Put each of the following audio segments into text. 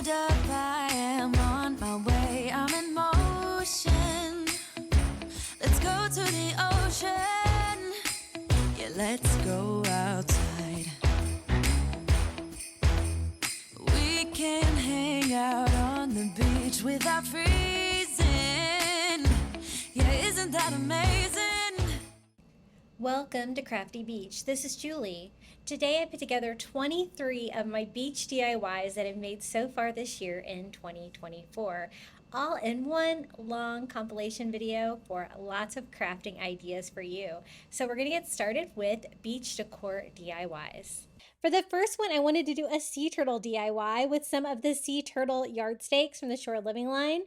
hold up, I am on my way, I'm in motion. Let's go to the ocean. Yeah, let's go outside. We can hang out on the beach without freezing. Yeah, isn't that amazing? Welcome to Crafty Beach. This is Julie. Today I put together 23 of my beach DIYs that I've made so far this year in 2024, all in one long compilation video for lots of crafting ideas for you. So we're going to get started with beach decor DIYs. For the first one, I wanted to do a sea turtle DIY with some of the sea turtle yard stakes from the Shore Living line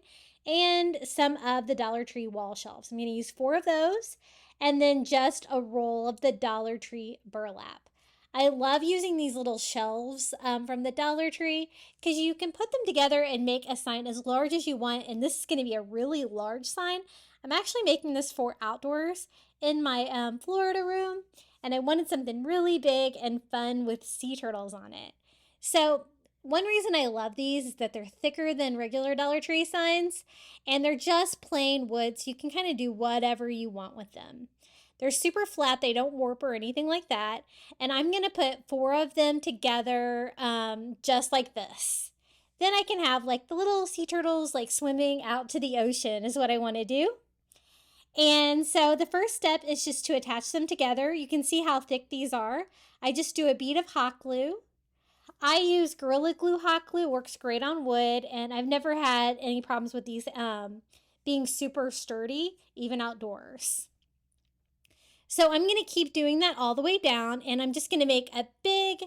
and some of the Dollar Tree wall shelves. I'm going to use 4 of those and then just a roll of the Dollar Tree burlap. I love using these little shelves from the Dollar Tree because you can put them together and make a sign as large as you want, and this is going to be a really large sign. I'm actually making this for outdoors in my Florida room, and I wanted something really big and fun with sea turtles on it. So one reason I love these is that they're thicker than regular Dollar Tree signs, and they're just plain wood, so you can kind of do whatever you want with them. They're super flat, they don't warp or anything like that, and I'm going to put 4 of them together just like this. Then I can have like the little sea turtles like swimming out to the ocean is what I want to do. And so the first step is just to attach them together. You can see how thick these are. I just do a bead of hot glue. I use Gorilla Glue hot glue, works great on wood, and I've never had any problems with these being super sturdy, even outdoors. So I'm going to keep doing that all the way down, and I'm just going to make a big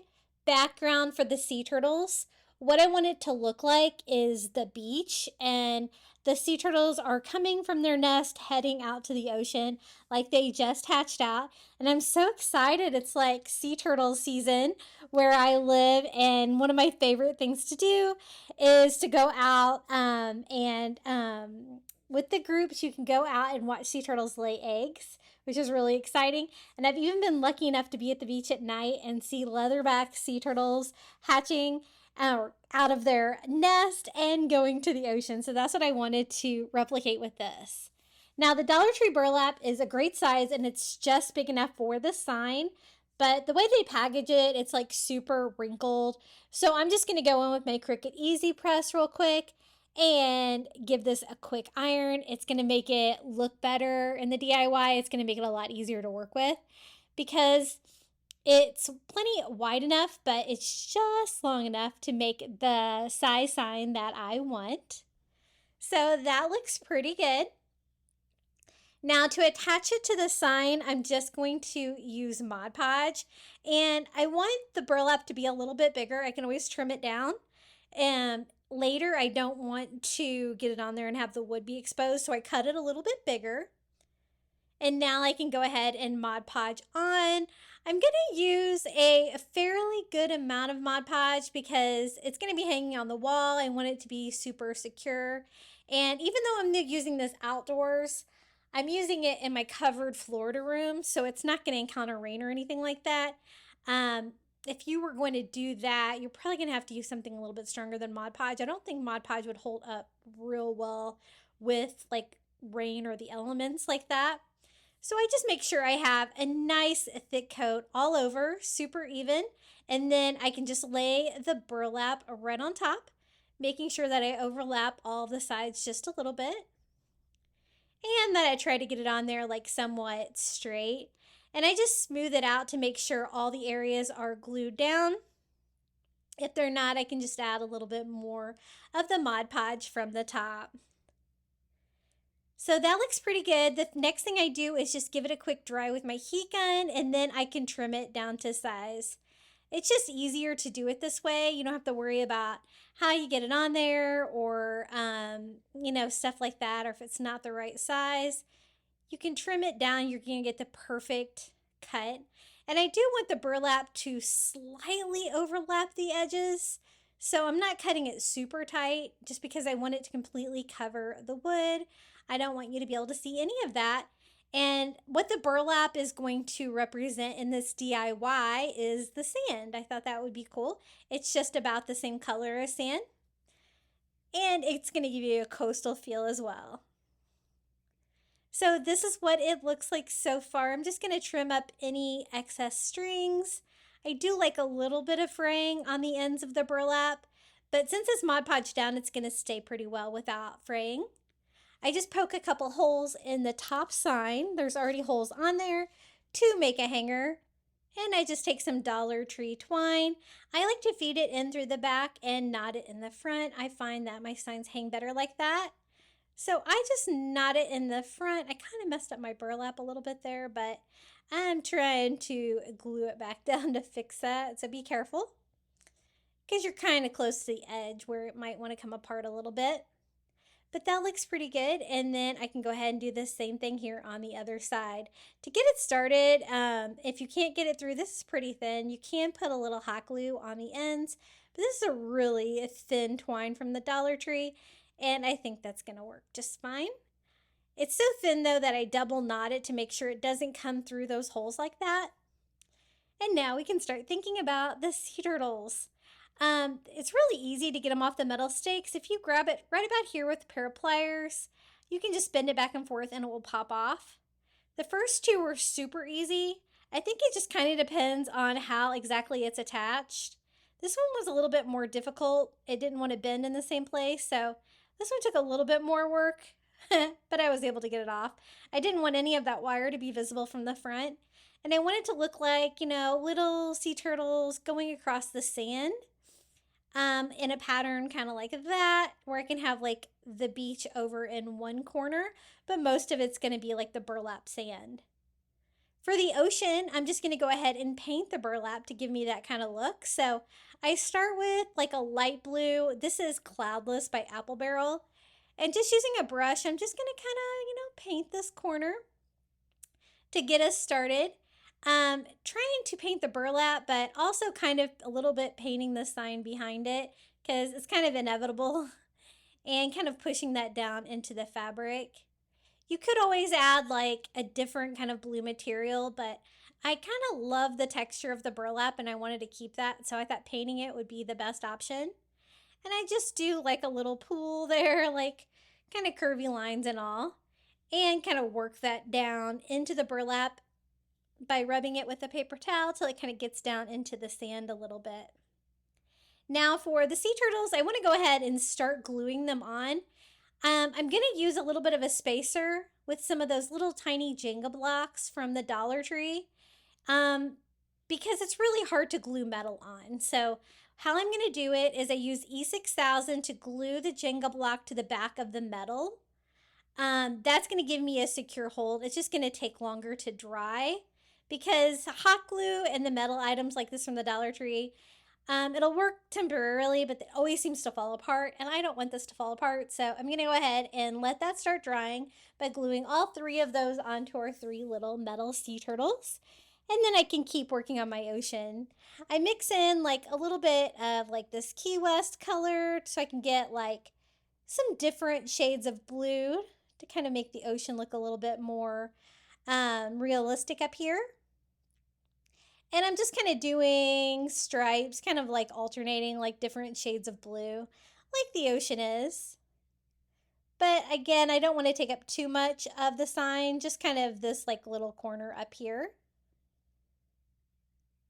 background for the sea turtles. What I want it to look like is the beach, and the sea turtles are coming from their nest, heading out to the ocean like they just hatched out. And I'm so excited. It's like sea turtle season where I live, and one of my favorite things to do is to go out with the groups, you can go out and watch sea turtles lay eggs, which is really exciting. And I've even been lucky enough to be at the beach at night and see leatherback sea turtles hatching out of their nest and going to the ocean. So that's what I wanted to replicate with this. Now, the Dollar Tree burlap is a great size, and it's just big enough for the sign. But the way they package it, it's like super wrinkled. So I'm just going to go in with my Cricut Easy Press real quick and give this a quick iron. It's going to make it look better in the DIY. It's going to make it a lot easier to work with because it's plenty wide enough, but it's just long enough to make the size sign that I want. So that looks pretty good. Now to attach it to the sign, I'm just going to use Mod Podge, and I want the burlap to be a little bit bigger. I can always trim it down, and later I don't want to get it on there and have the wood be exposed, so I cut it a little bit bigger. And now I can go ahead and Mod Podge on. I'm going to use a fairly good amount of Mod Podge because it's going to be hanging on the wall. I want it to be super secure. And even though I'm using this outdoors, I'm using it in my covered Florida room, so it's not going to encounter rain or anything like that. If you were going to do that, you're probably going to have to use something a little bit stronger than Mod Podge. I don't think Mod Podge would hold up real well with like rain or the elements like that. So I just make sure I have a nice thick coat all over, super even, and then I can just lay the burlap right on top, making sure that I overlap all the sides just a little bit, and that I try to get it on there like somewhat straight. And I just smooth it out to make sure all the areas are glued down. If they're not, I can just add a little bit more of the Mod Podge from the top. So that looks pretty good. The next thing I do is just give it a quick dry with my heat gun, and then I can trim it down to size. It's just easier to do it this way. You don't have to worry about how you get it on there or, stuff like that, or if it's not the right size. You can trim it down. You're going to get the perfect cut. And I do want the burlap to slightly overlap the edges. So I'm not cutting it super tight just because I want it to completely cover the wood. I don't want you to be able to see any of that. And what the burlap is going to represent in this DIY is the sand. I thought that would be cool. It's just about the same color as sand. And it's going to give you a coastal feel as well. So this is what it looks like so far. I'm just going to trim up any excess strings. I do like a little bit of fraying on the ends of the burlap, but since it's Mod Podge down, it's going to stay pretty well without fraying. I just poke a couple holes in the top sign. There's already holes on there to make a hanger. And I just take some Dollar Tree twine. I like to feed it in through the back and knot it in the front. I find that my signs hang better like that. So I just knot it in the front. I kind of messed up my burlap a little bit there, but I'm trying to glue it back down to fix that. So be careful because you're kind of close to the edge where it might want to come apart a little bit. But that looks pretty good. And then I can go ahead and do the same thing here on the other side. To get it started, if you can't get it through, this is pretty thin. You can put a little hot glue on the ends, but this is a really thin twine from the Dollar Tree, and I think that's going to work just fine. It's so thin, though, that I double knot it to make sure it doesn't come through those holes like that. And now we can start thinking about the sea turtles. It's really easy to get them off the metal stakes. If you grab it right about here with a pair of pliers, you can just bend it back and forth and it will pop off. The first two were super easy. I think it just kind of depends on how exactly it's attached. This one was a little bit more difficult. It didn't want to bend in the same place, so this one took a little bit more work, but I was able to get it off. I didn't want any of that wire to be visible from the front, and I wanted to look like, little sea turtles going across the sand. In a pattern kind of like that, where I can have like the beach over in one corner, but most of it's going to be like the burlap sand. For the ocean, I'm just going to go ahead and paint the burlap to give me that kind of look. So I start with like a light blue. This is Cloudless by Apple Barrel. And just using a brush, I'm just going to kind of, paint this corner to get us started. Trying to paint the burlap, but also kind of a little bit painting the sign behind it because it's kind of inevitable, and kind of pushing that down into the fabric. You could always add like a different kind of blue material, but I kind of love the texture of the burlap and I wanted to keep that, so I thought painting it would be the best option. And I just do like a little pool there, like kind of curvy lines and all, and kind of work that down into the burlap by rubbing it with a paper towel till it kind of gets down into the sand a little bit. Now for the sea turtles, I want to go ahead and start gluing them on. I'm going to use a little bit of a spacer with some of those little tiny Jenga blocks from the Dollar Tree because it's really hard to glue metal on. So how I'm going to do it is I use E6000 to glue the Jenga block to the back of the metal. That's going to give me a secure hold. It's just going to take longer to dry, because hot glue and the metal items like this from the Dollar Tree, it'll work temporarily, but it always seems to fall apart, and I don't want this to fall apart, so I'm going to go ahead and let that start drying by gluing all three of those onto our three little metal sea turtles, and then I can keep working on my ocean. I mix in like a little bit of like this Key West color so I can get like some different shades of blue to kind of make the ocean look a little bit more realistic up here. And I'm just kind of doing stripes, kind of like alternating like different shades of blue, like the ocean is. But again, I don't want to take up too much of the sign, just kind of this like little corner up here.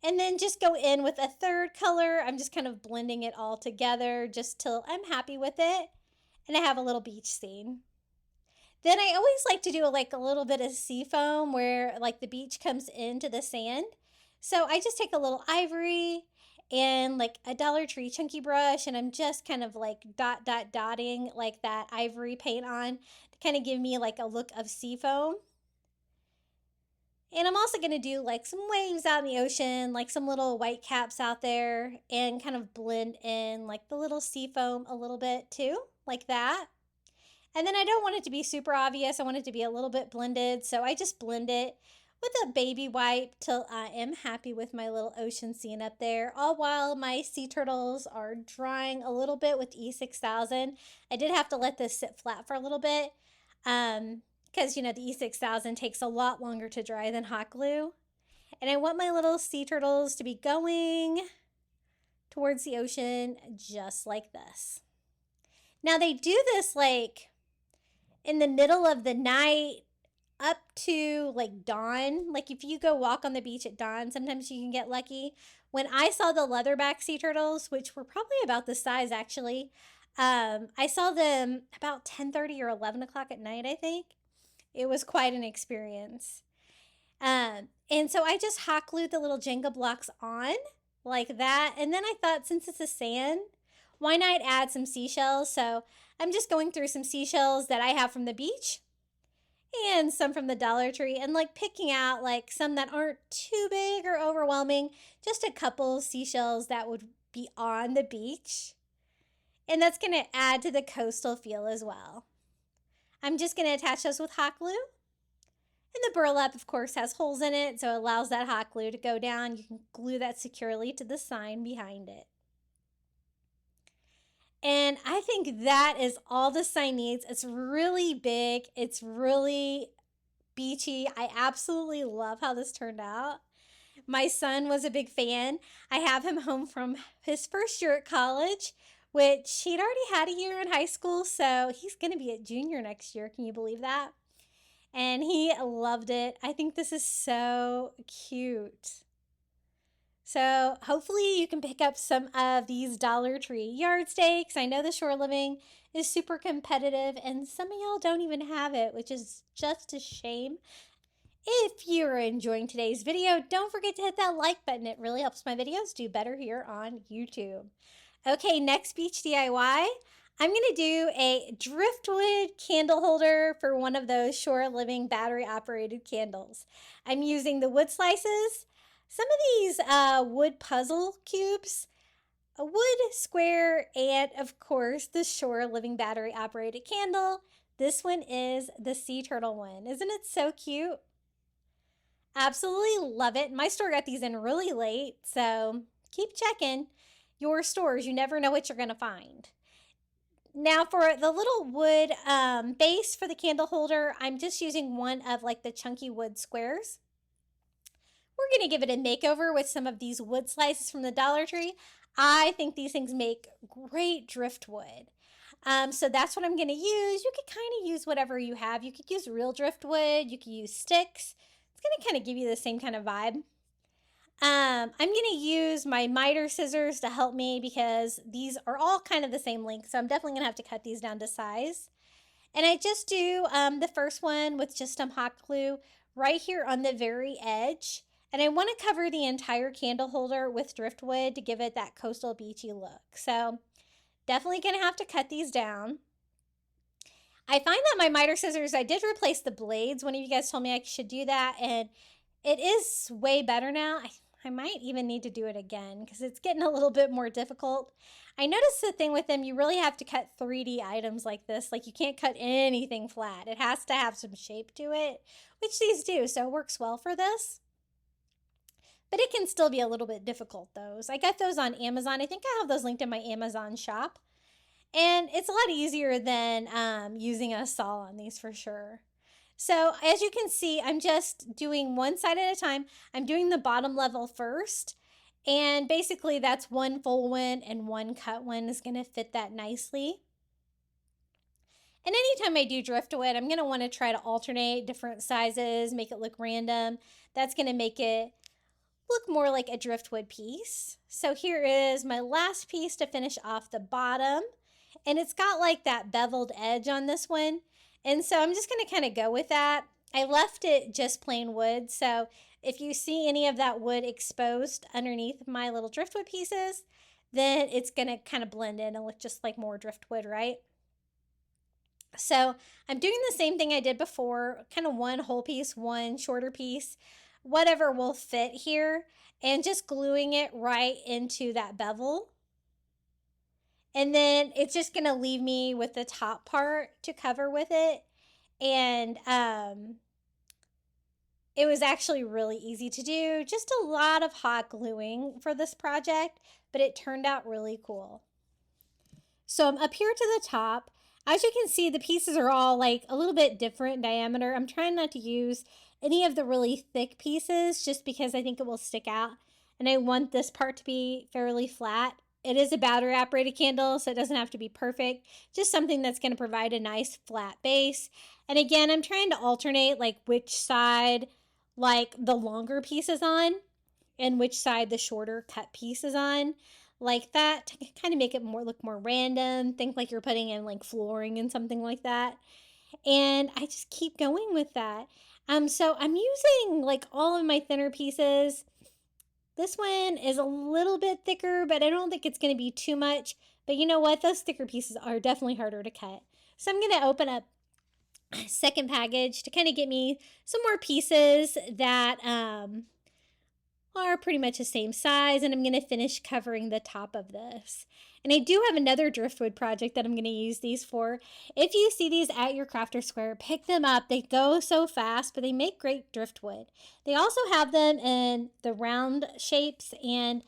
And then just go in with a third color. I'm just kind of blending it all together just till I'm happy with it. And I have a little beach scene. Then I always like to do like a little bit of sea foam where like the beach comes into the sand. So I just take a little ivory and like a Dollar Tree chunky brush, and I'm just kind of like dotting like that ivory paint on to kind of give me like a look of sea foam. And I'm also going to do like some waves out in the ocean, like some little white caps out there, and kind of blend in like the little sea foam a little bit too, like that. And then I don't want it to be super obvious. I want it to be a little bit blended. So I just blend it with a baby wipe till I am happy with my little ocean scene up there, all while my sea turtles are drying a little bit with E6000. I did have to let this sit flat for a little bit because, the E6000 takes a lot longer to dry than hot glue. And I want my little sea turtles to be going towards the ocean just like this. Now they do this like in the middle of the night up to like dawn. Like if you go walk on the beach at dawn, sometimes you can get lucky. When I saw the leatherback sea turtles, which were probably about this size actually, I saw them about 10:30 or 11 o'clock at night, I think. It was quite an experience. And so I just hot glued the little Jenga blocks on like that. And then I thought, since it's a sand, why not add some seashells? So I'm just going through some seashells that I have from the beach and some from the Dollar Tree, and like picking out like some that aren't too big or overwhelming, just a couple seashells that would be on the beach. And that's going to add to the coastal feel as well. I'm just going to attach those with hot glue. And the burlap, of course, has holes in it, so it allows that hot glue to go down. You can glue that securely to the sign behind it. And I think that is all the sign needs. It's really big. It's really beachy. I absolutely love how this turned out. My son was a big fan. I have him home from his first year at college, which he'd already had a year in high school, so he's going to be a junior next year. Can you believe that? And he loved it. I think this is so cute. So hopefully you can pick up some of these Dollar Tree yard stakes. I know the shore living is super competitive and some of y'all don't even have it, which is just a shame. If you're enjoying today's video, don't forget to hit that like button. It really helps my videos do better here on YouTube. Okay, next beach DIY. I'm going to do a driftwood candle holder for one of those shore living battery operated candles. I'm using the wood slices, some of these wood puzzle cubes, a wood square, and of course the shore living battery operated candle. This one is the sea turtle one. Isn't it so cute? Absolutely love it. My store got these in really late, so keep checking your stores. You never know what you're going to find. Now for the little wood base for the candle holder, I'm just using one of like the chunky wood squares. We're going to give it a makeover with some of these wood slices from the Dollar Tree. I think these things make great driftwood. So that's what I'm going to use. You could kind of use whatever you have. You could use real driftwood. You could use sticks. It's going to kind of give you the same kind of vibe. I'm going to use my miter scissors to help me because these are all kind of the same length. So I'm definitely going to have to cut these down to size. And I just do the first one with just some hot glue right here on the very edge. And I want to cover the entire candle holder with driftwood to give it that coastal beachy look. So definitely going to have to cut these down. I find that my miter scissors, I did replace the blades. One of you guys told me I should do that, and it is way better now. I might even need to do it again because it's getting a little bit more difficult. I noticed the thing with them, you really have to cut 3D items like this. Like you can't cut anything flat. It has to have some shape to it, which these do, so it works well for this. But it can still be a little bit difficult, those. I got those on Amazon. I think I have those linked in my Amazon shop. And it's a lot easier than using a saw on these for sure. So as you can see, I'm just doing one side at a time. I'm doing the bottom level first. And basically that's one full one and one cut one is going to fit that nicely. And anytime I do driftwood, I'm going to want to try to alternate different sizes, make it look random. That's going to make it look more like a driftwood piece. So here is my last piece to finish off the bottom. And it's got like that beveled edge on this one. And so I'm just going to kind of go with that. I left it just plain wood. So if you see any of that wood exposed underneath my little driftwood pieces, then it's going to kind of blend in and look just like more driftwood, right? So I'm doing the same thing I did before, kind of one whole piece, one shorter piece, whatever will fit here, and just gluing it right into that bevel. And then it's just going to leave me with the top part to cover with it. And it was actually really easy to do. Just a lot of hot gluing for this project, but it turned out really cool. So I'm up here to the top. As you can see, the pieces are all like a little bit different in diameter. I'm trying not to use any of the really thick pieces just because I think it will stick out. And I want this part to be fairly flat. it is a battery operated candle, so it doesn't have to be perfect. Just something that's going to provide a nice flat base. And again, I'm trying to alternate like which side like the longer piece is on and which side the shorter cut piece is on. Like that to kind of make it look more random. Think like you're putting in like flooring and something like that. And I just keep going with that. So I'm using like all of my thinner pieces. This one is a little bit thicker, but I don't think it's going to be too much. But you know what? Those thicker pieces are definitely harder to cut. So I'm going to open up a second package to kind of get me some more pieces that are pretty much the same size. And I'm going to finish covering the top of this. And I do have another driftwood project that I'm going to use these for. If you see these at your crafter square, pick them up. They go so fast, but they make great driftwood. They also have them in the round shapes and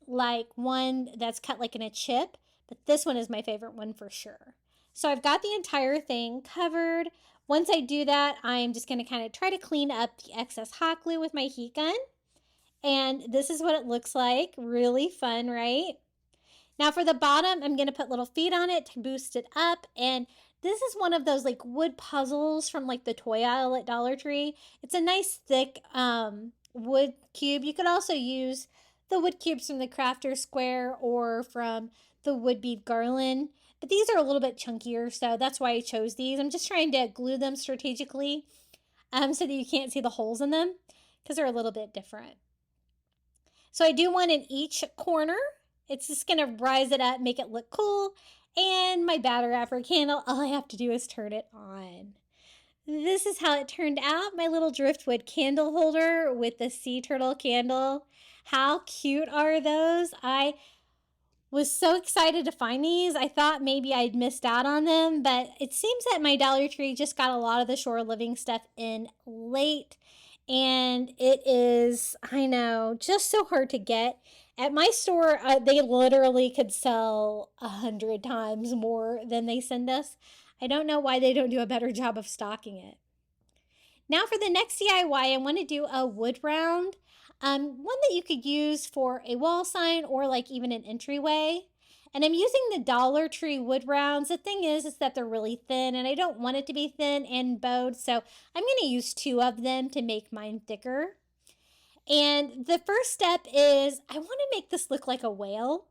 like one that's cut like in a chip. But this one is my favorite one for sure. So I've got the entire thing covered. Once I do that, I'm just going to kind of try to clean up the excess hot glue with my heat gun. And this is what it looks like. Really fun, right? Now for the bottom, I'm going to put little feet on it to boost it up. And this is one of those like wood puzzles from like the toy aisle at Dollar Tree. It's a nice thick wood cube. You could also use the wood cubes from the crafter square or from the wood bead garland. But these are a little bit chunkier, so that's why I chose these. I'm just trying to glue them strategically so that you can't see the holes in them because they're a little bit different. So I do one in each corner. It's just going to rise it up, make it look cool. And my battery operated candle, all I have to do is turn it on. This is how it turned out. My little driftwood candle holder with the sea turtle candle. How cute are those? I was so excited to find these. I thought maybe I'd missed out on them, but it seems that my Dollar Tree just got a lot of the shore living stuff in late. And it is, I know, just so hard to get. At my store, they literally could sell 100 times more than they send us. I don't know why they don't do a better job of stocking it. Now for the next DIY, I want to do a wood round. One that you could use for a wall sign or like even an entryway. And I'm using the Dollar Tree wood rounds. The thing is that they're really thin and I don't want it to be thin and bowed. So I'm going to use 2 of them to make mine thicker. And the first step is I want to make this look like a whale.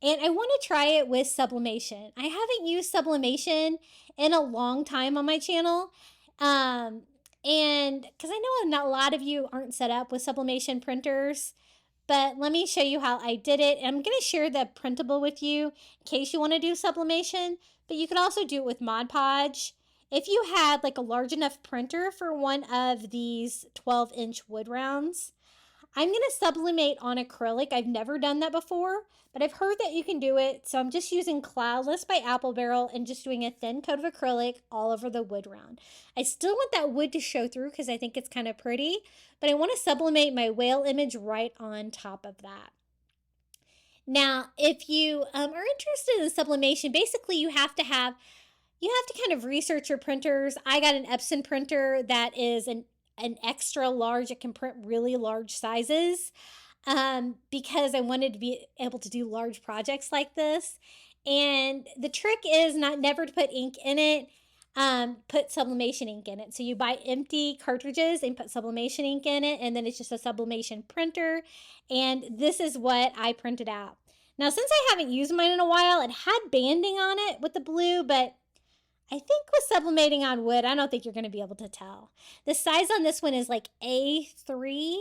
And I want to try it with sublimation. I haven't used sublimation in a long time on my channel. And because I know not a lot of you aren't set up with sublimation printers. But let me show you how I did it. And I'm going to share the printable with you in case you want to do sublimation. But you could also do it with Mod Podge. If you had like a large enough printer for one of these 12-inch wood rounds, I'm going to sublimate on acrylic. I've never done that before, but I've heard that you can do it. So I'm just using Cloudless by Apple Barrel and just doing a thin coat of acrylic all over the wood round. I still want that wood to show through because I think it's kind of pretty, but I want to sublimate my whale image right on top of that. Now, if you are interested in sublimation, basically you have to kind of research your printers. I got an Epson printer that is an extra large. It can print really large sizes because I wanted to be able to do large projects like this. And the trick is never to put ink in it. Put sublimation ink in it. So you buy empty cartridges and put sublimation ink in it, and then it's just a sublimation printer. And this is what I printed out. Now, since I haven't used mine in a while, it had banding on it with the blue, but I think with sublimating on wood, I don't think you're going to be able to tell. The size on this one is like A3.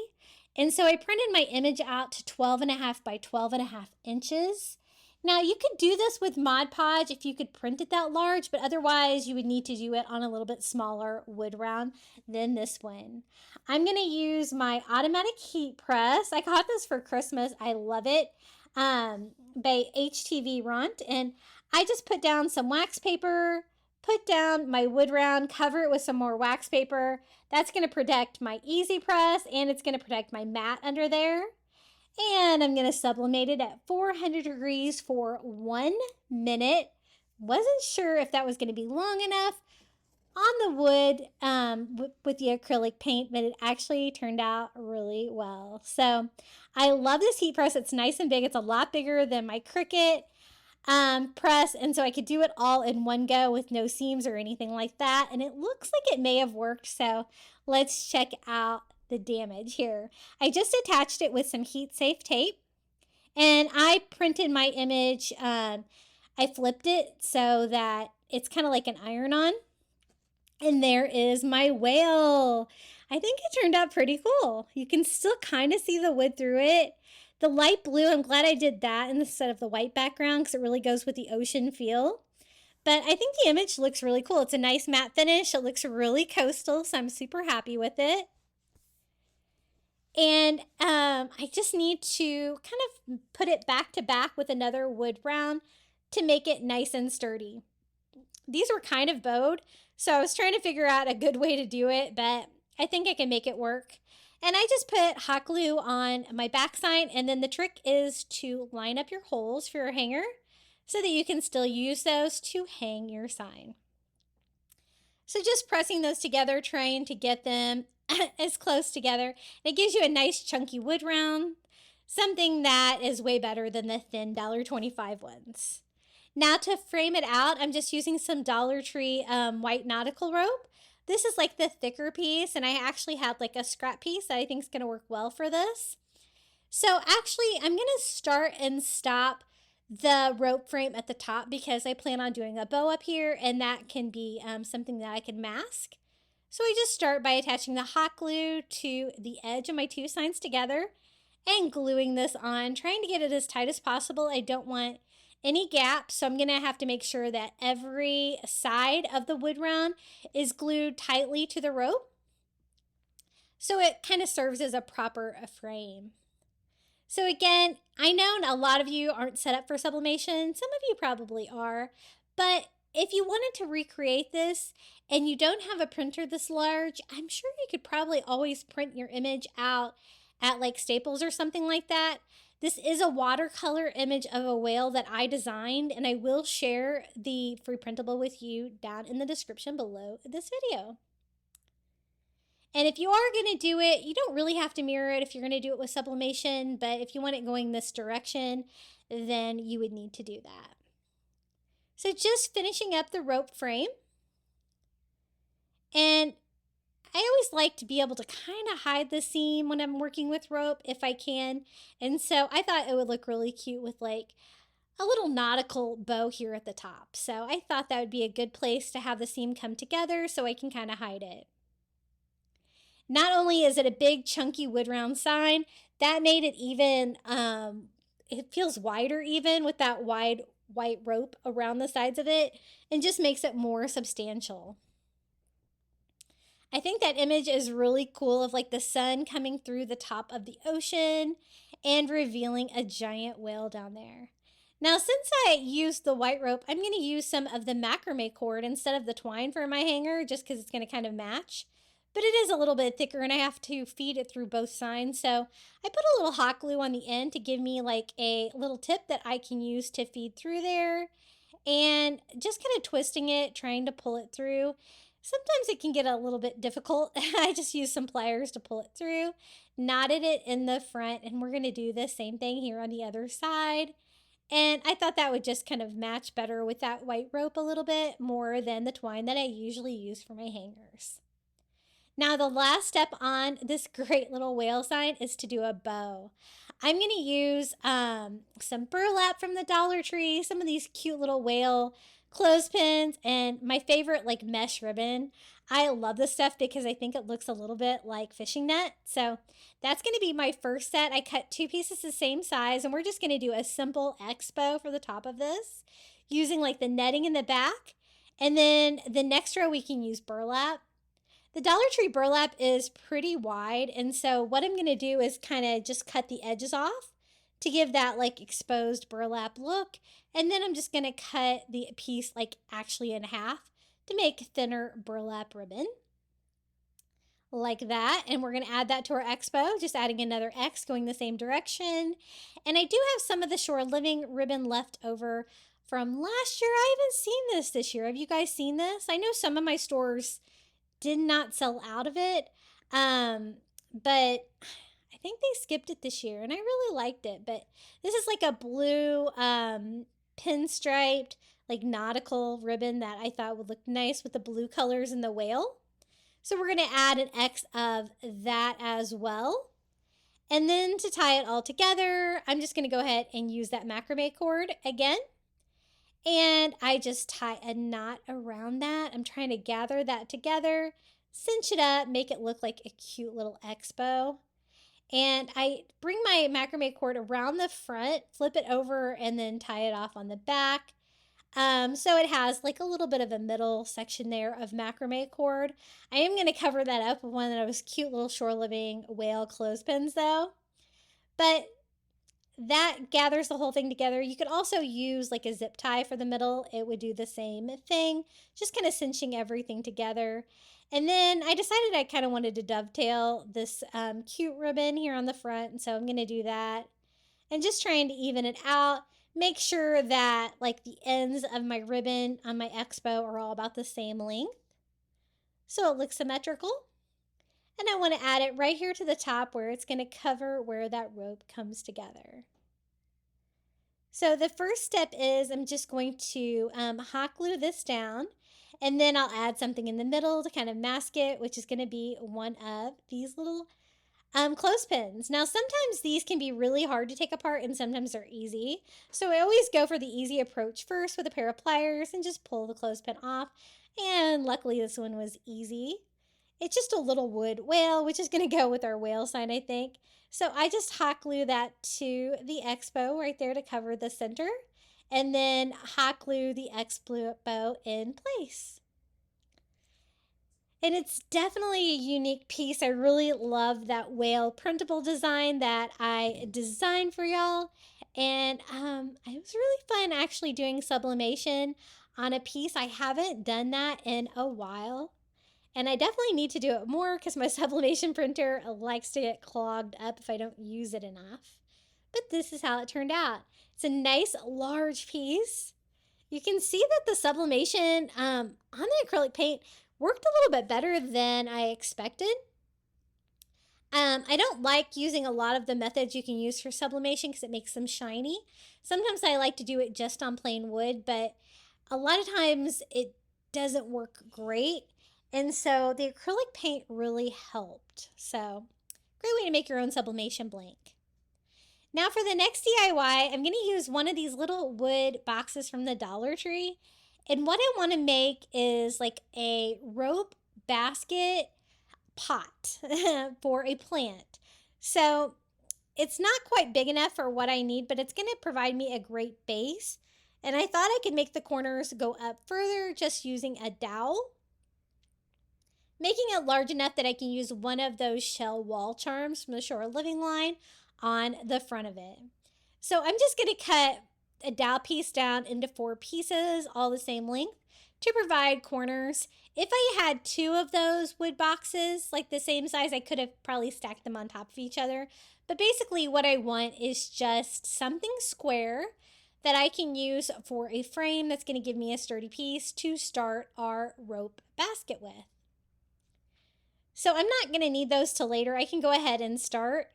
And so I printed my image out to 12.5 by 12.5 inches. Now you could do this with Mod Podge if you could print it that large, but otherwise you would need to do it on a little bit smaller wood round than this one. I'm going to use my automatic heat press. I got this for Christmas. I love it. By HTV Runt. And I just put down some wax paper, put down my wood round, cover it with some more wax paper. That's going to protect my easy press and it's going to protect my mat under there. And I'm going to sublimate it at 400 degrees for 1 minute. Wasn't sure if that was going to be long enough, on the wood with the acrylic paint, but it actually turned out really well. So I love this heat press. It's nice and big. It's a lot bigger than my Cricut press, and so I could do it all in one go with no seams or anything like that. And it looks like it may have worked. So let's check out the damage here. I just attached it with some heat safe tape, and I printed my image. I flipped it so that it's kind of like an iron-on. And there is my whale. I think it turned out pretty cool. You can still kind of see the wood through it. The light blue, I'm glad I did that instead of the white background because it really goes with the ocean feel. But I think the image looks really cool. It's a nice matte finish. It looks really coastal, so I'm super happy with it. And I just need to kind of put it back to back with another wood round to make it nice and sturdy. These were kind of bowed, so I was trying to figure out a good way to do it, but I think I can make it work. And I just put hot glue on my backside, and then the trick is to line up your holes for your hanger so that you can still use those to hang your sign. So just pressing those together, trying to get them as close together. And it gives you a nice chunky wood round, something that is way better than the thin $1.25 ones. Now to frame it out, I'm just using some Dollar Tree white nautical rope. This is like the thicker piece, and I actually had like a scrap piece that I think is going to work well for this. So actually, I'm going to start and stop the rope frame at the top because I plan on doing a bow up here, and that can be something that I can mask. So I just start by attaching the hot glue to the edge of my two signs together and gluing this on, trying to get it as tight as possible. I don't want any gaps, so I'm going to have to make sure that every side of the wood round is glued tightly to the rope so it kind of serves as a proper frame. So again, I know a lot of you aren't set up for sublimation. Some of you probably are, but if you wanted to recreate this and you don't have a printer this large, I'm sure you could probably always print your image out at like Staples or something like that. This is a watercolor image of a whale that I designed, and I will share the free printable with you down in the description below this video. And if you are going to do it, you don't really have to mirror it if you're going to do it with sublimation, but if you want it going this direction, then you would need to do that. So just finishing up the rope frame. And I always like to be able to kind of hide the seam when I'm working with rope if I can. And so I thought it would look really cute with like a little nautical bow here at the top. So I thought that would be a good place to have the seam come together so I can kind of hide it. Not only is it a big chunky wood round sign, that made it even, it feels wider even with that wide white rope around the sides of it, and just makes it more substantial. I think that image is really cool of like the sun coming through the top of the ocean and revealing a giant whale down there. Now, since I used the white rope, I'm going to use some of the macrame cord instead of the twine for my hanger, just because it's going to kind of match. But it is a little bit thicker and I have to feed it through both sides. So I put a little hot glue on the end to give me like a little tip that I can use to feed through there. And just kind of twisting it, trying to pull it through. Sometimes it can get a little bit difficult. I just use some pliers to pull it through. Knotted it in the front, and we're going to do the same thing here on the other side. And I thought that would just kind of match better with that white rope a little bit more than the twine that I usually use for my hangers. Now the last step on this great little whale sign is to do a bow. I'm going to use some burlap from the Dollar Tree, some of these cute little whale clothespins, and my favorite like mesh ribbon. I love this stuff because I think it looks a little bit like fishing net. So that's going to be my first set. I cut two pieces the same size, and we're just going to do a simple X bow for the top of this using like the netting in the back. And then the next row we can use burlap. The Dollar Tree burlap is pretty wide, and so what I'm going to do is kind of just cut the edges off to give that like exposed burlap look, and then I'm just going to cut the piece like actually in half to make thinner burlap ribbon. Like that, and we're going to add that to our expo, just adding another X going the same direction. And I do have some of the Shore Living ribbon left over from last year. I haven't seen this year. Have you guys seen this? I know some of my stores did not sell out of it, but I think they skipped it this year, and I really liked it. But this is like a blue pinstriped, like nautical ribbon that I thought would look nice with the blue colors in the whale. So we're going to add an X of that as well. And then to tie it all together, I'm just going to go ahead and use that macrame cord again. And I just tie a knot around that. I'm trying to gather that together, cinch it up, make it look like a cute little X bow. And I bring my macrame cord around the front, flip it over, and then tie it off on the back. So it has like a little bit of a middle section there of macrame cord. I am going to cover that up with one of those cute little shore living whale clothespins though. But that gathers the whole thing together. You could also use like a zip tie for the middle. It would do the same thing, just kind of cinching everything together. And then I decided I kind of wanted to dovetail this cute ribbon here on the front. And so I'm going to do that and just trying to even it out. Make sure that like the ends of my ribbon on my expo are all about the same length, so it looks symmetrical. And I want to add it right here to the top where it's going to cover where that rope comes together. So the first step is I'm just going to hot glue this down, and then I'll add something in the middle to kind of mask it, which is going to be one of these little clothespins. Now, sometimes these can be really hard to take apart and sometimes they're easy. So I always go for the easy approach first with a pair of pliers and just pull the clothespin off. And luckily this one was easy. It's just a little wood whale, which is going to go with our whale sign, I think. So I just hot glue that to the expo right there to cover the center. And then hot glue the expo in place. And it's definitely a unique piece. I really love that whale printable design that I designed for y'all. And it was really fun actually doing sublimation on a piece. I haven't done that in a while. And I definitely need to do it more because my sublimation printer likes to get clogged up if I don't use it enough. But this is how it turned out. It's a nice large piece. You can see that the sublimation on the acrylic paint worked a little bit better than I expected. I don't like using a lot of the methods you can use for sublimation because it makes them shiny. Sometimes I like to do it just on plain wood, but a lot of times it doesn't work great. And so the acrylic paint really helped. So great way to make your own sublimation blank. Now for the next DIY, I'm going to use one of these little wood boxes from the Dollar Tree. And what I want to make is like a rope basket pot for a plant. So it's not quite big enough for what I need, but it's going to provide me a great base. And I thought I could make the corners go up further just using a dowel. Making it large enough that I can use one of those shell wall charms from the Shore Living line on the front of it. So I'm just going to cut a dowel piece down into 4 pieces, all the same length, to provide corners. If I had 2 of those wood boxes, like the same size, I could have probably stacked them on top of each other. But basically what I want is just something square that I can use for a frame that's going to give me a sturdy piece to start our rope basket with. So I'm not going to need those till later. I can go ahead and start.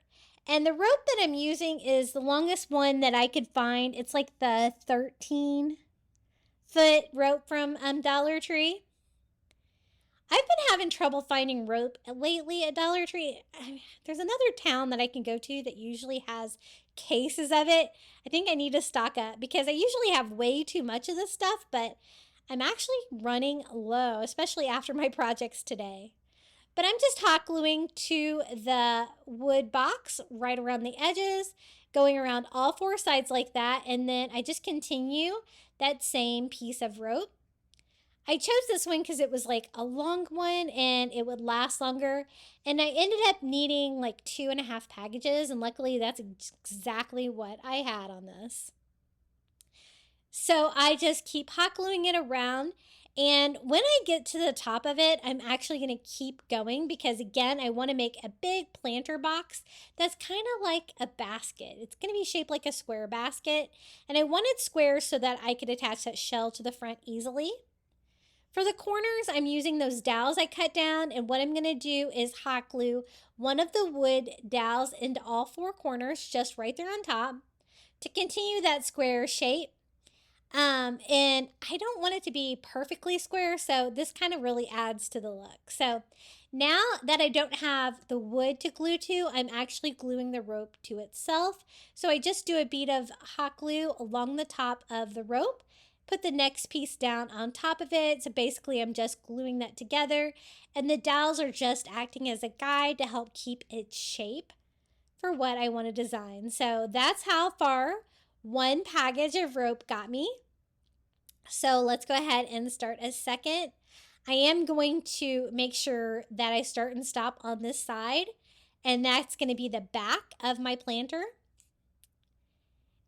And the rope that I'm using is the longest one that I could find. It's like the 13-foot rope from Dollar Tree. I've been having trouble finding rope lately at Dollar Tree. There's another town that I can go to that usually has cases of it. I think I need to stock up because I usually have way too much of this stuff, but I'm actually running low, especially after my projects today. But I'm just hot gluing to the wood box right around the edges, going around all 4 sides like that, and then I just continue that same piece of rope. I chose this one because it was like a long one and it would last longer, and I ended up needing like 2.5 packages, and luckily that's exactly what I had on this. So I just keep hot gluing it around. And when I get to the top of it, I'm actually going to keep going because, again, I want to make a big planter box that's kind of like a basket. It's going to be shaped like a square basket. And I wanted squares so that I could attach that shell to the front easily. For the corners, I'm using those dowels I cut down. And what I'm going to do is hot glue one of the wood dowels into all four corners, just right there on top, to continue that square shape. And I don't want it to be perfectly square, so this kind of really adds to the look. So now that I don't have the wood to glue to, I'm actually gluing the rope to itself. So I just do a bead of hot glue along the top of the rope, put the next piece down on top of it. So basically I'm just gluing that together, and the dowels are just acting as a guide to help keep its shape for what I want to design. So that's how far one package of rope got me. So let's go ahead and start a second. I am going to make sure that I start and stop on this side, and that's going to be the back of my planter.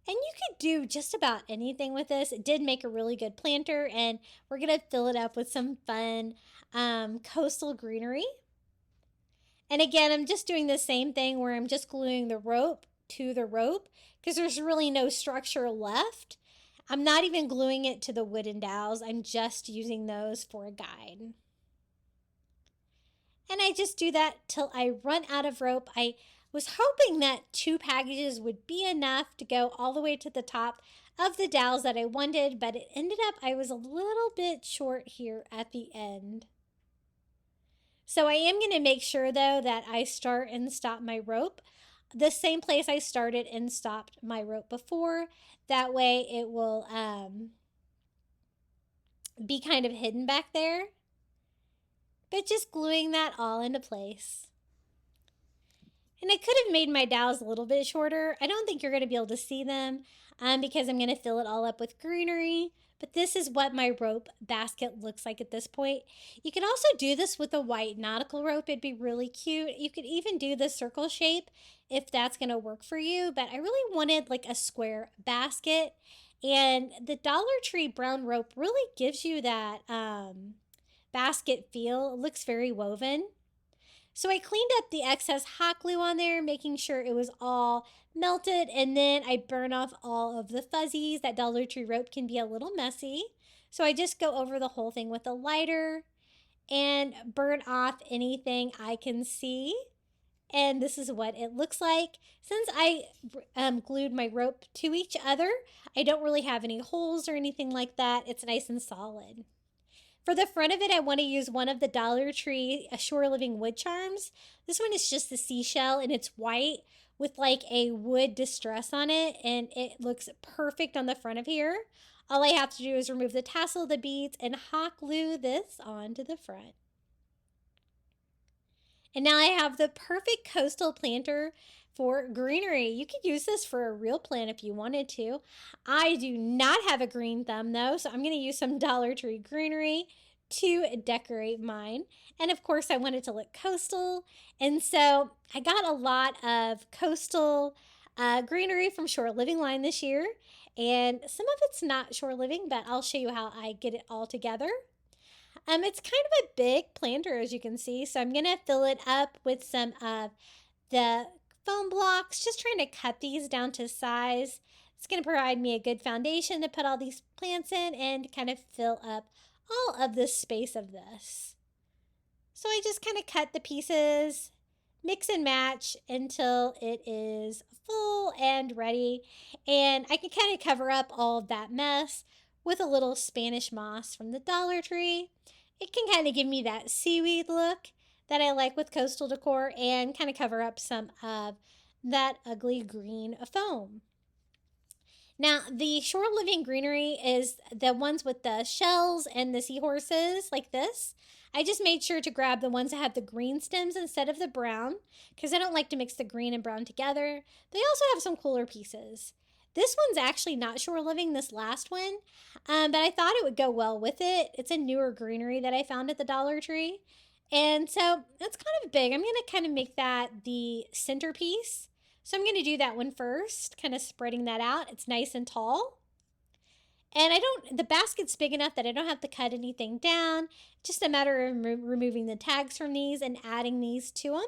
And you could do just about anything with this. It did make a really good planter, and we're going to fill it up with some fun coastal greenery. And again, I'm just doing the same thing where I'm just gluing the rope to the rope because there's really no structure left. I'm not even gluing it to the wooden dowels. I'm just using those for a guide. And I just do that till I run out of rope. I was hoping that 2 packages would be enough to go all the way to the top of the dowels that I wanted, but it ended up I was a little bit short here at the end. So I am going to make sure, though, that I start and stop my rope the same place I started and stopped my rope before. That way it will be kind of hidden back there. But just gluing that all into place. And I could have made my dowels a little bit shorter. I don't think you're going to be able to see them because I'm going to fill it all up with greenery. But this is what my rope basket looks like at this point. You can also do this with a white nautical rope. It'd be really cute. You could even do the circle shape if that's going to work for you. But I really wanted like a square basket. And the Dollar Tree brown rope really gives you that basket feel. It looks very woven. So I cleaned up the excess hot glue on there, making sure it was all melted, and then I burn off all of the fuzzies. That Dollar Tree rope can be a little messy. So I just go over the whole thing with a lighter and burn off anything I can see. And this is what it looks like. Since I glued my rope to each other, I don't really have any holes or anything like that. It's nice and solid. For the front of it, I want to use one of the Dollar Tree Shore Living wood charms. This one is just the seashell, and it's white with like a wood distress on it, and it looks perfect on the front of here. All I have to do is remove the tassel of the beads and hot glue this onto the front. And now I have the perfect coastal planter for greenery. You could use this for a real plant if you wanted to. I do not have a green thumb though, so I'm going to use some Dollar Tree greenery to decorate mine. And of course I wanted to look coastal, and so I got a lot of coastal greenery from Shore Living line this year, and some of it's not Shore Living, but I'll show you how I get it all together. It's kind of a big planter, as you can see, so I'm going to fill it up with some of the foam blocks, just trying to cut these down to size. It's going to provide me a good foundation to put all these plants in and kind of fill up all of the space of this. So I just kind of cut the pieces, mix and match until it is full and ready. And I can kind of cover up all of that mess with a little Spanish moss from the Dollar Tree. It can kind of give me that seaweed look that I like with coastal decor and kind of cover up some of that ugly green foam. Now, the Shore Living greenery is the ones with the shells and the seahorses like this. I just made sure to grab the ones that have the green stems instead of the brown because I don't like to mix the green and brown together. They also have some cooler pieces. This one's actually not Shore Living, this last one, but I thought it would go well with it. It's a newer greenery that I found at the Dollar Tree. And so it's kind of big. I'm going to kind of make that the centerpiece. So I'm going to do that one first, kind of spreading that out. It's nice and tall. And the basket's big enough that I don't have to cut anything down. Just a matter of removing the tags from these and adding these to them.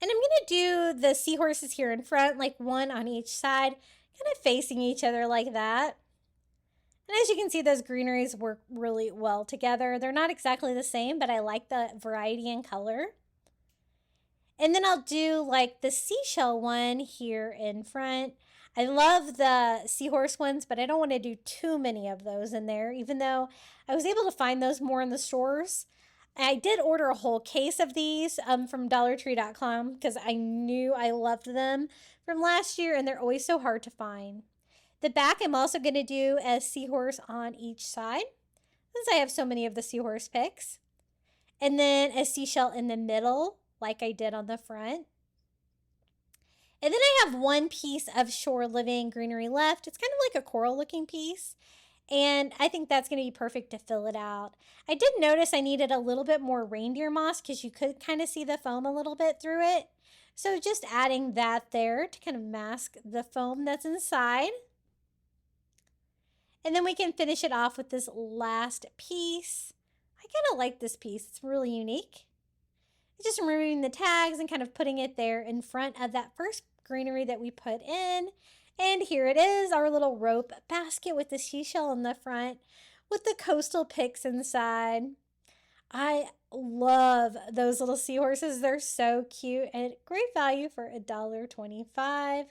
And I'm going to do the seahorses here in front, like one on each side, kind of facing each other like that. And as you can see, those greeneries work really well together. They're not exactly the same, but I like the variety in color. And then I'll do like the seashell one here in front. I love the seahorse ones, but I don't want to do too many of those in there, even though I was able to find those more in the stores. I did order a whole case of these from DollarTree.com because I knew I loved them from last year, and they're always so hard to find. The back I'm also going to do a seahorse on each side, since I have so many of the seahorse pics. And then a seashell in the middle, like I did on the front. And then I have one piece of shore living greenery left. It's kind of like a coral looking piece. And I think that's going to be perfect to fill it out. I did notice I needed a little bit more reindeer moss because you could kind of see the foam a little bit through it. So just adding that there to kind of mask the foam that's inside. And then we can finish it off with this last piece. I kind of like this piece. It's really unique. Just removing the tags and kind of putting it there in front of that first greenery that we put in. And here it is, our little rope basket with the seashell in the front with the coastal pics inside. I love those little seahorses. They're so cute and great value for $1.25.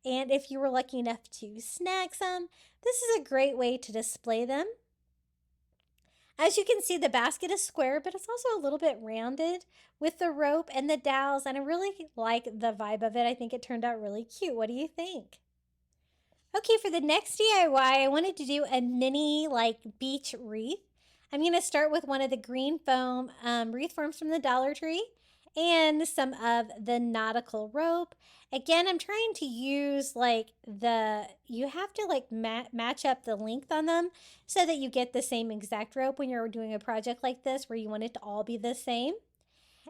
And if you were lucky enough to snag some, this is a great way to display them. As you can see, the basket is square, but it's also a little bit rounded with the rope and the dowels, and I really like the vibe of it. I think it turned out really cute. What do you think? Okay, for the next DIY, I wanted to do a mini beach wreath. I'm going to start with one of the green foam wreath forms from the Dollar Tree and some of the nautical rope. Again, I'm trying to use you have to match up the length on them so that you get the same exact rope when you're doing a project like this where you want it to all be the same.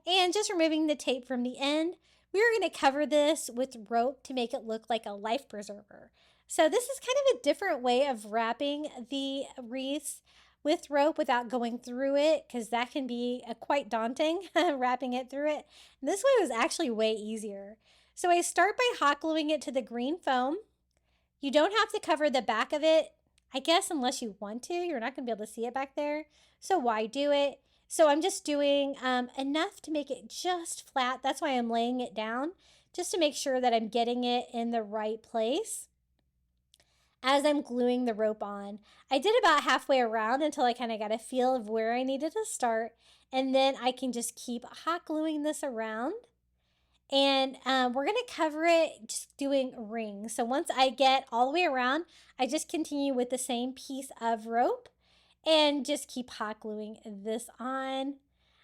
And just removing the tape from the end, we're going to cover this with rope to make it look like a life preserver. So this is kind of a different way of wrapping the wreaths with rope without going through it, because that can be quite daunting, wrapping it through it. And this way was actually way easier. So I start by hot gluing it to the green foam. You don't have to cover the back of it, I guess, unless you want to. You're not going to be able to see it back there. So why do it? So I'm just doing enough to make it just flat. That's why I'm laying it down, just to make sure that I'm getting it in the right place as I'm gluing the rope on. I did about halfway around until I kind of got a feel of where I needed to start. And then I can just keep hot gluing this around. And we're going to cover it just doing rings. So once I get all the way around, I just continue with the same piece of rope and just keep hot gluing this on.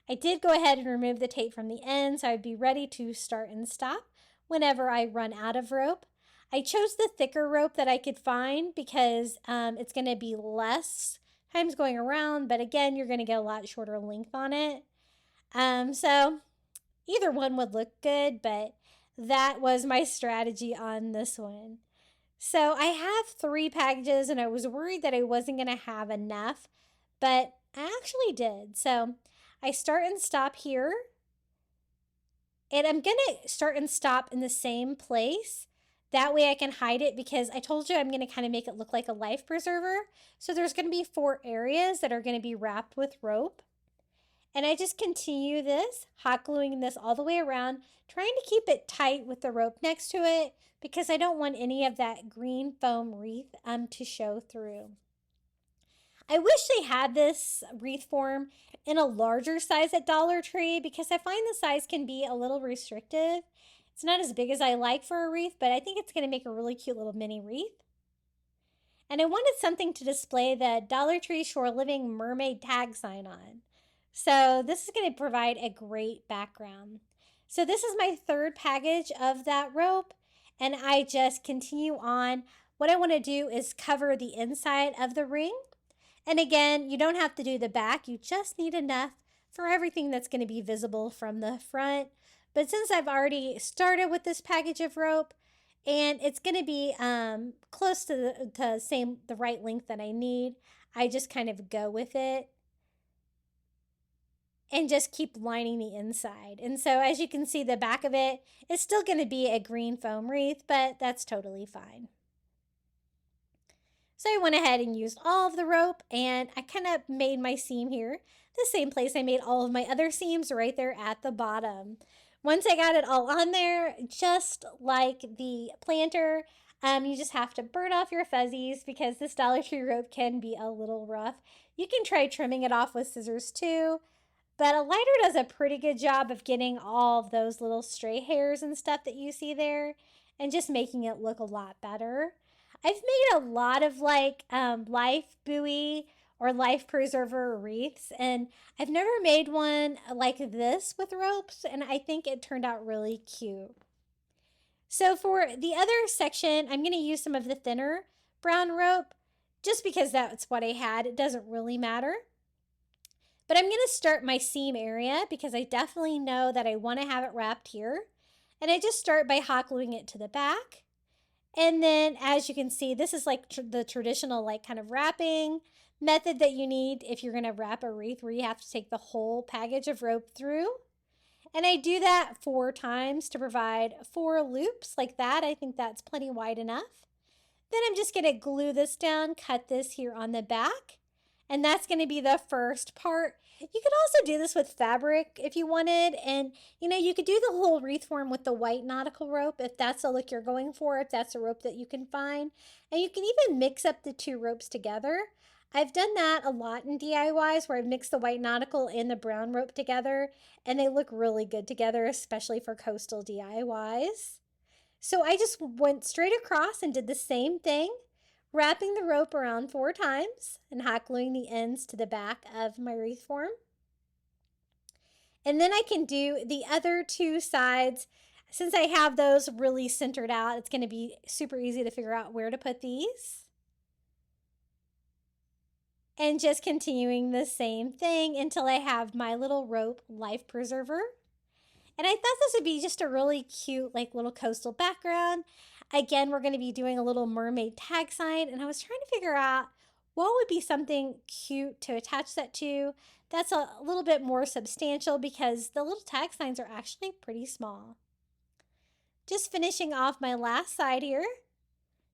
I did go ahead and remove the tape from the end, so I'd be ready to start and stop whenever I run out of rope. I chose the thicker rope that I could find because it's going to be less times going around, but again, you're going to get a lot shorter length on it. So either one would look good, but that was my strategy on this one. So I have 3 packages, and I was worried that I wasn't going to have enough, but I actually did. So I start and stop here, and I'm going to start and stop in the same place. That way I can hide it, because I told you I'm going to kind of make it look like a life preserver. So there's going to be 4 areas that are going to be wrapped with rope. And I just continue this, hot gluing this all the way around, trying to keep it tight with the rope next to it, because I don't want any of that green foam wreath to show through. I wish they had this wreath form in a larger size at Dollar Tree, because I find the size can be a little restrictive. It's not as big as I like for a wreath, but I think it's going to make a really cute little mini wreath. And I wanted something to display the Dollar Tree Shore Living Mermaid tag sign on. So this is going to provide a great background. So this is my 3rd package of that rope, and I just continue on. What I want to do is cover the inside of the ring. And again, you don't have to do the back. You just need enough for everything that's going to be visible from the front. But since I've already started with this package of rope, And it's going to be close to the right length that I need. I just kind of go with it and just keep lining the inside. And so as you can see, the back of it is still going to be a green foam wreath, but that's totally fine. So I went ahead and used all of the rope, and I kind of made my seam here the same place I made all of my other seams, right there at the bottom. Once I got it all on there, just like the planter, you just have to burn off your fuzzies because this Dollar Tree rope can be a little rough. You can try trimming it off with scissors too, but a lighter does a pretty good job of getting all of those little stray hairs and stuff that you see there and just making it look a lot better. I've made a lot of life buoy or life preserver wreaths, and I've never made one like this with ropes, and I think it turned out really cute. So for the other section, I'm going to use some of the thinner brown rope just because that's what I had. It doesn't really matter. But I'm going to start my seam area because I definitely know that I want to have it wrapped here. And I just start by hot gluing it to the back. And then as you can see, this is like the traditional kind of wrapping method that you need if you're going to wrap a wreath where you have to take the whole package of rope through. And I do that 4 times to provide 4 loops like that. I think that's plenty wide enough. Then I'm just going to glue this down, cut this here on the back. And that's going to be the first part. You could also do this with fabric if you wanted. And, you could do the whole wreath form with the white nautical rope if that's the look you're going for, if that's a rope that you can find. And you can even mix up the 2 ropes together. I've done that a lot in DIYs where I've mixed the white nautical and the brown rope together. And they look really good together, especially for coastal DIYs. So I just went straight across and did the same thing, wrapping the rope around 4 times and hot gluing the ends to the back of my wreath form. And then I can do the other 2 sides. Since I have those really centered out, it's going to be super easy to figure out where to put these. And just continuing the same thing until I have my little rope life preserver. And I thought this would be just a really cute little coastal background. Again, we're going to be doing a little mermaid tag sign, and I was trying to figure out what would be something cute to attach that to. That's a little bit more substantial because the little tag signs are actually pretty small. Just finishing off my last side here.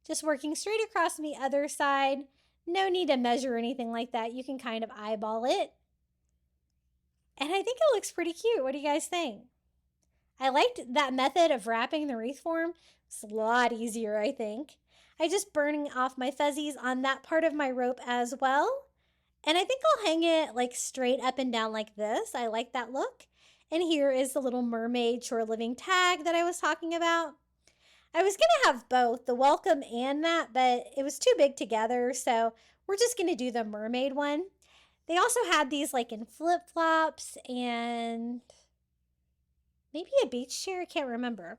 Just working straight across the other side. No need to measure or anything like that. You can kind of eyeball it. And I think it looks pretty cute. What do you guys think? I liked that method of wrapping the wreath form. It's a lot easier, I think. I just burning off my fuzzies on that part of my rope as well. And I think I'll hang it straight up and down like this. I like that look. And here is the little mermaid shore living tag that I was talking about. I was going to have both, the welcome and that, but it was too big together. So we're just going to do the mermaid one. They also had these in flip-flops and maybe a beach chair. I can't remember.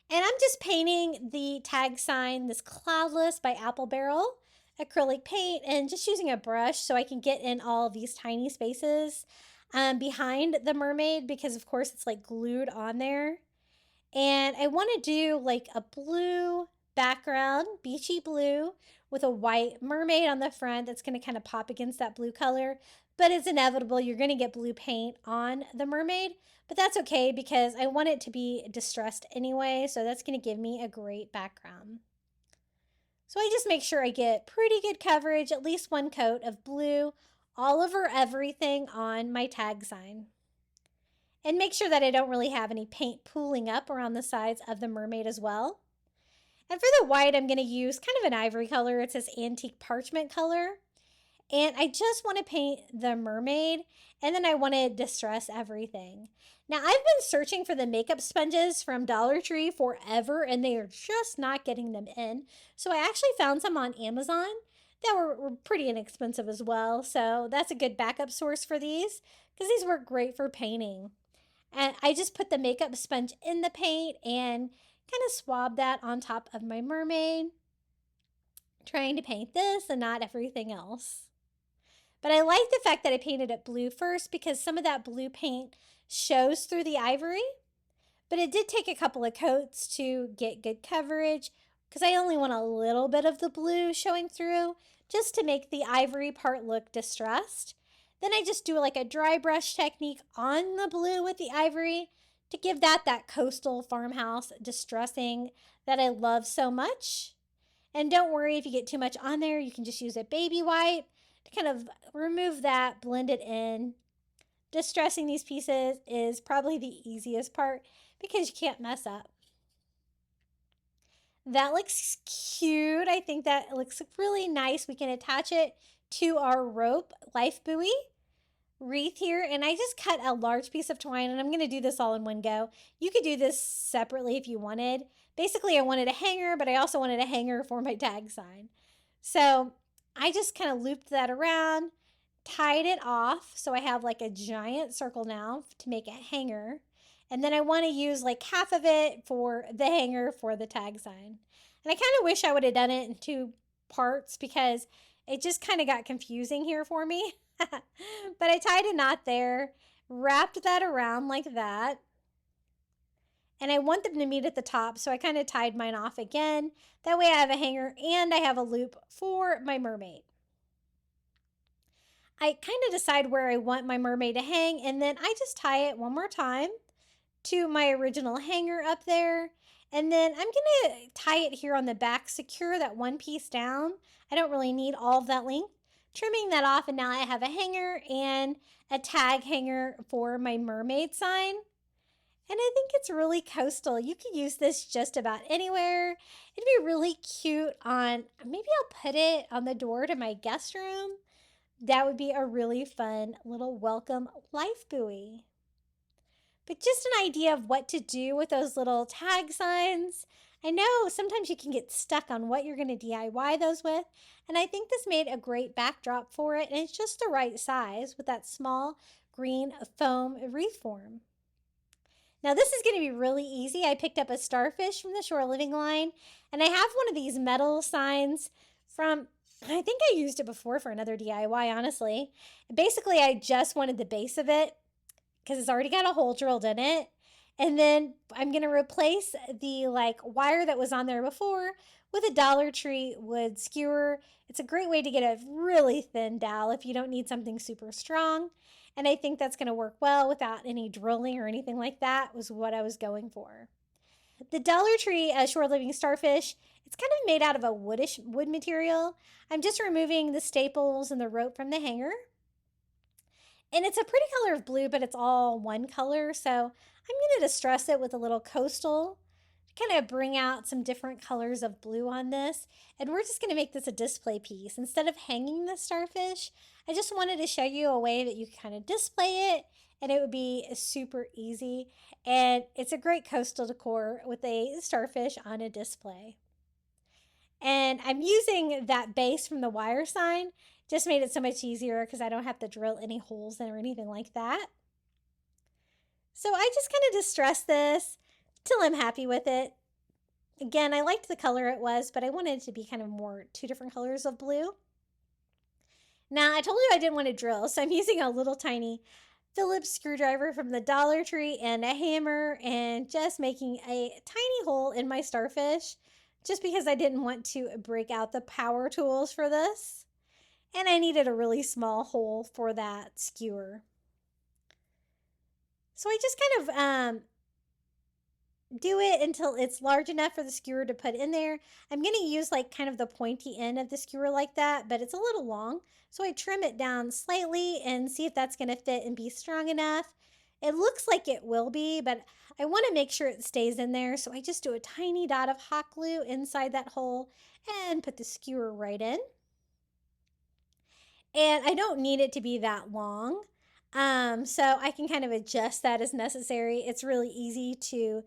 And I'm just painting the tag sign, this Cloudless by Apple Barrel acrylic paint, and just using a brush so I can get in all these tiny spaces behind the mermaid because, of course, it's glued on there. And I want to do a blue background, beachy blue, with a white mermaid on the front that's going to kind of pop against that blue color. But it's inevitable you're going to get blue paint on the mermaid. But that's okay because I want it to be distressed anyway. So that's going to give me a great background. So I just make sure I get pretty good coverage, at least 1 coat of blue all over everything on my tag sign. And make sure that I don't really have any paint pooling up around the sides of the mermaid as well. And for the white, I'm going to use kind of an ivory color. It's this antique parchment color. And I just want to paint the mermaid, and then I want to distress everything. Now, I've been searching for the makeup sponges from Dollar Tree forever, and they are just not getting them in. So I actually found some on Amazon that were pretty inexpensive as well. So that's a good backup source for these because these work great for painting. And I just put the makeup sponge in the paint and kind of swab that on top of my mermaid, trying to paint this and not everything else. But I like the fact that I painted it blue first because some of that blue paint shows through the ivory. But it did take a couple of coats to get good coverage because I only want a little bit of the blue showing through just to make the ivory part look distressed. Then I just do like a dry brush technique on the blue with the ivory to give that coastal farmhouse distressing that I love so much. And don't worry if you get too much on there, you can just use a baby wipe to kind of remove that, blend it in. Distressing these pieces is probably the easiest part because you can't mess up. That looks cute. I think that looks really nice. We can attach it to our rope life buoy wreath here, and I just cut a large piece of twine, and I'm going to do this all in one go. You could do this separately if you wanted. Basically, I wanted a hanger, but I also wanted a hanger for my tag sign. So I just kind of looped that around, tied it off, so I have like a giant circle now to make a hanger. And then I want to use like half of it for the hanger for the tag sign. And I kind of wish I would have done it in 2 parts because it just kind of got confusing here for me. But I tied a knot there, wrapped that around like that. And I want them to meet at the top, so I kind of tied mine off again. That way I have a hanger and I have a loop for my mermaid. I kind of decide where I want my mermaid to hang, and then I just tie it one more time to my original hanger up there. And then I'm going to tie it here on the back, secure that one piece down. I don't really need all of that length. Trimming that off, and now I have a hanger and a tag hanger for my mermaid sign. And I think it's really coastal. You could use this just about anywhere. It'd be really cute on, maybe I'll put it on the door to my guest room. That would be a really fun little welcome life buoy. But just an idea of what to do with those little tag signs. I know sometimes you can get stuck on what you're going to DIY those with, and I think this made a great backdrop for it, and it's just the right size with that small green foam wreath form. Now this is going to be really easy. I picked up a starfish from the Shore Living line, and I have one of these metal signs from, I think I used it before for another DIY, honestly. Basically, I just wanted the base of it because it's already got a hole drilled in it. And then I'm going to replace the wire that was on there before with a Dollar Tree wood skewer. It's a great way to get a really thin dowel if you don't need something super strong. And I think that's going to work well without any drilling or anything like that was what I was going for. The Dollar Tree Shore Living Starfish, it's kind of made out of a wood material. I'm just removing the staples and the rope from the hanger. And it's a pretty color of blue, but it's all one color. So I'm going to distress it with a little coastal to kind of bring out some different colors of blue on this. And we're just going to make this a display piece. Instead of hanging the starfish, I just wanted to show you a way that you can kind of display it, and it would be super easy. And it's a great coastal decor with a starfish on a display. And I'm using that base from the wire sign. Just made it so much easier because I don't have to drill any holes in or anything like that. So I just kind of distress this till I'm happy with it. Again, I liked the color it was, but I wanted it to be kind of more 2 different colors of blue. Now, I told you I didn't want to drill, so I'm using a little tiny Phillips screwdriver from the Dollar Tree and a hammer and just making a tiny hole in my starfish just because I didn't want to break out the power tools for this. And I needed a really small hole for that skewer. So I just kind of do it until it's large enough for the skewer to put in there. I'm going to use kind of the pointy end of the skewer like that, but it's a little long. So I trim it down slightly and see if that's going to fit and be strong enough. It looks like it will be, but I want to make sure it stays in there. So I just do a tiny dot of hot glue inside that hole and put the skewer right in. And I don't need it to be that long. So I can kind of adjust that as necessary. It's really easy to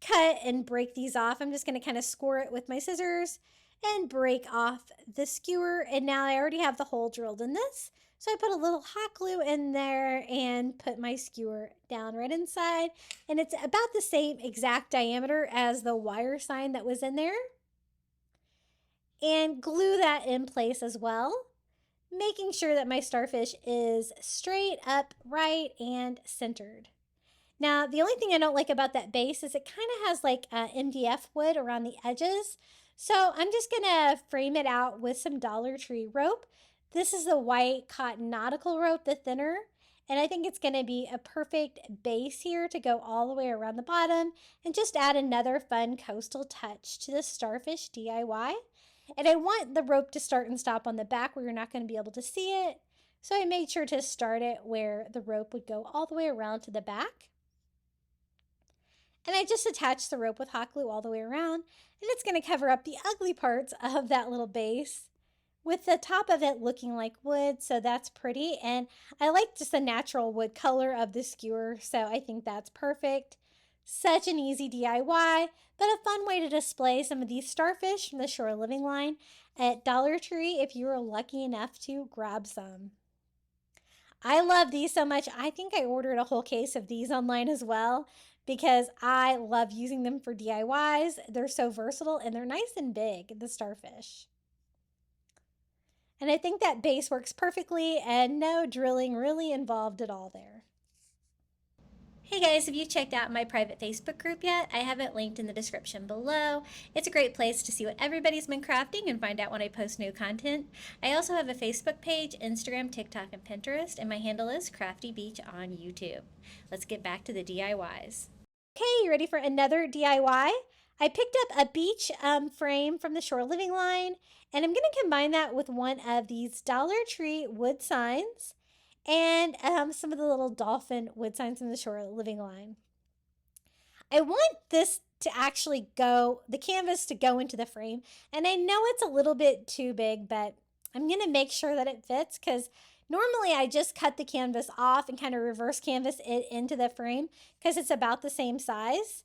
cut and break these off. I'm just going to kind of score it with my scissors and break off the skewer. And now I already have the hole drilled in this. So I put a little hot glue in there and put my skewer down right inside. And it's about the same exact diameter as the wire sign that was in there. And glue that in place as well, making sure that my starfish is straight, upright, and centered. Now, the only thing I don't like about that base is it kind of has like MDF wood around the edges. So I'm just going to frame it out with some Dollar Tree rope. This is the white cotton nautical rope, the thinner. And I think it's going to be a perfect base here to go all the way around the bottom and just add another fun coastal touch to the Starfish DIY. And I want the rope to start and stop on the back where you're not going to be able to see it. So I made sure to start it where the rope would go all the way around to the back. And I just attached the rope with hot glue all the way around, and it's going to cover up the ugly parts of that little base with the top of it looking like wood, so that's pretty. And I like just the natural wood color of the skewer, so I think that's perfect. Such an easy DIY, but a fun way to display some of these starfish from the shore living line at Dollar Tree if you were lucky enough to grab some. I love these so much. I think I ordered a whole case of these online as well because I love using them for DIYs. They're so versatile and they're nice and big, the starfish. And I think that base works perfectly and no drilling really involved at all there. Hey guys, have you checked out my private Facebook group yet? I have it linked in the description below. It's a great place to see what everybody's been crafting and find out when I post new content. I also have a Facebook page, Instagram, TikTok, and Pinterest, and my handle is Crafty Beach on YouTube. Let's get back to the DIYs. Okay, you ready for another DIY? I picked up a beach frame from the shore living line, and I'm going to combine that with one of these Dollar Tree wood signs and some of the little dolphin wood signs from the shore living line. I want this to actually go, the canvas to go into the frame, and I know it's a little bit too big, but I'm going to make sure that it fits because normally I just cut the canvas off and kind of reverse canvas it into the frame because it's about the same size.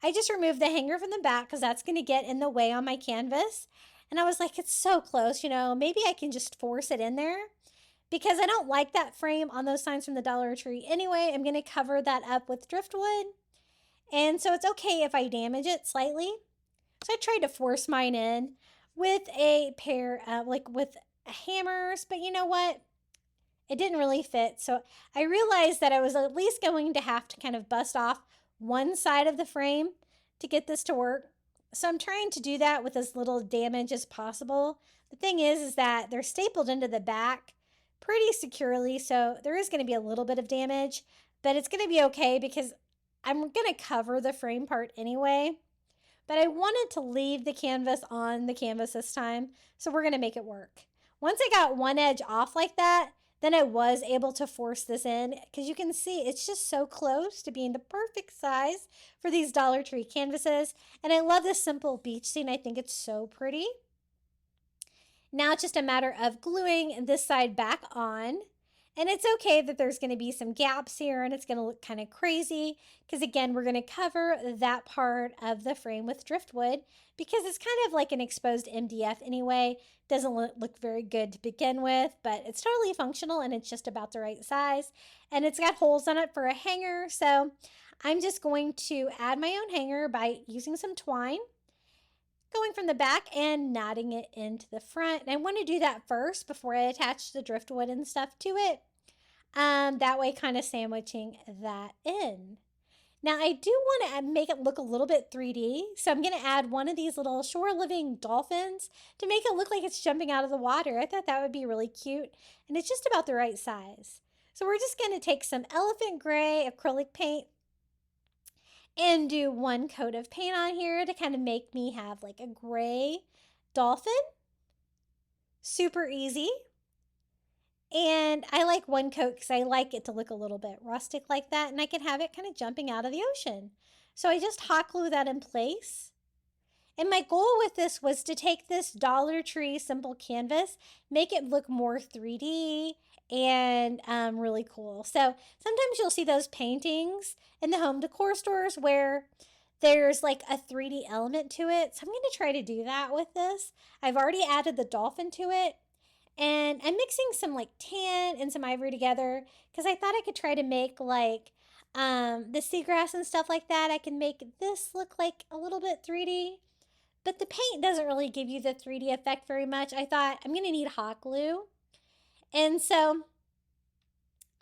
I just removed the hanger from the back because that's going to get in the way on my canvas. And I was like, it's so close, maybe I can just force it in there. Because I don't like that frame on those signs from the Dollar Tree anyway, I'm going to cover that up with driftwood. And so it's okay if I damage it slightly. So I tried to force mine in with a pair of, with hammers, but you know what? It didn't really fit. So I realized that I was at least going to have to kind of bust off one side of the frame to get this to work. So I'm trying to do that with as little damage as possible. The thing is that they're stapled into the back pretty securely, so there is going to be a little bit of damage, but it's going to be okay because I'm going to cover the frame part anyway. But I wanted to leave the canvas on the canvas this time, so we're going to make it work. Once I got one edge off like that, then I was able to force this in because you can see it's just so close to being the perfect size for these Dollar Tree canvases. And I love this simple beach scene. I think it's so pretty. Now it's just a matter of gluing this side back on. And it's okay that there's going to be some gaps here and it's going to look kind of crazy because again, we're going to cover that part of the frame with driftwood because it's kind of like an exposed MDF anyway. Doesn't look very good to begin with, but it's totally functional and it's just about the right size. And it's got holes on it for a hanger. So I'm just going to add my own hanger by using some twine, going from the back and knotting it into the front. And I want to do that first before I attach the driftwood and stuff to it. That way kind of sandwiching that in. Now I do want to make it look a little bit 3D. So I'm going to add one of these little shore living dolphins to make it look like it's jumping out of the water. I thought that would be really cute. And it's just about the right size. So we're just going to take some elephant gray acrylic paint and do one coat of paint on here to kind of make me have like a gray dolphin. Super easy. And I like one coat because I like it to look a little bit rustic like that, and I can have it kind of jumping out of the ocean. So I just hot glue that in place. And my goal with this was to take this Dollar Tree simple canvas, make it look more 3D and really cool. So sometimes you'll see those paintings in the home decor stores where there's like a 3D element to it. So I'm going to try to do that with this. I've already added the dolphin to it. And I'm mixing some like tan and some ivory together because I thought I could try to make like the seagrass and stuff like that. I can make this look like a little bit 3D. But the paint doesn't really give you the 3D effect very much. I thought I'm going to need hot glue. And so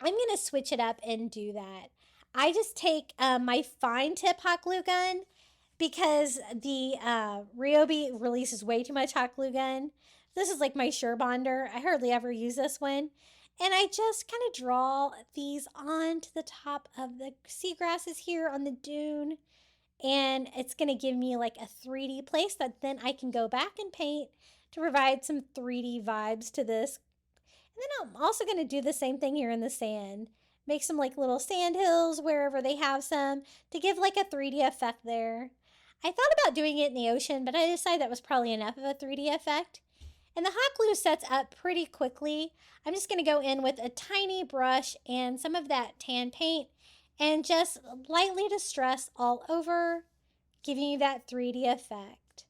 I'm going to switch it up and do that. I just take my fine tip hot glue gun because the Ryobi releases way too much hot glue gun. This is like my Sure Bonder. I hardly ever use this one. And I just kind of draw these onto the top of the seagrasses here on the dune. And it's going to give me like a 3D place that then I can go back and paint to provide some 3D vibes to this. And then I'm also going to do the same thing here in the sand. Make some like little sand hills wherever they have some to give like a 3D effect there. I thought about doing it in the ocean, but I decided that was probably enough of a 3D effect. And the hot glue sets up pretty quickly. I'm just going to go in with a tiny brush and some of that tan paint and just lightly distress all over, giving you that 3D effect.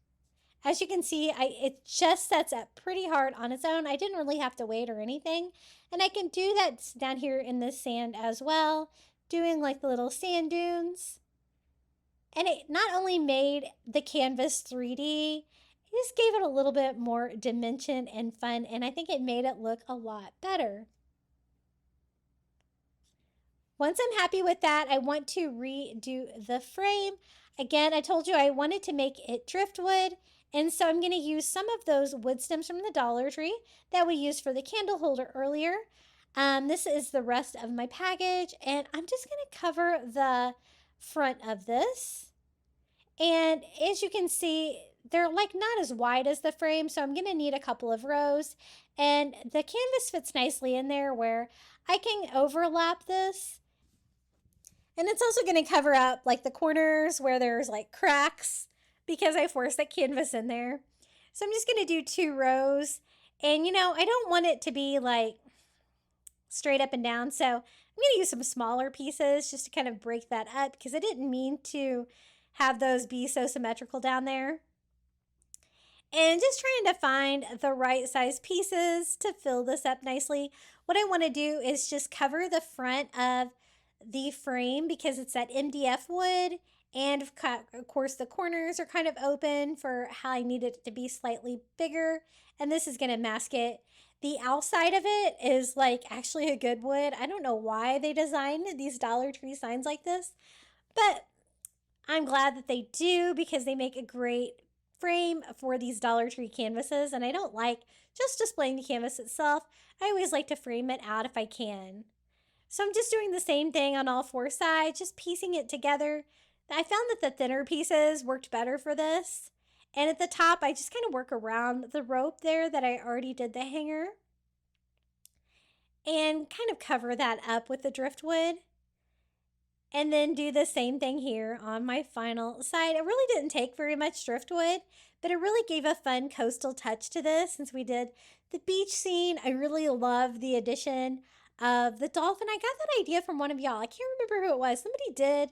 As you can see, it just sets up pretty hard on its own. I didn't really have to wait or anything. And I can do that down here in the sand as well, doing like the little sand dunes. And it not only made the canvas 3D, it just gave it a little bit more dimension and fun, and I think it made it look a lot better. Once I'm happy with that, I want to redo the frame. Again, I told you I wanted to make it driftwood, and so I'm going to use some of those wood stems from the Dollar Tree that we used for the candle holder earlier. This is the rest of my package, and I'm just going to cover the front of this. And as you can see, they're like not as wide as the frame, so I'm going to need a couple of rows. And the canvas fits nicely in there where I can overlap this. And it's also going to cover up like the corners where there's like cracks because I forced that canvas in there. So I'm just going to do 2 rows. And you know, I don't want it to be like straight up and down. So I'm going to use some smaller pieces just to kind of break that up because I didn't mean to have those be so symmetrical down there. And just trying to find the right size pieces to fill this up nicely. What I want to do is just cover the front of the frame because it's that MDF wood. And of course the corners are kind of open for how I need it to be slightly bigger. And this is going to mask it. The outside of it is like actually a good wood. I don't know why they designed these Dollar Tree signs like this, but I'm glad that they do because they make a great frame for these Dollar Tree canvases. And I don't like just displaying the canvas itself. I always like to frame it out if I can. So I'm just doing the same thing on all 4 sides, just piecing it together. I found that the thinner pieces worked better for this. And at the top, I just kind of work around the rope there that I already did the hanger. And kind of cover that up with the driftwood. And then do the same thing here on my final side. It really didn't take very much driftwood, but it really gave a fun coastal touch to this since we did the beach scene. I really love the addition of the dolphin. I got that idea from one of y'all. I can't remember who it was. Somebody did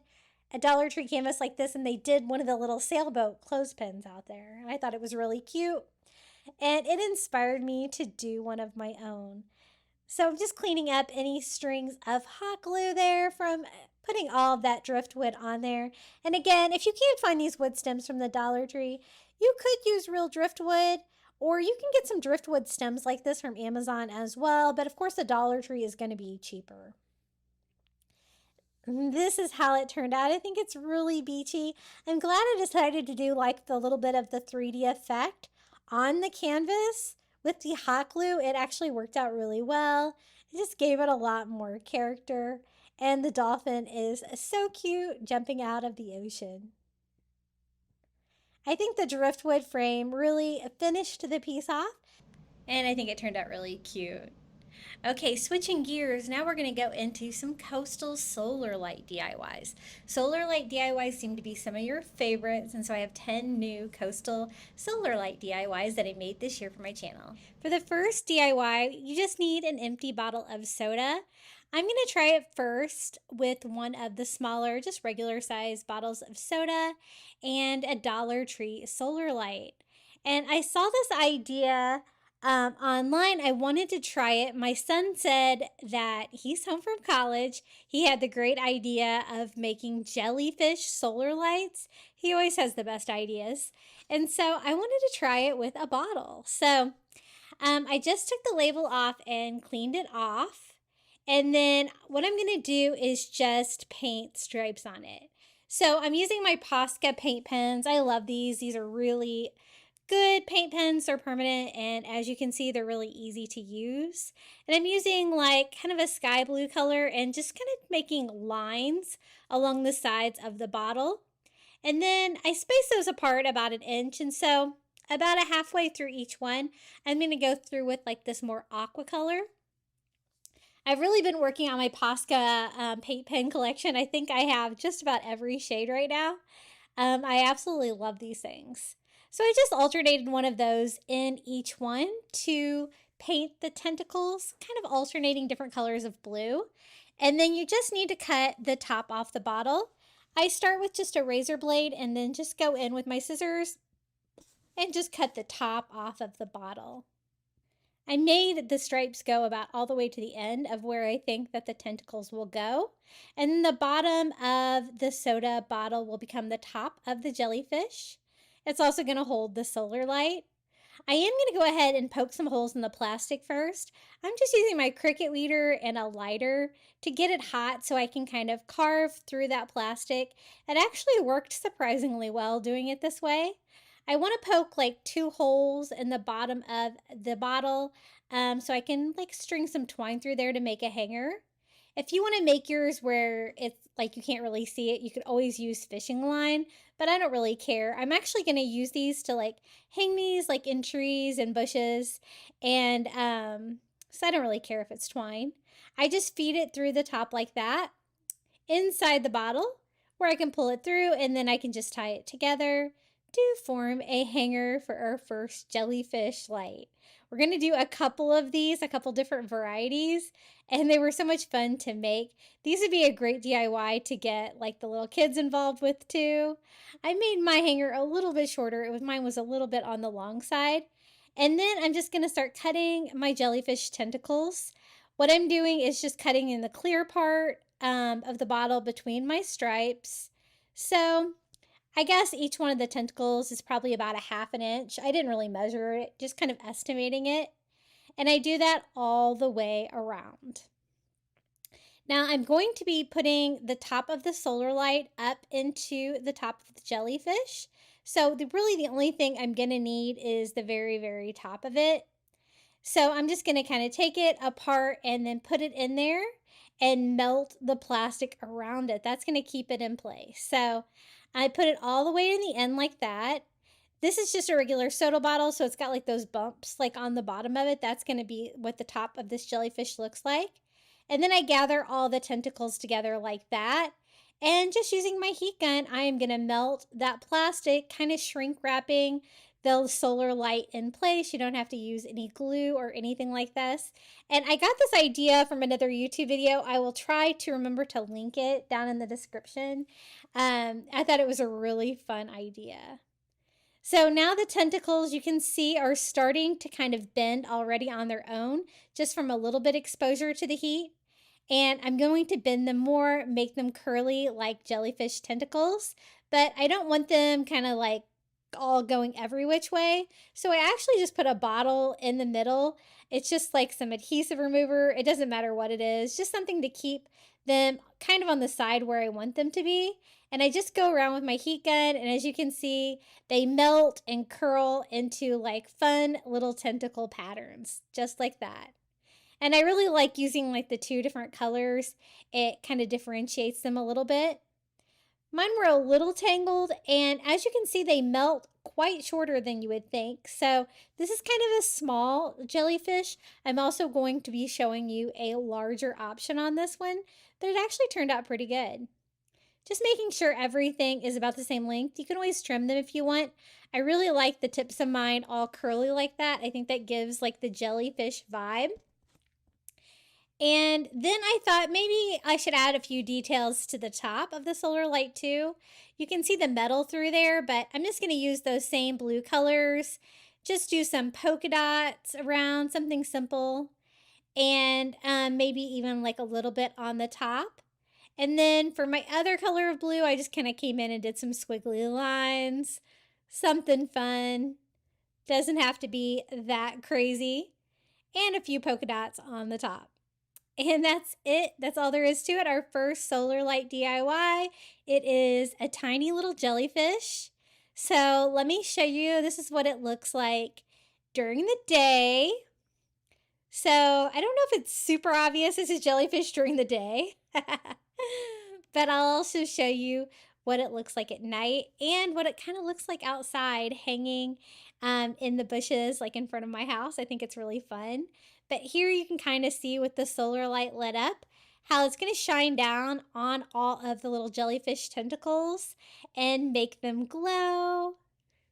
a Dollar Tree canvas like this, and they did one of the little sailboat clothespins out there. And I thought it was really cute. And it inspired me to do one of my own. So I'm just cleaning up any strings of hot glue there from putting all of that driftwood on there. And again, if you can't find these wood stems from the Dollar Tree, you could use real driftwood, or you can get some driftwood stems like this from Amazon as well. But of course, the Dollar Tree is going to be cheaper. This is how it turned out. I think it's really beachy. I'm glad I decided to do like the little bit of the 3D effect on the canvas with the hot glue. It actually worked out really well. It just gave it a lot more character. And the dolphin is so cute jumping out of the ocean. I think the driftwood frame really finished the piece off. And I think it turned out really cute. Okay, switching gears, now we're going to go into some coastal solar light DIYs. Solar light DIYs seem to be some of your favorites, and so I have 10 new coastal solar light DIYs that I made this year for my channel. For the first DIY, you just need an empty bottle of soda. I'm going to try it first with one of the smaller, just regular size bottles of soda and a Dollar Tree solar light. And I saw this idea online. I wanted to try it. My son said that he's home from college. He had the great idea of making jellyfish solar lights. He always has the best ideas. And so I wanted to try it with a bottle. So I just took the label off and cleaned it off. And then what I'm going to do is just paint stripes on it. So I'm using my Posca paint pens. I love these. These are really good paint pens. They're permanent, and as you can see, they're really easy to use. And I'm using like kind of a sky blue color and just kind of making lines along the sides of the bottle. And then I space those apart about 1 inch, and so about a halfway through each one, I'm going to go through with like this more aqua color. I've really been working on my Posca paint pen collection. I think I have just about every shade right now. I absolutely love these things. So I just alternated one of those in each one to paint the tentacles, kind of alternating different colors of blue. And then you just need to cut the top off the bottle. I start with just a razor blade and then just go in with my scissors and just cut the top off of the bottle. I made the stripes go about all the way to the end of where I think that the tentacles will go. And then the bottom of the soda bottle will become the top of the jellyfish. It's also going to hold the solar light. I am going to go ahead and poke some holes in the plastic first. I'm just using my Cricut weeder and a lighter to get it hot so I can kind of carve through that plastic. It actually worked surprisingly well doing it this way. I want to poke like 2 holes in the bottom of the bottle so I can like string some twine through there to make a hanger. If you want to make yours where it's like you can't really see it, you could always use fishing line, but I don't really care. I'm actually going to use these to like hang these like in trees and bushes, and so I don't really care if it's twine. I just feed it through the top like that inside the bottle where I can pull it through, and then I can just tie it together to form a hanger for our first jellyfish light. We're going to do a couple of these, a couple different varieties, and they were so much fun to make. These would be a great DIY to get like the little kids involved with too. I made my hanger a little bit shorter. Mine was a little bit on the long side. And then I'm just going to start cutting my jellyfish tentacles. What I'm doing is just cutting in the clear part of the bottle between my stripes. So I guess each one of the tentacles is probably about a 1/2 inch. I didn't really measure it, just kind of estimating it. And I do that all the way around. Now I'm going to be putting the top of the solar light up into the top of the jellyfish. So really the only thing I'm going to need is the very, very top of it. So I'm just going to kind of take it apart and then put it in there and melt the plastic around it. That's going to keep it in place. So I put it all the way in the end like that. This is just a regular soda bottle, so it's got like those bumps like on the bottom of it. That's going to be what the top of this jellyfish looks like. And then I gather all the tentacles together like that. And just using my heat gun, I am going to melt that plastic, kind of shrink wrapping the solar light in place. You don't have to use any glue or anything like this. And I got this idea from another YouTube video. I will try to remember to link it down in the description. I thought it was a really fun idea. So now the tentacles, you can see, are starting to kind of bend already on their own, just from a little bit exposure to the heat. And I'm going to bend them more, make them curly like jellyfish tentacles, but I don't want them kind of like all going every which way. So I actually just put a bottle in the middle. It's just like some adhesive remover. It doesn't matter what it is, just something to keep them kind of on the side where I want them to be. And I just go around with my heat gun, and as you can see, they melt and curl into like fun little tentacle patterns, just like that. And I really like using like the 2 different colors. It kind of differentiates them a little bit. Mine were a little tangled, and as you can see, they melt quite shorter than you would think. So this is kind of a small jellyfish. I'm also going to be showing you a larger option on this one, but it actually turned out pretty good. Just making sure everything is about the same length. You can always trim them if you want. I really like the tips of mine all curly like that. I think that gives like the jellyfish vibe. And then I thought maybe I should add a few details to the top of the solar light too. You can see the metal through there, but I'm just going to use those same blue colors. Just do some polka dots around, something simple. And maybe even like a little bit on the top. And then for my other color of blue, I just kind of came in and did some squiggly lines. Something fun. Doesn't have to be that crazy. And a few polka dots on the top. And that's it. That's all there is to it. Our first solar light DIY. It is a tiny little jellyfish. So let me show you. This is what it looks like during the day. So I don't know if it's super obvious this is jellyfish during the day. But I'll also show you what it looks like at night and what it kind of looks like outside hanging in the bushes like in front of my house. I think it's really fun. But here you can kind of see with the solar light lit up how it's going to shine down on all of the little jellyfish tentacles and make them glow.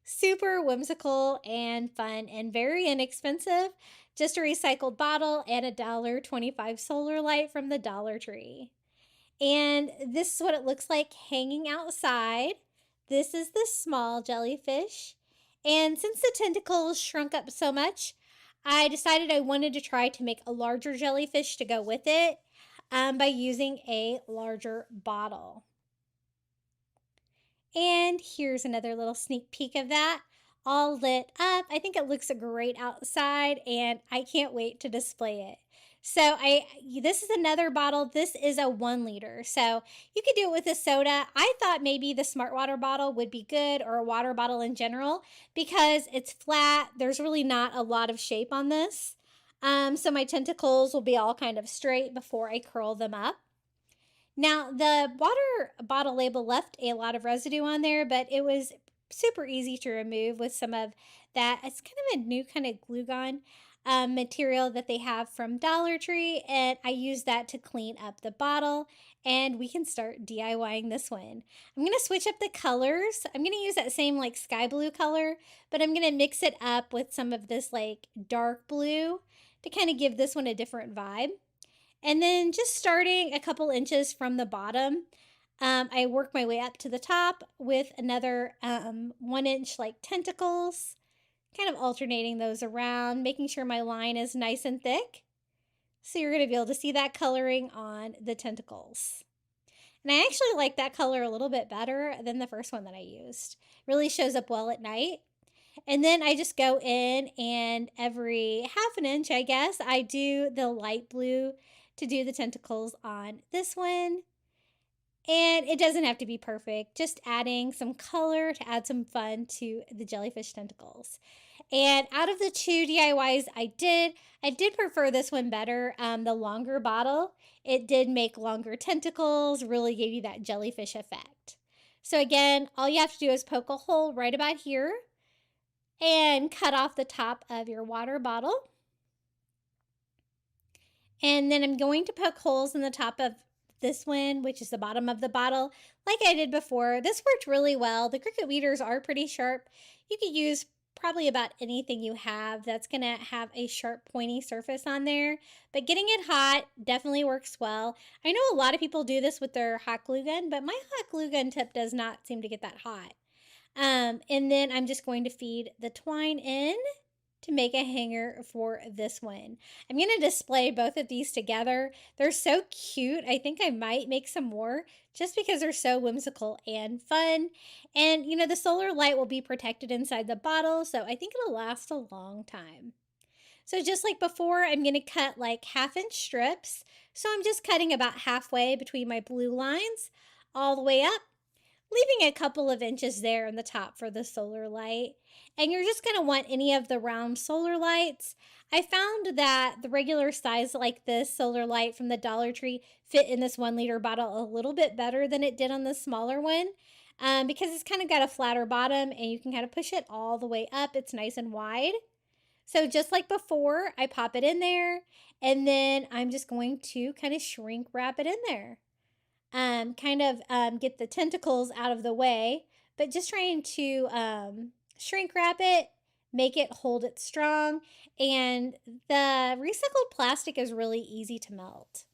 Super whimsical and fun and very inexpensive. Just a recycled bottle and a $1.25 solar light from the Dollar Tree. And this is what it looks like hanging outside. This is the small jellyfish. And since the tentacles shrunk up so much, I decided I wanted to try to make a larger jellyfish to go with it by using a larger bottle. And here's another little sneak peek of that, all lit up. I think it looks great outside, and I can't wait to display it. So this is another bottle. This is a 1 liter. So you could do it with a soda. I thought maybe the Smart Water bottle would be good, or a water bottle in general, because it's flat. There's really not a lot of shape on this. So my tentacles will be all kind of straight before I curl them up. Now, the water bottle label left a lot of residue on there, but it was super easy to remove with some of that. It's kind of a new kind of glue gun material that they have from Dollar Tree, and I used that to clean up the bottle, and we can start DIYing this one. I'm going to switch up the colors. I'm going to use that same like sky blue color, but I'm going to mix it up with some of this like dark blue to kind of give this one a different vibe. And then just starting a couple inches from the bottom, I work my way up to the top with another 1 inch like tentacles, kind of alternating those around, making sure my line is nice and thick. So you're going to be able to see that coloring on the tentacles. And I actually like that color a little bit better than the first one that I used. Really shows up well at night. And then I just go in, and every half an inch, I guess, I do the light blue to do the tentacles on this one. And it doesn't have to be perfect, just adding some color to add some fun to the jellyfish tentacles. And out of the 2 DIYs I did prefer this one better, the longer bottle. It did make longer tentacles, really gave you that jellyfish effect. So again, all you have to do is poke a hole right about here and cut off the top of your water bottle. And then I'm going to poke holes in the top of this one, which is the bottom of the bottle, like I did before. This worked really well. The cricket weeders are pretty sharp. You could use probably about anything you have that's going to have a sharp, pointy surface on there. But getting it hot definitely works well. I know a lot of people do this with their hot glue gun, but my hot glue gun tip does not seem to get that hot. And then I'm just going to feed the twine in to make a hanger for this one. I'm going to display both of these together. They're so cute. I think I might make some more just because they're so whimsical and fun. And, you know, the solar light will be protected inside the bottle, so I think it'll last a long time. So just like before, I'm going to cut like 1/2 inch strips. So I'm just cutting about halfway between my blue lines all the way up, leaving a couple of inches there in the top for the solar light. And you're just going to want any of the round solar lights. I found that the regular size like this solar light from the Dollar Tree fit in this 1 liter bottle a little bit better than it did on the smaller one, because it's kind of got a flatter bottom and you can kind of push it all the way up. It's nice and wide. So just like before, I pop it in there, and then I'm just going to kind of shrink wrap it in there. Get the tentacles out of the way, but just trying to shrink wrap it, make it hold it strong, and the recycled plastic is really easy to melt.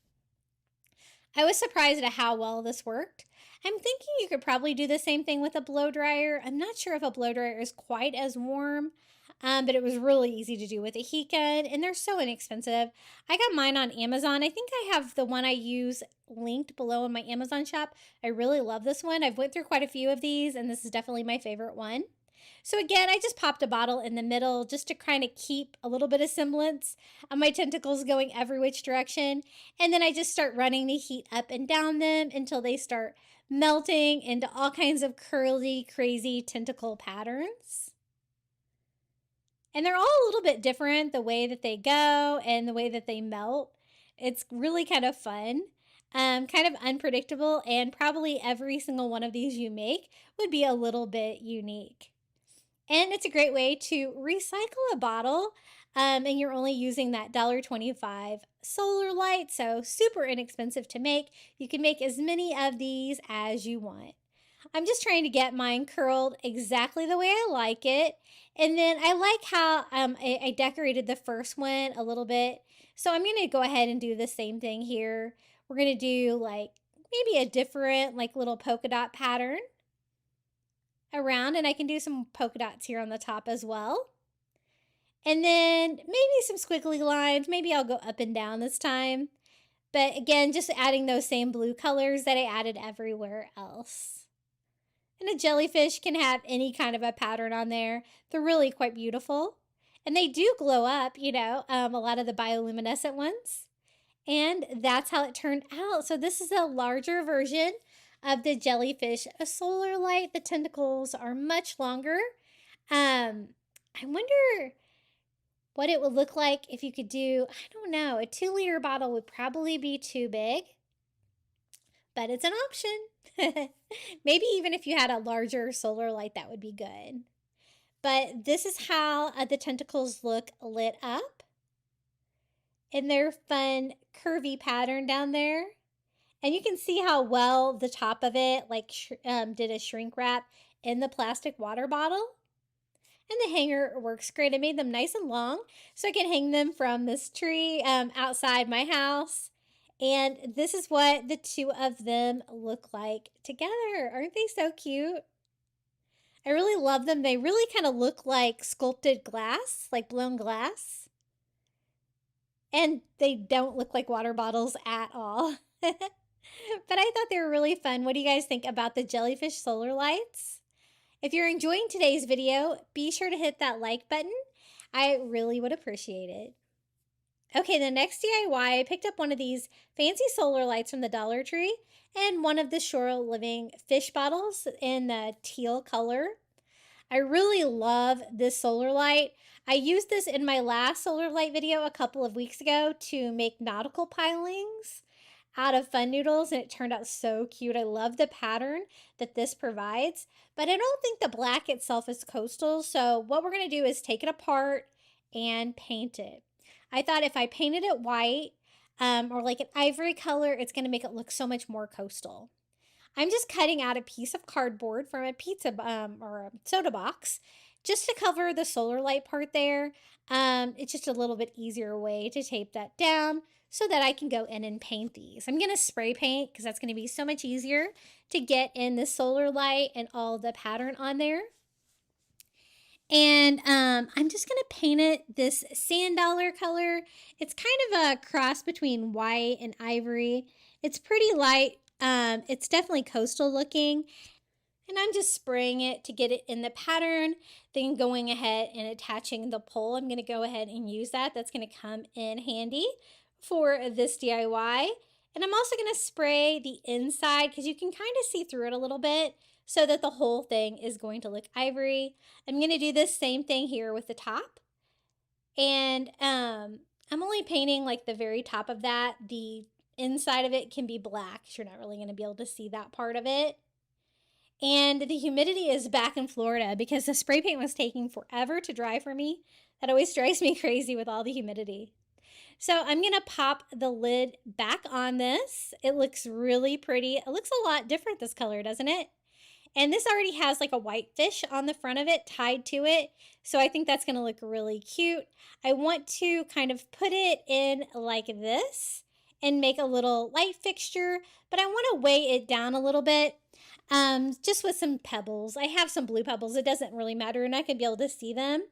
I was surprised at how well this worked. I'm thinking you could probably do the same thing with a blow dryer. I'm not sure if a blow dryer is quite as warm, but it was really easy to do with a heat gun, and they're so inexpensive. I got mine on Amazon. I think I have the one I use linked below in my Amazon shop. I really love this one. I've went through quite a few of these, and this is definitely my favorite one. So again, I just popped a bottle in the middle just to kind of keep a little bit of semblance of my tentacles going every which direction. And then I just start running the heat up and down them until they start melting into all kinds of curly, crazy tentacle patterns. And they're all a little bit different, the way that they go and the way that they melt. It's really kind of fun, kind of unpredictable, and probably every single one of these you make would be a little bit unique. And it's a great way to recycle a bottle, and you're only using that $1.25 solar light, so super inexpensive to make. You can make as many of these as you want. I'm just trying to get mine curled exactly the way I like it. And then I like how I decorated the first one a little bit. So I'm going to go ahead and do the same thing here. We're going to do like maybe a different like little polka dot pattern around. And I can do some polka dots here on the top as well. And then maybe some squiggly lines. Maybe I'll go up and down this time. But again, just adding those same blue colors that I added everywhere else. And a jellyfish can have any kind of a pattern on there. They're really quite beautiful. And they do glow up, you know, a lot of the bioluminescent ones. And that's how it turned out. So this is a larger version of the jellyfish. A solar light, the tentacles are much longer. I wonder what it would look like if you could do, I don't know, a 2-liter bottle would probably be too big. But it's an option. Maybe even if you had a larger solar light, that would be good. But this is how the tentacles look lit up. And their fun curvy pattern down there. And you can see how well the top of it like did a shrink wrap in the plastic water bottle. And the hanger works great. I made them nice and long so I can hang them from this tree outside my house. And this is what the two of them look like together. Aren't they so cute? I really love them. They really kind of look like sculpted glass, like blown glass. And they don't look like water bottles at all. But I thought they were really fun. What do you guys think about the jellyfish solar lights? If you're enjoying today's video, be sure to hit that like button. I really would appreciate it. Okay, the next DIY, I picked up one of these fancy solar lights from the Dollar Tree and one of the Shore Living fish bottles in the teal color. I really love this solar light. I used this in my last solar light video a couple of weeks ago to make nautical pilings out of fun noodles, and it turned out so cute. I love the pattern that this provides, but I don't think the black itself is coastal, so what we're going to do is take it apart and paint it. I thought if I painted it white or like an ivory color, it's going to make it look so much more coastal. I'm just cutting out a piece of cardboard from a pizza or a soda box just to cover the solar light part there. It's just a little bit easier way to tape that down so that I can go in and paint these. I'm going to spray paint because that's going to be so much easier to get in the solar light and all the pattern on there. And I'm just going to paint it this sand dollar color. It's kind of a cross between white and ivory. It's pretty light. It's definitely coastal looking. And I'm just spraying it to get it in the pattern. Then going ahead and attaching the pole. I'm going to go ahead and use that. That's going to come in handy for this DIY. And I'm also going to spray the inside because you can kind of see through it a little bit, so that the whole thing is going to look ivory. I'm going to do this same thing here with the top. And I'm only painting like the very top of that. The inside of it can be black. You're not really going to be able to see that part of it. And the humidity is back in Florida because the spray paint was taking forever to dry for me. That always drives me crazy with all the humidity. So I'm going to pop the lid back on this. It looks really pretty. It looks a lot different this color, doesn't it? And this already has like a white fish on the front of it tied to it. So I think that's going to look really cute. I want to kind of put it in like this and make a little light fixture, but I want to weigh it down a little bit just with some pebbles. I have some blue pebbles. It doesn't really matter, and I can be able to see them.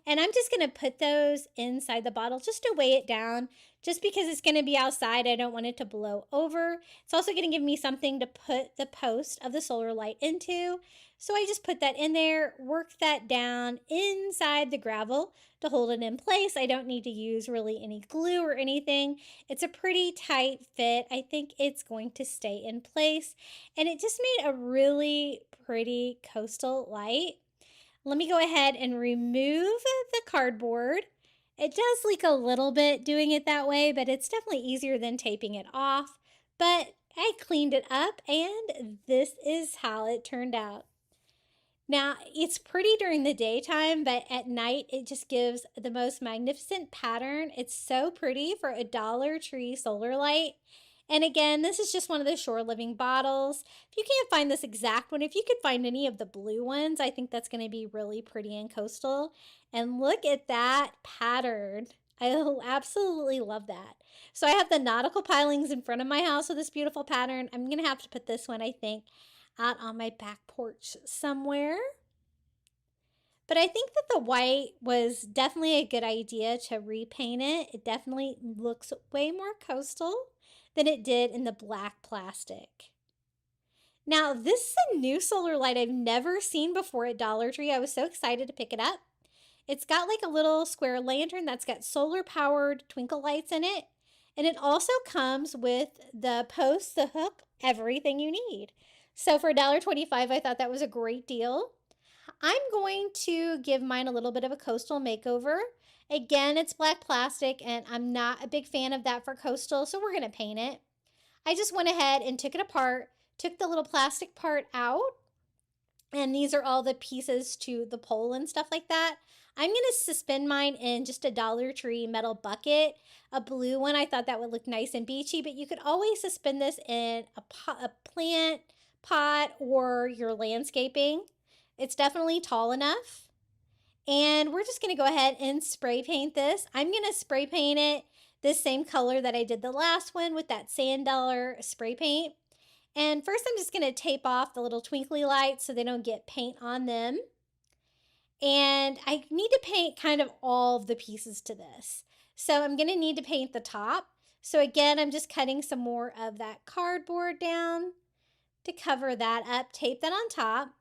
And I'm just going to put those inside the bottle just to weigh it down Just because it's going to be outside, I don't want it to blow over. It's also going to give me something to put the post of the solar light into. So I just put that in there, work that down inside the gravel to hold it in place. I don't need to use really any glue or anything. It's a pretty tight fit. I think it's going to stay in place. And it just made a really pretty coastal light. Let me go ahead and remove the cardboard. It does leak a little bit doing it that way, but it's definitely easier than taping it off. But I cleaned it up and this is how it turned out. Now, it's pretty during the daytime, but at night it just gives the most magnificent pattern. It's so pretty for a Dollar Tree solar light. And again, this is just one of the Shore Living bottles. If you can't find this exact one, if you could find any of the blue ones, I think that's going to be really pretty and coastal. And look at that pattern. I absolutely love that. So I have the nautical pilings in front of my house with this beautiful pattern. I'm going to have to put this one, I think, out on my back porch somewhere. But I think that the white was definitely a good idea to repaint it. It definitely looks way more coastal than it did in the black plastic. Now, this is a new solar light I've never seen before at Dollar Tree. I was so excited to pick it up. It's got like a little square lantern that's got solar powered twinkle lights in it. And it also comes with the post, the hook, everything you need. So for $1.25, I thought that was a great deal. I'm going to give mine a little bit of a coastal makeover. Again, it's black plastic and I'm not a big fan of that for coastal, so we're going to paint it. I just went ahead and took it apart, took the little plastic part out, and these are all the pieces to the pole and stuff like that. I'm going to suspend mine in just a Dollar Tree metal bucket, a blue one. I thought that would look nice and beachy, but you could always suspend this in a plant pot or your landscaping. It's definitely tall enough. And we're just going to go ahead and spray paint this. I'm going to spray paint it this same color that I did the last one with that sand dollar spray paint. And first I'm just going to tape off the little twinkly lights so they don't get paint on them. And I need to paint kind of all of the pieces to this. So I'm going to need to paint the top. So again, I'm just cutting some more of that cardboard down to cover that up, tape that on top.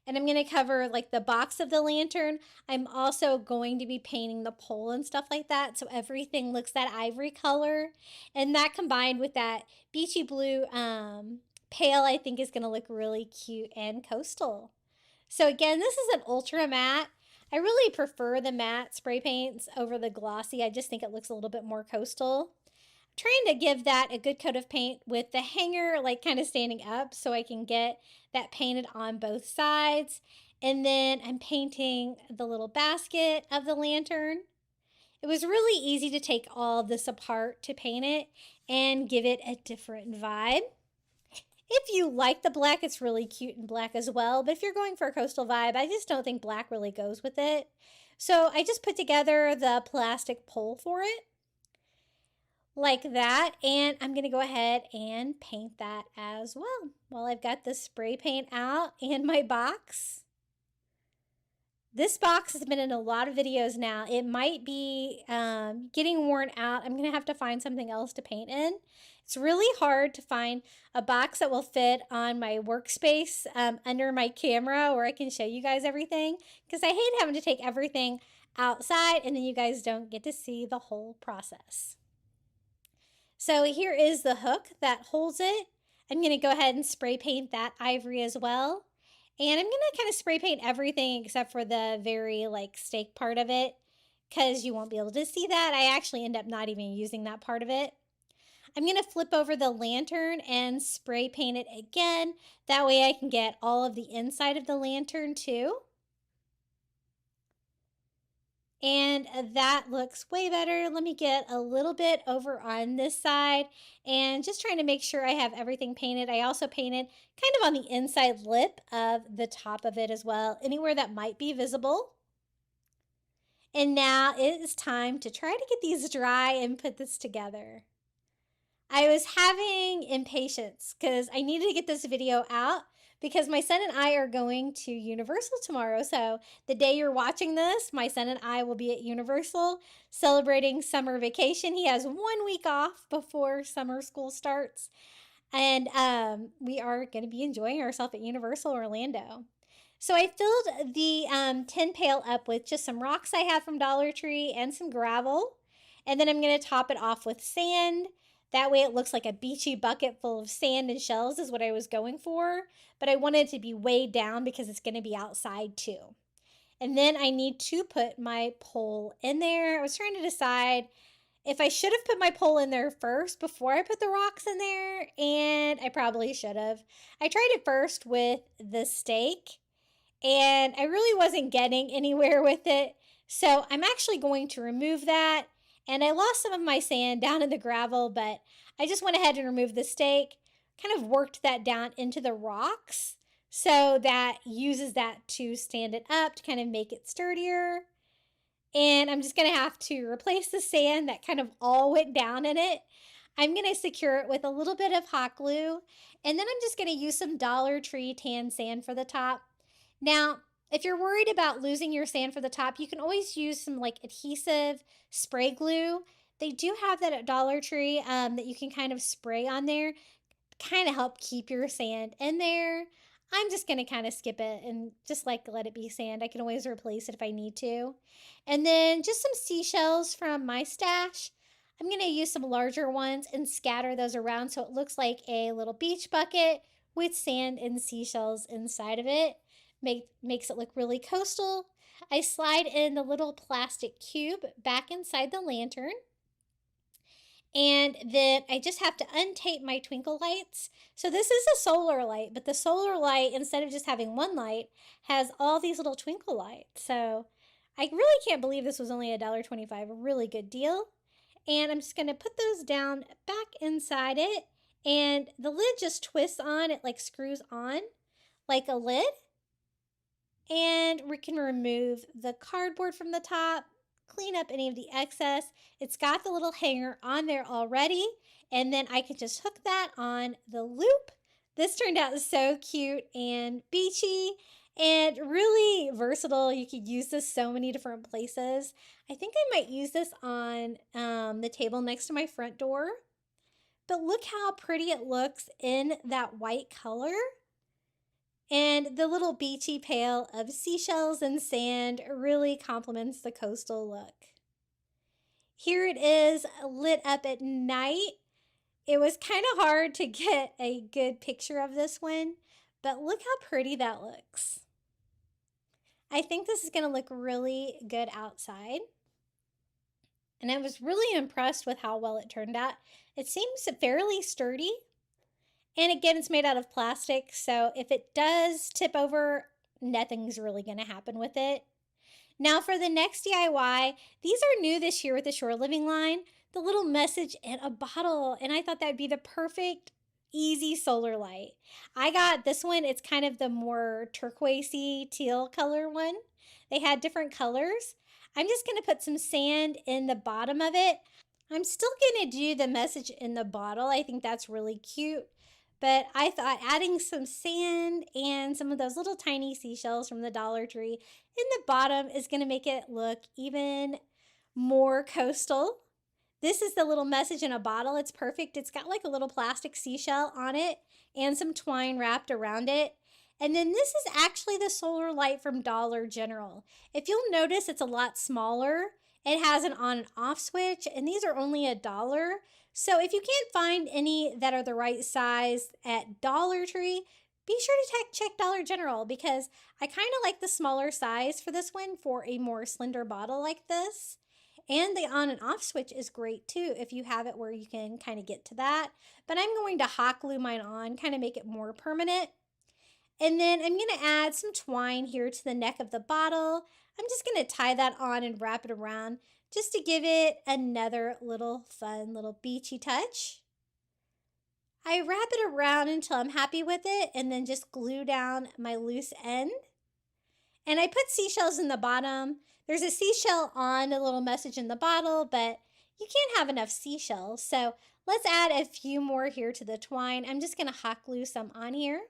And I'm going to cover like the box of the lantern. I'm also going to be painting the pole and stuff like that. So everything looks that ivory color. And that combined with that beachy blue pale, I think is going to look really cute and coastal. So again, this is an ultra matte. I really prefer the matte spray paints over the glossy. I just think it looks a little bit more coastal. Trying to give that a good coat of paint with the hanger like kind of standing up so I can get that painted on both sides. And then I'm painting the little basket of the lantern. It was really easy to take all of this apart to paint it and give it a different vibe. If you like the black, it's really cute in black as well. But if you're going for a coastal vibe, I just don't think black really goes with it. So I just put together the plastic pole for it, like that, and I'm going to go ahead and paint that as well. While I've got the spray paint out and my box. This box has been in a lot of videos now. It might be getting worn out. I'm going to have to find something else to paint in. It's really hard to find a box that will fit on my workspace under my camera where I can show you guys everything, because I hate having to take everything outside and then you guys don't get to see the whole process. So here is the hook that holds it. I'm going to go ahead and spray paint that ivory as well. And I'm going to kind of spray paint everything except for the very like stake part of it, because you won't be able to see that. I actually end up not even using that part of it. I'm going to flip over the lantern and spray paint it again. That way I can get all of the inside of the lantern too. And that looks way better. Let me get a little bit over on this side and just trying to make sure I have everything painted. I also painted kind of on the inside lip of the top of it as well, anywhere that might be visible. And now it is time to try to get these dry and put this together. I was having impatience because I needed to get this video out because my son and I are going to Universal tomorrow. So the day you're watching this, my son and I will be at Universal celebrating summer vacation. He has 1 week off before summer school starts. And we are going to be enjoying ourselves at Universal Orlando. So I filled the tin pail up with just some rocks I have from Dollar Tree and some gravel. And then I'm going to top it off with sand. That way it looks like a beachy bucket full of sand and shells is what I was going for. But I wanted it to be weighed down because it's going to be outside too. And then I need to put my pole in there. I was trying to decide if I should have put my pole in there first before I put the rocks in there. And I probably should have. I tried it first with the stake. And I really wasn't getting anywhere with it. So I'm actually going to remove that. And I lost some of my sand down in the gravel, but I just went ahead and removed the stake, kind of worked that down into the rocks so that uses that to stand it up to kind of make it sturdier. And I'm just going to have to replace the sand that kind of all went down in it. I'm going to secure it with a little bit of hot glue. And then I'm just going to use some Dollar Tree tan sand for the top. Now, if you're worried about losing your sand for the top, you can always use some like adhesive spray glue. They do have that at Dollar Tree that you can kind of spray on there, kind of help keep your sand in there. I'm just going to kind of skip it and just like let it be sand. I can always replace it if I need to. And then just some seashells from my stash. I'm going to use some larger ones and scatter those around so it looks like a little beach bucket with sand and seashells inside of it. Makes it look really coastal. I slide in the little plastic cube back inside the lantern. And then I just have to untape my twinkle lights. So this is a solar light, but the solar light, instead of just having one light, has all these little twinkle lights. So I really can't believe this was only $1.25, a really good deal. And I'm just going to put those down back inside it. And the lid just twists on, it like screws on like a lid. And we can remove the cardboard from the top, clean up any of the excess. It's got the little hanger on there already, and then I can just hook that on the loop. This turned out so cute and beachy and really versatile. You could use this so many different places. I think I might use this on the table next to my front door. But look how pretty it looks in that white color. And the little beachy pail of seashells and sand really complements the coastal look. Here it is lit up at night. It was kind of hard to get a good picture of this one, but look how pretty that looks. I think this is going to look really good outside. And I was really impressed with how well it turned out. It seems fairly sturdy. And again, it's made out of plastic, so if it does tip over, nothing's really going to happen with it. Now for the next DIY, these are new this year with the Shore Living line, the little message in a bottle. And I thought that would be the perfect, easy solar light. I got this one. It's kind of the more turquoisey teal color one. They had different colors. I'm just going to put some sand in the bottom of it. I'm still going to do the message in the bottle. I think that's really cute. But I thought adding some sand and some of those little tiny seashells from the Dollar Tree in the bottom is going to make it look even more coastal. This is the little message in a bottle. It's perfect. It's got like a little plastic seashell on it and some twine wrapped around it. And then this is actually the solar light from Dollar General. If you'll notice, it's a lot smaller. It has an on and off switch, and these are only $1. So if you can't find any that are the right size at Dollar Tree, be sure to check Dollar General because I kind of like the smaller size for this one for a more slender bottle like this. And the on and off switch is great too if you have it where you can kind of get to that. But I'm going to hot glue mine on, kind of make it more permanent. And then I'm going to add some twine here to the neck of the bottle. I'm just going to tie that on and wrap it around just to give it another little fun little beachy touch. I wrap it around until I'm happy with it and then just glue down my loose end. And I put seashells in the bottom. There's a seashell on a little message in the bottle, but you can't have enough seashells. So let's add a few more here to the twine. I'm just going to hot glue some on here.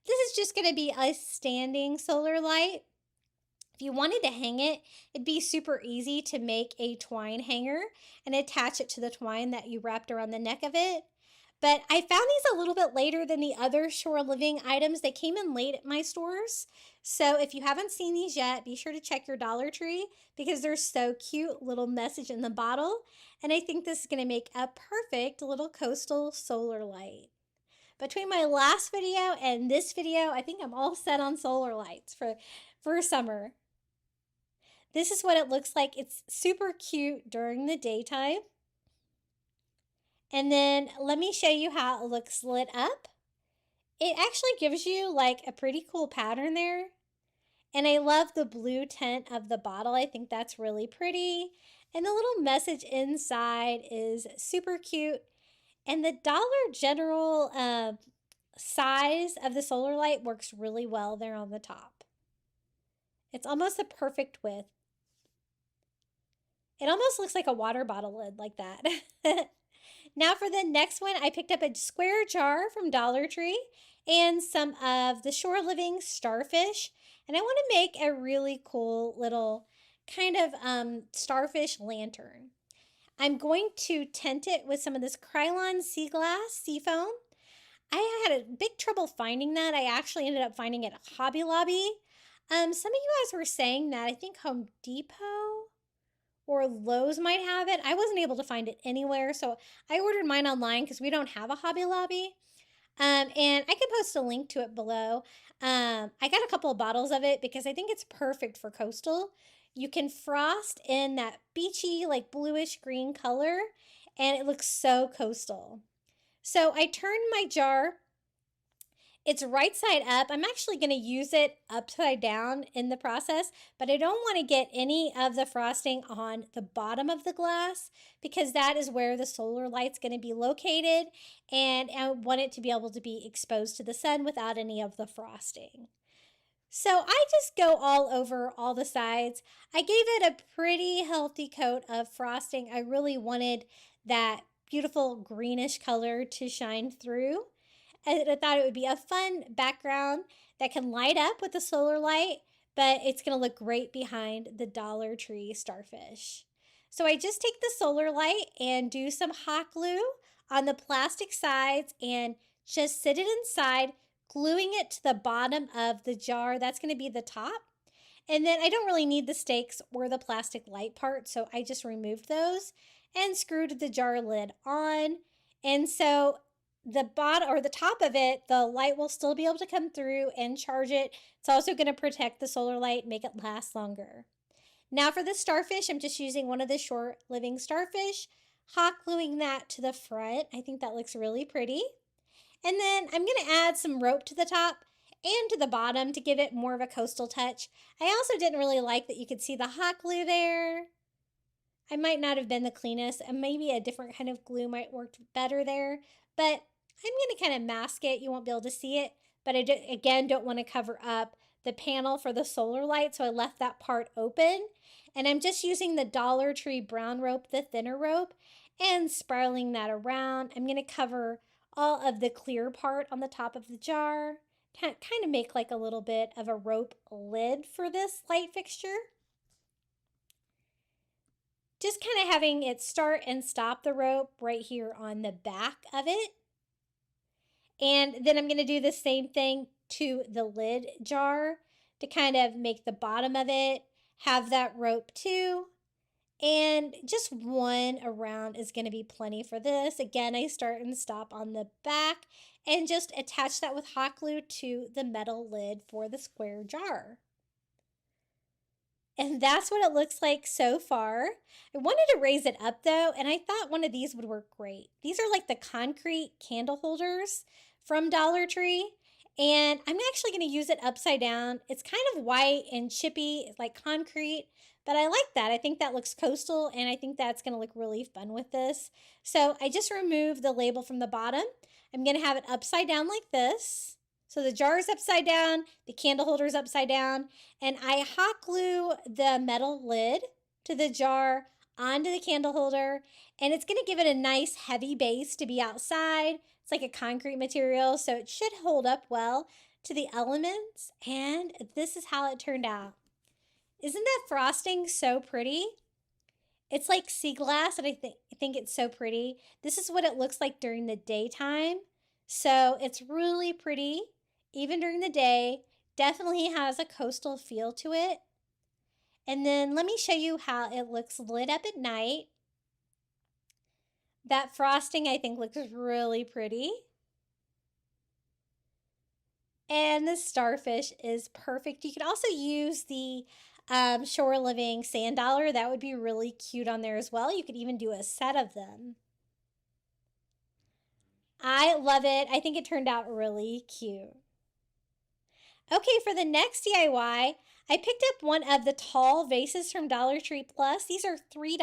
This is just going to be a standing solar light. If you wanted to hang it, it'd be super easy to make a twine hanger and attach it to the twine that you wrapped around the neck of it. But I found these a little bit later than the other shore living items. They came in late at my stores. So if you haven't seen these yet, be sure to check your Dollar Tree because they're so cute. Little message in the bottle. And I think this is going to make a perfect little coastal solar light. Between my last video and this video, I think I'm all set on solar lights for summer. This is what it looks like. It's super cute during the daytime. And then let me show you how it looks lit up. It actually gives you like a pretty cool pattern there. And I love the blue tint of the bottle. I think that's really pretty. And the little message inside is super cute. And the Dollar General size of the solar light works really well there on the top. It's almost the perfect width. It almost looks like a water bottle lid like that. Now for the next one, I picked up a square jar from Dollar Tree and some of the Shore Living Starfish. And I want to make a really cool little kind of starfish lantern. I'm going to tint it with some of this Krylon sea glass, sea foam. I had a big trouble finding that. I actually ended up finding it at Hobby Lobby. Some of you guys were saying that I think Home Depot or Lowe's might have it. I wasn't able to find it anywhere, so I ordered mine online because we don't have a Hobby Lobby. And I can post a link to it below. I got a couple of bottles of it because I think it's perfect for coastal. You can frost in that beachy, like bluish green color, and it looks so coastal. So I turned my jar. It's right side up. I'm actually going to use it upside down in the process, but I don't want to get any of the frosting on the bottom of the glass because that is where the solar light's going to be located, and I want it to be able to be exposed to the sun without any of the frosting. So I just go all over all the sides. I gave it a pretty healthy coat of frosting. I really wanted that beautiful greenish color to shine through. And I thought it would be a fun background that can light up with the solar light, but it's going to look great behind the Dollar Tree starfish. So I just take the solar light and do some hot glue on the plastic sides and just sit it inside, gluing it to the bottom of the jar. That's going to be the top. And then I don't really need the stakes or the plastic light part, so I just removed those and screwed the jar lid on. And so the bottom or the top of it, the light will still be able to come through and charge it. It's also going to protect the solar light, make it last longer. Now for the starfish, I'm just using one of the Shore Living Starfish, hot gluing that to the front. I think that looks really pretty. And then I'm going to add some rope to the top and to the bottom to give it more of a coastal touch. I also didn't really like that you could see the hot glue there. I might not have been the cleanest, and maybe a different kind of glue might work better there. But I'm going to kind of mask it. You won't be able to see it. But I, again, don't want to cover up the panel for the solar light, so I left that part open. And I'm just using the Dollar Tree brown rope, the thinner rope, and spiraling that around. I'm going to cover all of the clear part on the top of the jar. Kind of make like a little bit of a rope lid for this light fixture. Just kind of having it start and stop the rope right here on the back of it. And then I'm going to do the same thing to the lid jar to kind of make the bottom of it have that rope too. And just one around is going to be plenty for this. Again, I start and stop on the back and just attach that with hot glue to the metal lid for the square jar. And that's what it looks like so far. I wanted to raise it up though, and I thought one of these would work great. These are like the concrete candle holders from Dollar Tree, and I'm actually going to use it upside down. It's kind of white and chippy, it's like concrete, but I like that. I think that looks coastal, and I think that's going to look really fun with this. So I just removed the label from the bottom. I'm going to have it upside down like this. So the jar is upside down, the candle holder is upside down, and I hot glue the metal lid to the jar onto the candle holder, and it's going to give it a nice heavy base to be outside. It's like a concrete material, so it should hold up well. to the elements, and this is how it turned out. Isn't that frosting so pretty? It's like sea glass, and I think it's so pretty. This is what it looks like during the daytime. So it's really pretty, even during the day. Definitely has a coastal feel to it. And then let me show you how it looks lit up at night. That frosting, I think, looks really pretty. And the starfish is perfect. You can also use the Shore Living sand dollar. That would be really cute on there as well. You could even do a set of them. I love it. I think it turned out really cute. Okay, for the next DIY, I picked up one of the tall vases from Dollar Tree Plus. These are $3,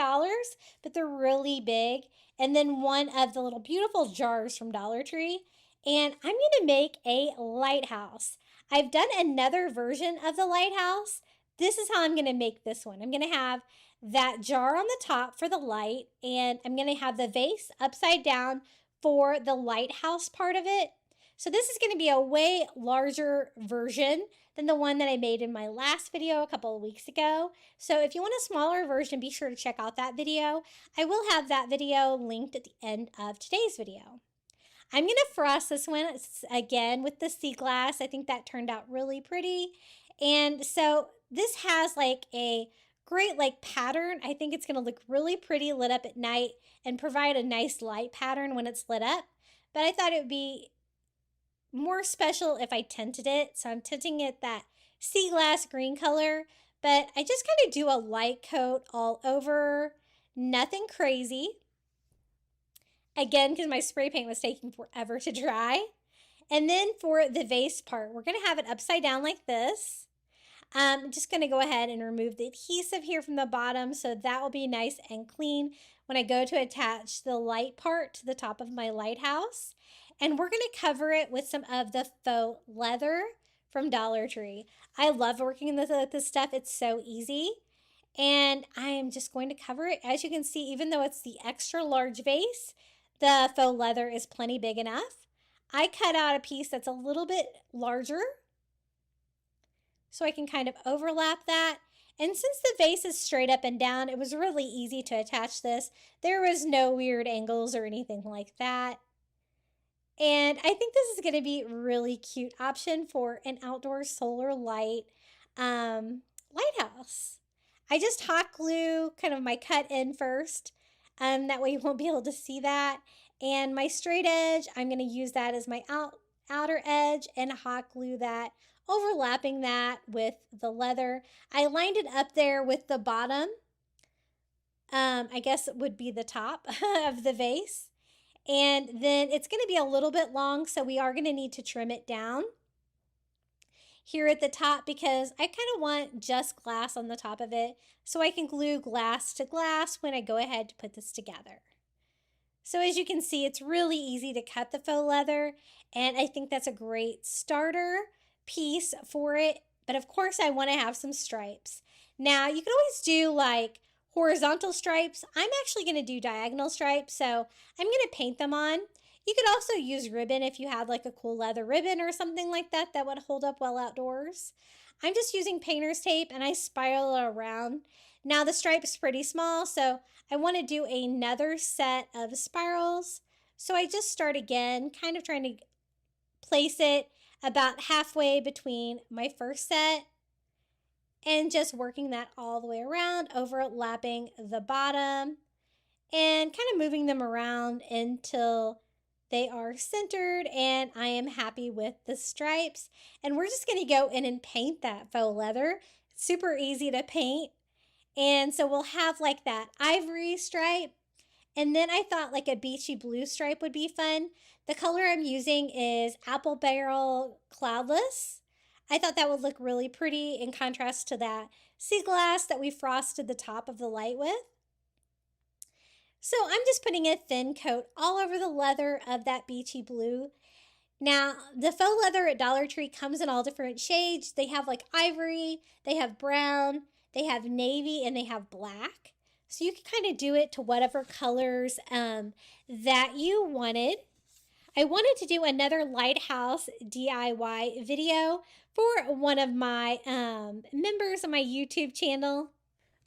but they're really big. And then one of the little beautiful jars from Dollar Tree. And I'm going to make a lighthouse. I've done another version of the lighthouse. This is how I'm going to make this one. I'm going to have that jar on the top for the light, and I'm going to have the vase upside down for the lighthouse part of it. So this is going to be a way larger version than the one that I made in my last video a couple of weeks ago. So if you want a smaller version, be sure to check out that video. I will have that video linked at the end of today's video. I'm going to frost this one again with the sea glass. I think that turned out really pretty. And so this has like a great like pattern. I think it's going to look really pretty lit up at night and provide a nice light pattern when it's lit up. But I thought it would be more special if I tinted it. So I'm tinting it that sea glass green color. But I just kind of do a light coat all over. Nothing crazy. Again, because my spray paint was taking forever to dry. And then for the vase part, we're going to have it upside down like this. I'm just going to go ahead and remove the adhesive here from the bottom, so that will be nice and clean when I go to attach the light part to the top of my lighthouse. And we're going to cover it with some of the faux leather from Dollar Tree. I love working with this stuff. It's so easy. And I am just going to cover it. As you can see, even though it's the extra large vase, the faux leather is plenty big enough. I cut out a piece that's a little bit larger so I can kind of overlap that. And since the vase is straight up and down, it was really easy to attach this. There was no weird angles or anything like that. And I think this is going to be a really cute option for an outdoor solar light lighthouse. I just hot glue kind of my cut in first. That way you won't be able to see that. And my straight edge, I'm going to use that as my outer edge and hot glue that, overlapping that with the leather. I lined it up there with the bottom. I guess it would be the top of the vase. And then it's going to be a little bit long, so we are going to need to trim it down here at the top because I kind of want just glass on the top of it so I can glue glass to glass when I go ahead to put this together. So as you can see, it's really easy to cut the faux leather, and I think that's a great starter piece for it. But of course, I want to have some stripes. Now, you can always do like horizontal stripes. I'm actually going to do diagonal stripes, so I'm going to paint them on. You could also use ribbon if you had like a cool leather ribbon or something like that that would hold up well outdoors. I'm just using painter's tape and I spiral it around. Now the stripe is pretty small, so I want to do another set of spirals. So I just start again, kind of trying to place it about halfway between my first set and just working that all the way around, overlapping the bottom and kind of moving them around until they are centered and I am happy with the stripes. And we're just going to go in and paint that faux leather. It's super easy to paint. And so we'll have like that ivory stripe. And then I thought like a beachy blue stripe would be fun. The color I'm using is Apple Barrel Cloudless. I thought that would look really pretty in contrast to that sea glass that we frosted the top of the light with. So I'm just putting a thin coat all over the leather of that beachy blue. Now, the faux leather at Dollar Tree comes in all different shades. They have like ivory, they have brown, they have navy, and they have black. So you can kind of do it to whatever colors that you wanted. I wanted to do another lighthouse DIY video for one of my members on my YouTube channel,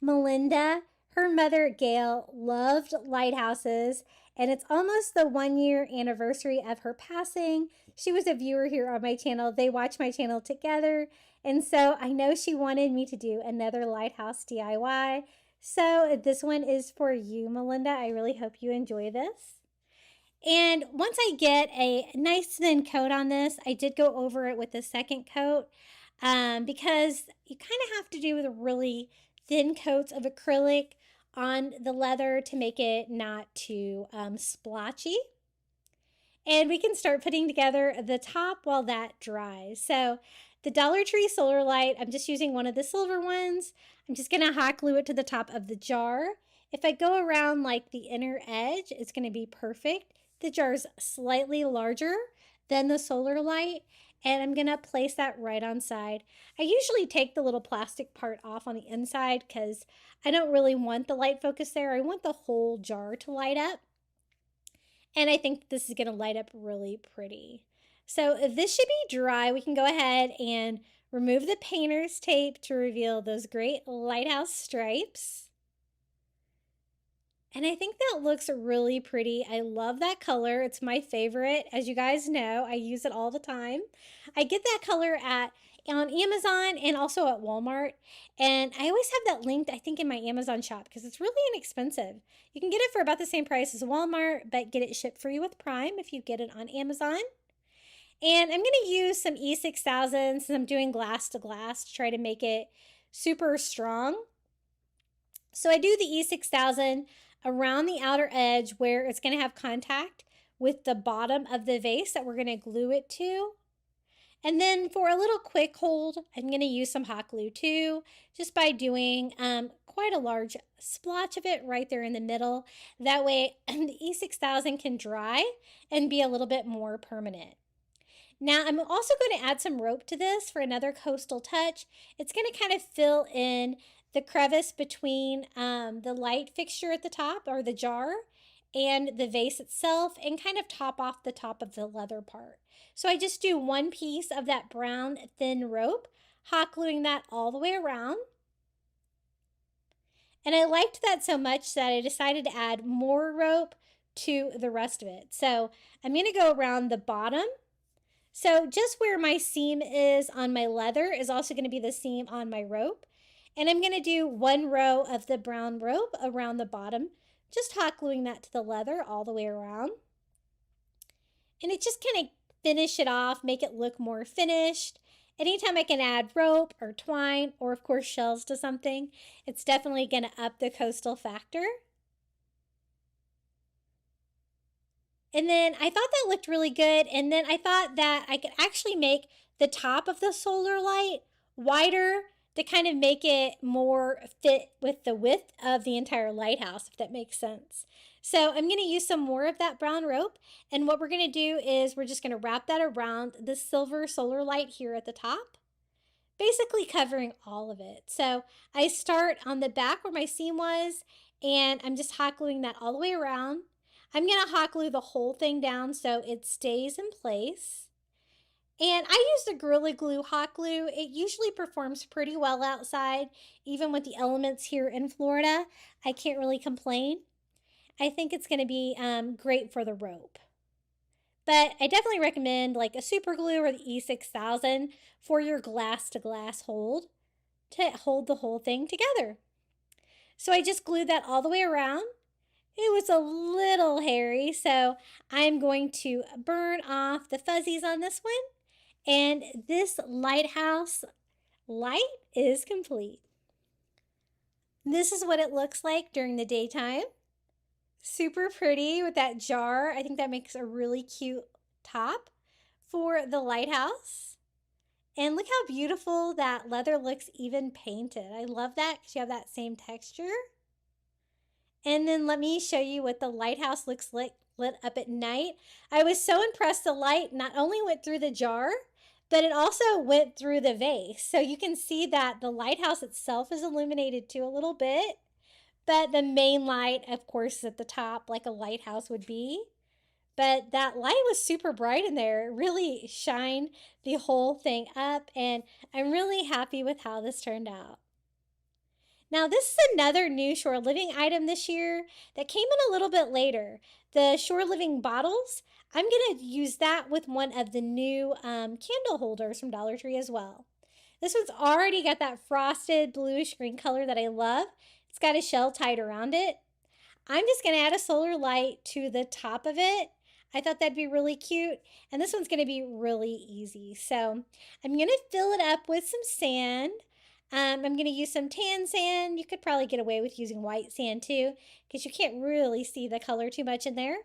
Melinda. Her mother, Gail, loved lighthouses, and it's almost the 1 year anniversary of her passing. She was a viewer here on my channel. They watch my channel together, and so I know she wanted me to do another lighthouse DIY. So this one is for you, Melinda. I really hope you enjoy this. And once I get a nice thin coat on this, I did go over it with a second coat because you kind of have to do the really thin coats of acrylic on the leather to make it not too splotchy. And we can start putting together the top while that dries. So the Dollar Tree solar light, I'm just using one of the silver ones. I'm just going to hot glue it to the top of the jar. If I go around like the inner edge, it's going to be perfect. The jar is slightly larger than the solar light, and I'm going to place that right on side. I usually take the little plastic part off on the inside because I don't really want the light focus there. I want the whole jar to light up. And I think this is going to light up really pretty. So this should be dry. We can go ahead and remove the painter's tape to reveal those great lighthouse stripes. And I think that looks really pretty. I love that color. It's my favorite. As you guys know, I use it all the time. I get that color on Amazon and also at Walmart. And I always have that linked, I think, in my Amazon shop because it's really inexpensive. You can get it for about the same price as Walmart, but get it shipped for you with Prime if you get it on Amazon. And I'm going to use some E6000 since I'm doing glass to glass to try to make it super strong. So I do the E6000 around the outer edge where it's going to have contact with the bottom of the vase that we're going to glue it to. And then for a little quick hold, I'm going to use some hot glue too, just by doing quite a large splotch of it right there in the middle. That way the E6000 can dry and be a little bit more permanent. Now I'm also going to add some rope to this for another coastal touch. It's going to kind of fill in the crevice between the light fixture at the top, or the jar, and the vase itself, and kind of top off the top of the leather part. So I just do one piece of that brown thin rope, hot gluing that all the way around. And I liked that so much that I decided to add more rope to the rest of it. So I'm going to go around the bottom. So just where my seam is on my leather is also going to be the seam on my rope. And I'm going to do one row of the brown rope around the bottom, just hot gluing that to the leather all the way around. And it just kind of finish it off, make it look more finished. Anytime I can add rope or twine or of course shells to something, it's definitely going to up the coastal factor. And then I thought that looked really good. And then I thought that I could actually make the top of the solar light wider to kind of make it more fit with the width of the entire lighthouse, if that makes sense. So I'm going to use some more of that brown rope. And what we're going to do is we're just going to wrap that around the silver solar light here at the top, basically covering all of it. So I start on the back where my seam was, and I'm just hot gluing that all the way around. I'm going to hot glue the whole thing down so it stays in place. And I use the Gorilla Glue hot glue. It usually performs pretty well outside, even with the elements here in Florida. I can't really complain. I think it's going to be great for the rope. But I definitely recommend like a super glue or the E6000 for your glass to glass hold to hold the whole thing together. So I just glued that all the way around. It was a little hairy, so I'm going to burn off the fuzzies on this one. And this lighthouse light is complete. This is what it looks like during the daytime. Super pretty with that jar. I think that makes a really cute top for the lighthouse. And look how beautiful that leather looks even painted. I love that because you have that same texture. And then let me show you what the lighthouse looks like lit up at night. I was so impressed the light not only went through the jar, but it also went through the vase. So you can see that the lighthouse itself is illuminated too a little bit, but the main light, of course, is at the top like a lighthouse would be. but that light was super bright in there. It really shined the whole thing up, and I'm really happy with how this turned out. Now, this is another new Shore Living item this year that came in a little bit later. The Shore Living bottles, I'm going to use that with one of the new candle holders from Dollar Tree as well. This one's already got that frosted bluish green color that I love. It's got a shell tied around it. I'm just going to add a solar light to the top of it. I thought that'd be really cute. And this one's going to be really easy. So I'm going to fill it up with some sand. I'm going to use some tan sand. You could probably get away with using white sand too, because you can't really see the color too much in there.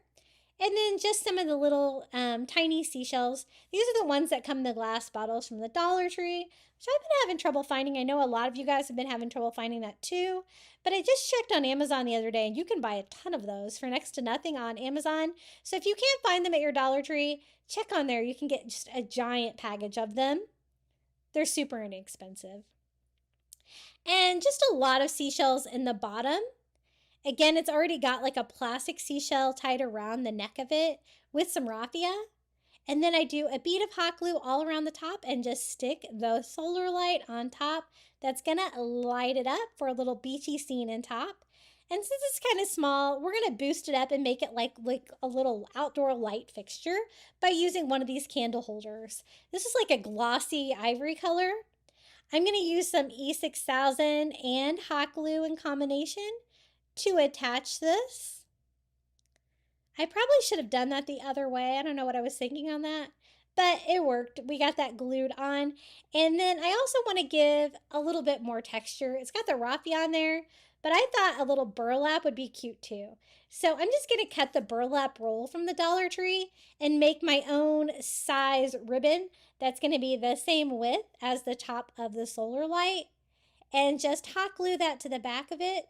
And then just some of the little tiny seashells. These are the ones that come in the glass bottles from the Dollar Tree, which I've been having trouble finding. I know a lot of you guys have been having trouble finding that too. But I just checked on Amazon the other day, and you can buy a ton of those for next to nothing on Amazon. So if you can't find them at your Dollar Tree, check on there. You can get just a giant package of them. They're super inexpensive. And just a lot of seashells in the bottom. Again, it's already got like a plastic seashell tied around the neck of it with some raffia. And then I do a bead of hot glue all around the top and just stick the solar light on top. That's going to light it up for a little beachy scene in top. And since it's kind of small, we're going to boost it up and make it like a little outdoor light fixture by using one of these candle holders. This is like a glossy ivory color. I'm going to use some E6000 and hot glue in combination to attach this. I probably should have done that the other way. I don't know what I was thinking on that, but it worked. We got that glued on. And then I also want to give a little bit more texture. It's got the raffia on there, but I thought a little burlap would be cute too. So I'm just going to cut the burlap roll from the Dollar Tree and make my own size ribbon that's going to be the same width as the top of the solar light, and just hot glue that to the back of it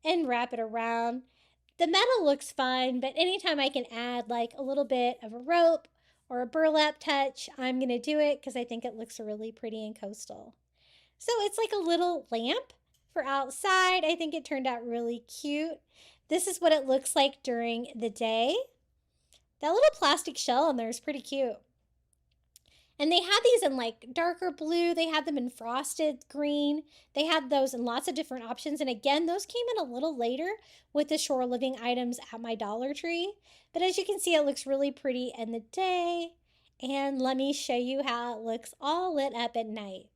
and wrap it around. The metal looks fine, but anytime I can add like a little bit of a rope or a burlap touch, I'm going to do it because I think it looks really pretty and coastal. So it's like a little lamp for outside. I think it turned out really cute. This is what it looks like during the day. That little plastic shell on there is pretty cute. And they had these in like darker blue. They had them in frosted green. They had those in lots of different options. And again, those came in a little later with the Shore Living items at my Dollar Tree. But as you can see, it looks really pretty in the day. And let me show you how it looks all lit up at night.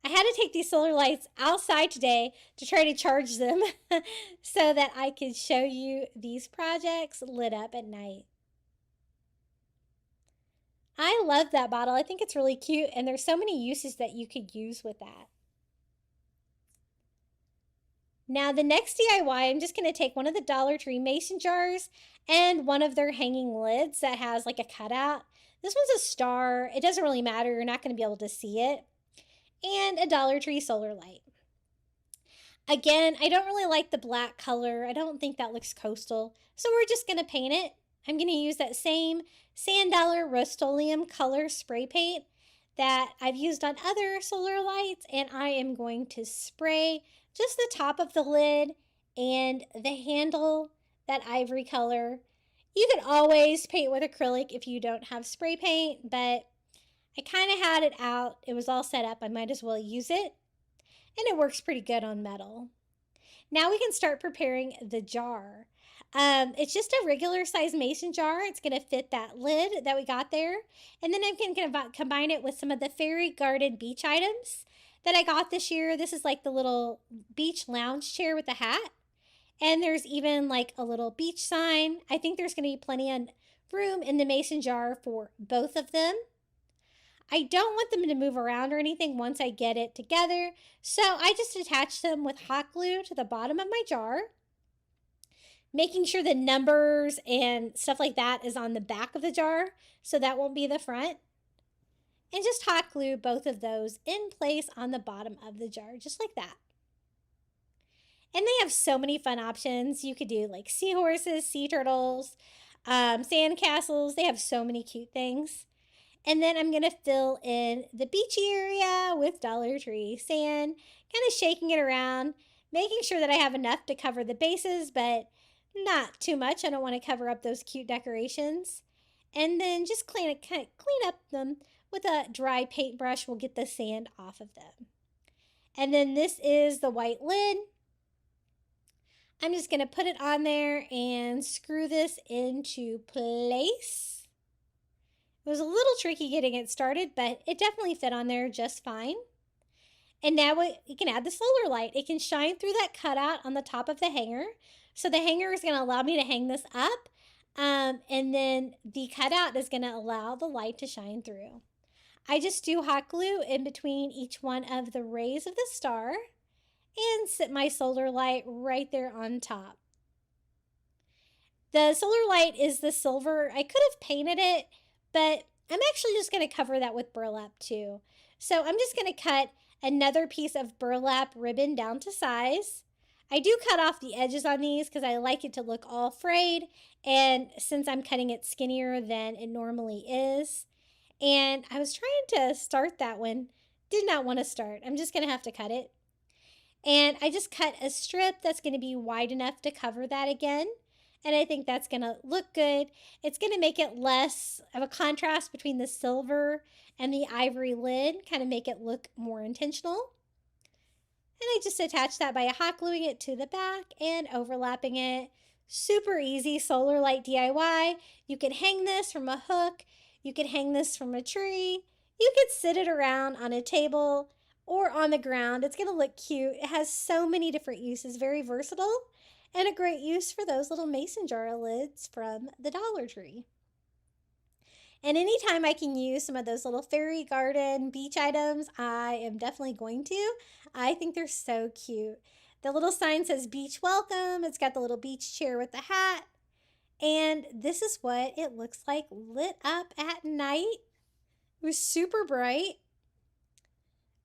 I had to take these solar lights outside today to try to charge them so that I could show you these projects lit up at night. I love that bottle. I think it's really cute, and there's so many uses that you could use with that. Now the next DIY, I'm just going to take one of the Dollar Tree mason jars and one of their hanging lids that has like a cutout. This one's a star. It doesn't really matter. You're not going to be able to see it. And a Dollar Tree solar light. Again, I don't really like the black color. I don't think that looks coastal. So we're just going to paint it. I'm going to use that same Sand Dollar Rust-Oleum color spray paint that I've used on other solar lights, and I am going to spray just the top of the lid and the handle, that ivory color. You can always paint with acrylic if you don't have spray paint, but I kind of had it out. It was all set up. I might as well use it, and it works pretty good on metal. Now we can start preparing the jar. It's just a regular size mason jar. It's going to fit that lid that we got there. And then I'm going to combine it with some of the Fairy Garden beach items that I got this year. This is like the little beach lounge chair with the hat. And there's even like a little beach sign. I think there's going to be plenty of room in the mason jar for both of them. I don't want them to move around or anything once I get it together. So I just attach them with hot glue to the bottom of my jar, making sure the numbers and stuff like that is on the back of the jar, so that won't be the front. And just hot glue both of those in place on the bottom of the jar, just like that. And they have so many fun options. You could do like seahorses, sea turtles, sand castles. They have so many cute things. And then I'm going to fill in the beachy area with Dollar Tree sand, kind of shaking it around, making sure that I have enough to cover the bases, but Not too much. I don't want to cover up those cute decorations. And then just clean up them with a dry paintbrush. We'll get the sand off of them. And then this is the white lid. I'm just going to put it on there and screw this into place. It was a little tricky getting it started, but it definitely fit on there just fine. And now we can add the solar light. It can shine through that cutout on the top of the hanger. So the hanger is going to allow me to hang this up. And then the cutout is going to allow the light to shine through. I just do hot glue in between each one of the rays of the star and sit my solar light right there on top. The solar light is the silver. I could have painted it, but I'm actually just going to cover that with burlap too. So I'm just going to cut another piece of burlap ribbon down to size. I do cut off the edges on these because I like it to look all frayed, and since I'm cutting it skinnier than it normally is. And I was trying to start that one. Did not want to start. I'm just going to have to cut it. And I just cut a strip that's going to be wide enough to cover that again. And I think that's going to look good. It's going to make it less of a contrast between the silver and the ivory lid, kind of make it look more intentional. And I just attach that by hot gluing it to the back and overlapping it. Super easy solar light DIY. You can hang this from a hook. You could hang this from a tree. You could sit it around on a table or on the ground. It's going to look cute. It has so many different uses, very versatile, and a great use for those little mason jar lids from the Dollar Tree. And anytime I can use some of those little fairy garden beach items, I am definitely going to. I think they're so cute. The little sign says beach welcome. It's got the little beach chair with the hat. And this is what it looks like lit up at night. It was super bright.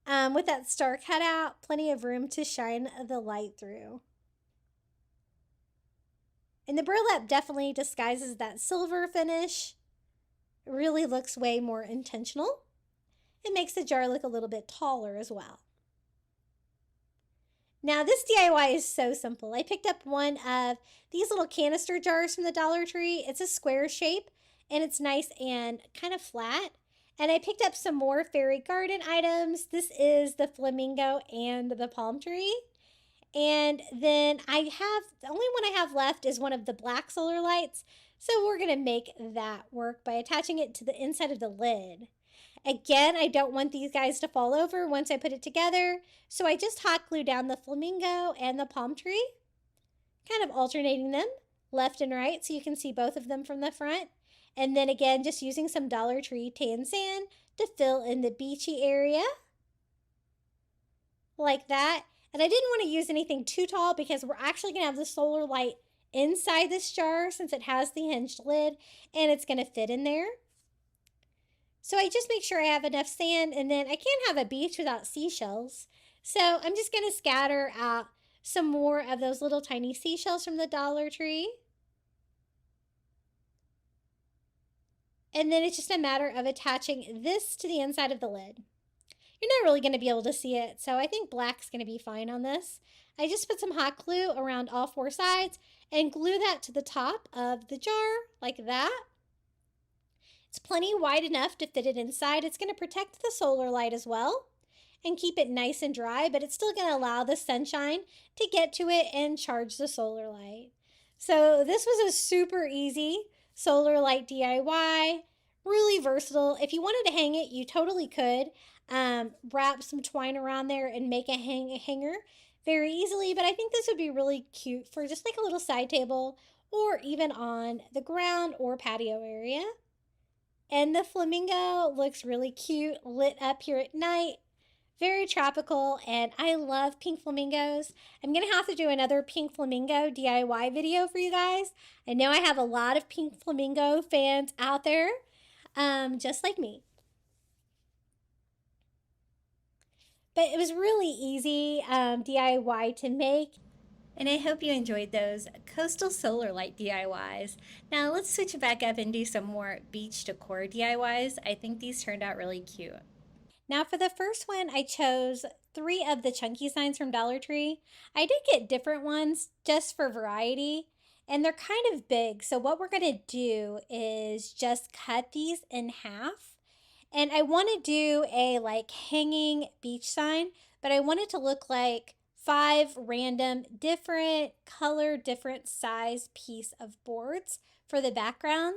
With that star cut out, plenty of room to shine the light through. And the burlap definitely disguises that silver finish. It really looks way more intentional. It makes the jar look a little bit taller as well. Now this DIY is so simple. I picked up one of these little canister jars from the Dollar Tree. It's a square shape and it's nice and kind of flat. And I picked up some more fairy garden items. This is the flamingo and the palm tree. And then the only one I have left is one of the black solar lights. So we're going to make that work by attaching it to the inside of the lid. Again, I don't want these guys to fall over once I put it together. So I just hot glue down the flamingo and the palm tree, kind of alternating them left and right so you can see both of them from the front. And then again, just using some Dollar Tree tan sand to fill in the beachy area like that. And I didn't want to use anything too tall because we're actually going to have the solar light inside this jar since it has the hinged lid and it's going to fit in there. So I just make sure I have enough sand, and then I can't have a beach without seashells. So I'm just going to scatter out some more of those little tiny seashells from the Dollar Tree. And then it's just a matter of attaching this to the inside of the lid. You're not really going to be able to see it, so I think black's going to be fine on this. I just put some hot glue around all four sides and glue that to the top of the jar like that. It's plenty wide enough to fit it inside. It's going to protect the solar light as well and keep it nice and dry, but it's still going to allow the sunshine to get to it and charge the solar light. So this was a super easy solar light DIY, really versatile. If you wanted to hang it, you totally could. Wrap some twine around there and make a hanger very easily, but I think this would be really cute for just like a little side table or even on the ground or patio area. And the flamingo looks really cute, lit up here at night. Very tropical, and I love pink flamingos. I'm going to have to do another pink flamingo DIY video for you guys. I know I have a lot of pink flamingo fans out there, just like me. But it was really easy DIY to make. And I hope you enjoyed those coastal solar light DIYs. Now let's switch back up and do some more beach decor DIYs. I think these turned out really cute. Now for the first one, I chose 3 of the chunky signs from Dollar Tree. I did get different ones just for variety. and they're kind of big. So what we're going to do is just cut these in half. And I want to do a like hanging beach sign, but I want it to look like 5 random different color, different size piece of boards for the background.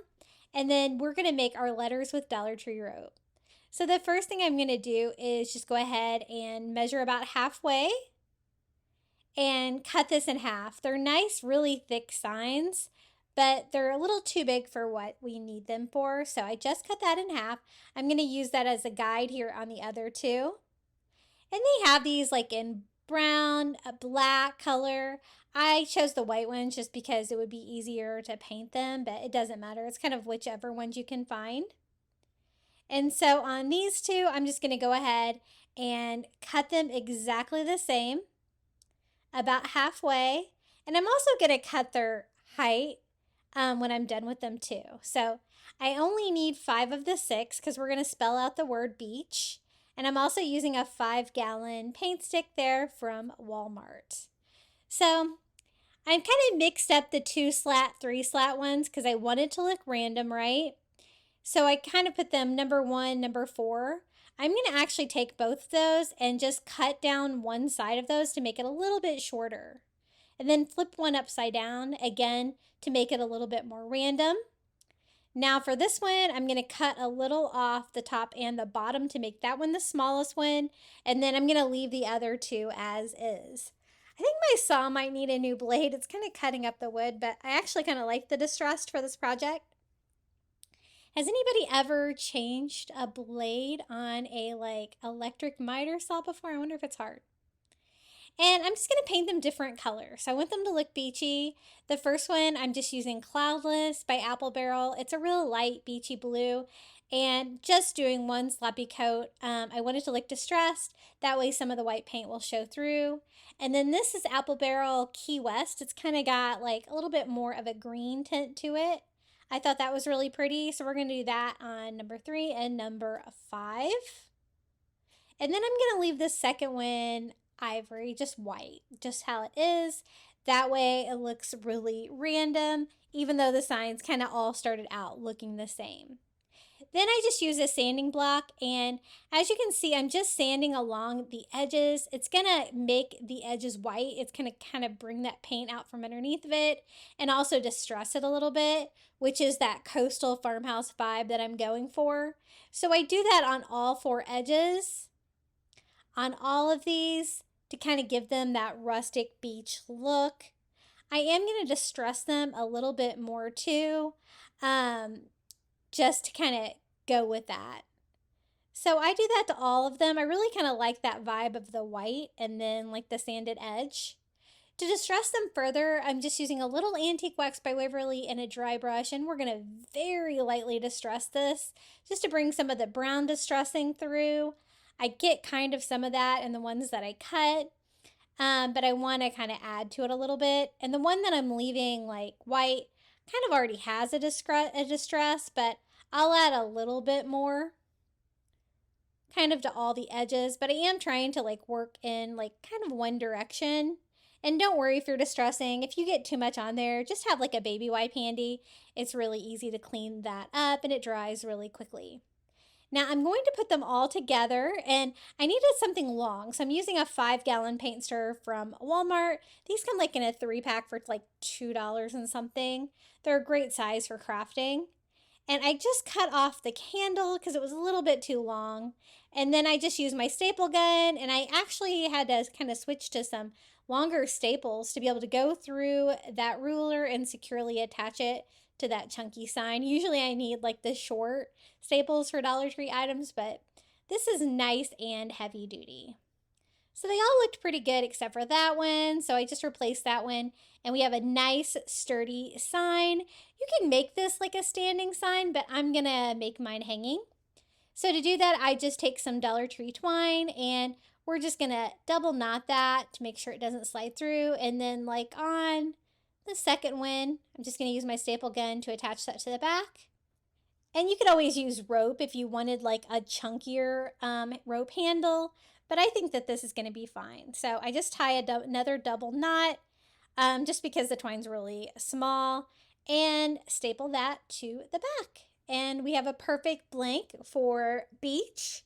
And then we're going to make our letters with Dollar Tree rope. So the first thing I'm going to do is just go ahead and measure about halfway and cut this in half. They're nice, really thick signs, but they're a little too big for what we need them for. So I just cut that in half. I'm going to use that as a guide here on the other two. And they have these like in brown, a black color. I chose the white ones just because it would be easier to paint them, but it doesn't matter. It's kind of whichever ones you can find. And so on these two, I'm just going to go ahead and cut them exactly the same, about halfway. And I'm also going to cut their height when I'm done with them too. So I only need 5 of the 6 because we're going to spell out the word beach. And I'm also using a 5-gallon paint stick there from Walmart. So I'm kind of mixed up the 2 slat, 3 slat ones because I wanted to look random, right? So I kind of put them number 1, number 4. I'm going to actually take both of those and just cut down one side of those to make it a little bit shorter. And then flip one upside down again to make it a little bit more random. Now for this one, I'm going to cut a little off the top and the bottom to make that one the smallest one. And then I'm going to leave the other 2 as is. I think my saw might need a new blade. It's kind of cutting up the wood, but I actually kind of like the distressed for this project. Has anybody ever changed a blade on a like electric miter saw before? I wonder if it's hard. And I'm just going to paint them different colors. So I want them to look beachy. The first one, I'm just using Cloudless by Apple Barrel. It's a real light beachy blue. And just doing one sloppy coat. I want it to look distressed. That way some of the white paint will show through. And then this is Apple Barrel Key West. It's kind of got like a little bit more of a green tint to it. I thought that was really pretty. So we're going to do that on number 3 and number 5. And then I'm going to leave the second one ivory, just white, just how it is. That way it looks really random, even though the signs kind of all started out looking the same. Then I just use a sanding block, and as you can see, I'm just sanding along the edges. It's going to make the edges white. It's going to kind of bring that paint out from underneath of it and also distress it a little bit, which is that coastal farmhouse vibe that I'm going for. So I do that on all 4 edges, on all of these, to kind of give them that rustic beach look. I am going to distress them a little bit more too, just to kind of go with that. So I do that to all of them. I really kind of like that vibe of the white and then like the sanded edge. To distress them further, I'm just using a little antique wax by Waverly and a dry brush, and we're going to very lightly distress this just to bring some of the brown distressing through. I get kind of some of that in the ones that I cut, but I want to kind of add to it a little bit. And the one that I'm leaving like white kind of already has a distress, but I'll add a little bit more kind of to all the edges. But I am trying to like work in like kind of one direction. And don't worry if you're distressing. If you get too much on there, just have like a baby wipe handy. It's really easy to clean that up and it dries really quickly. Now I'm going to put them all together, and I needed something long. So I'm using a 5-gallon paint stir from Walmart. These come like in a 3-pack for like $2 and something. They're a great size for crafting. And I just cut off the handle because it was a little bit too long. And then I just used my staple gun, and I actually had to kind of switch to some longer staples to be able to go through that ruler and securely attach it to that chunky sign. Usually I need like the short staples for Dollar Tree items, but this is nice and heavy duty. So they all looked pretty good except for that one. So I just replaced that one, and we have a nice sturdy sign. You can make this like a standing sign, but I'm gonna make mine hanging. So to do that, I just take some Dollar Tree twine, and we're just gonna double knot that to make sure it doesn't slide through. And then like on the second one, I'm just going to use my staple gun to attach that to the back. And you could always use rope if you wanted like a chunkier rope handle, but I think that this is going to be fine. So I just tie another double knot just because the twine's really small, and staple that to the back. And we have a perfect blank for beach.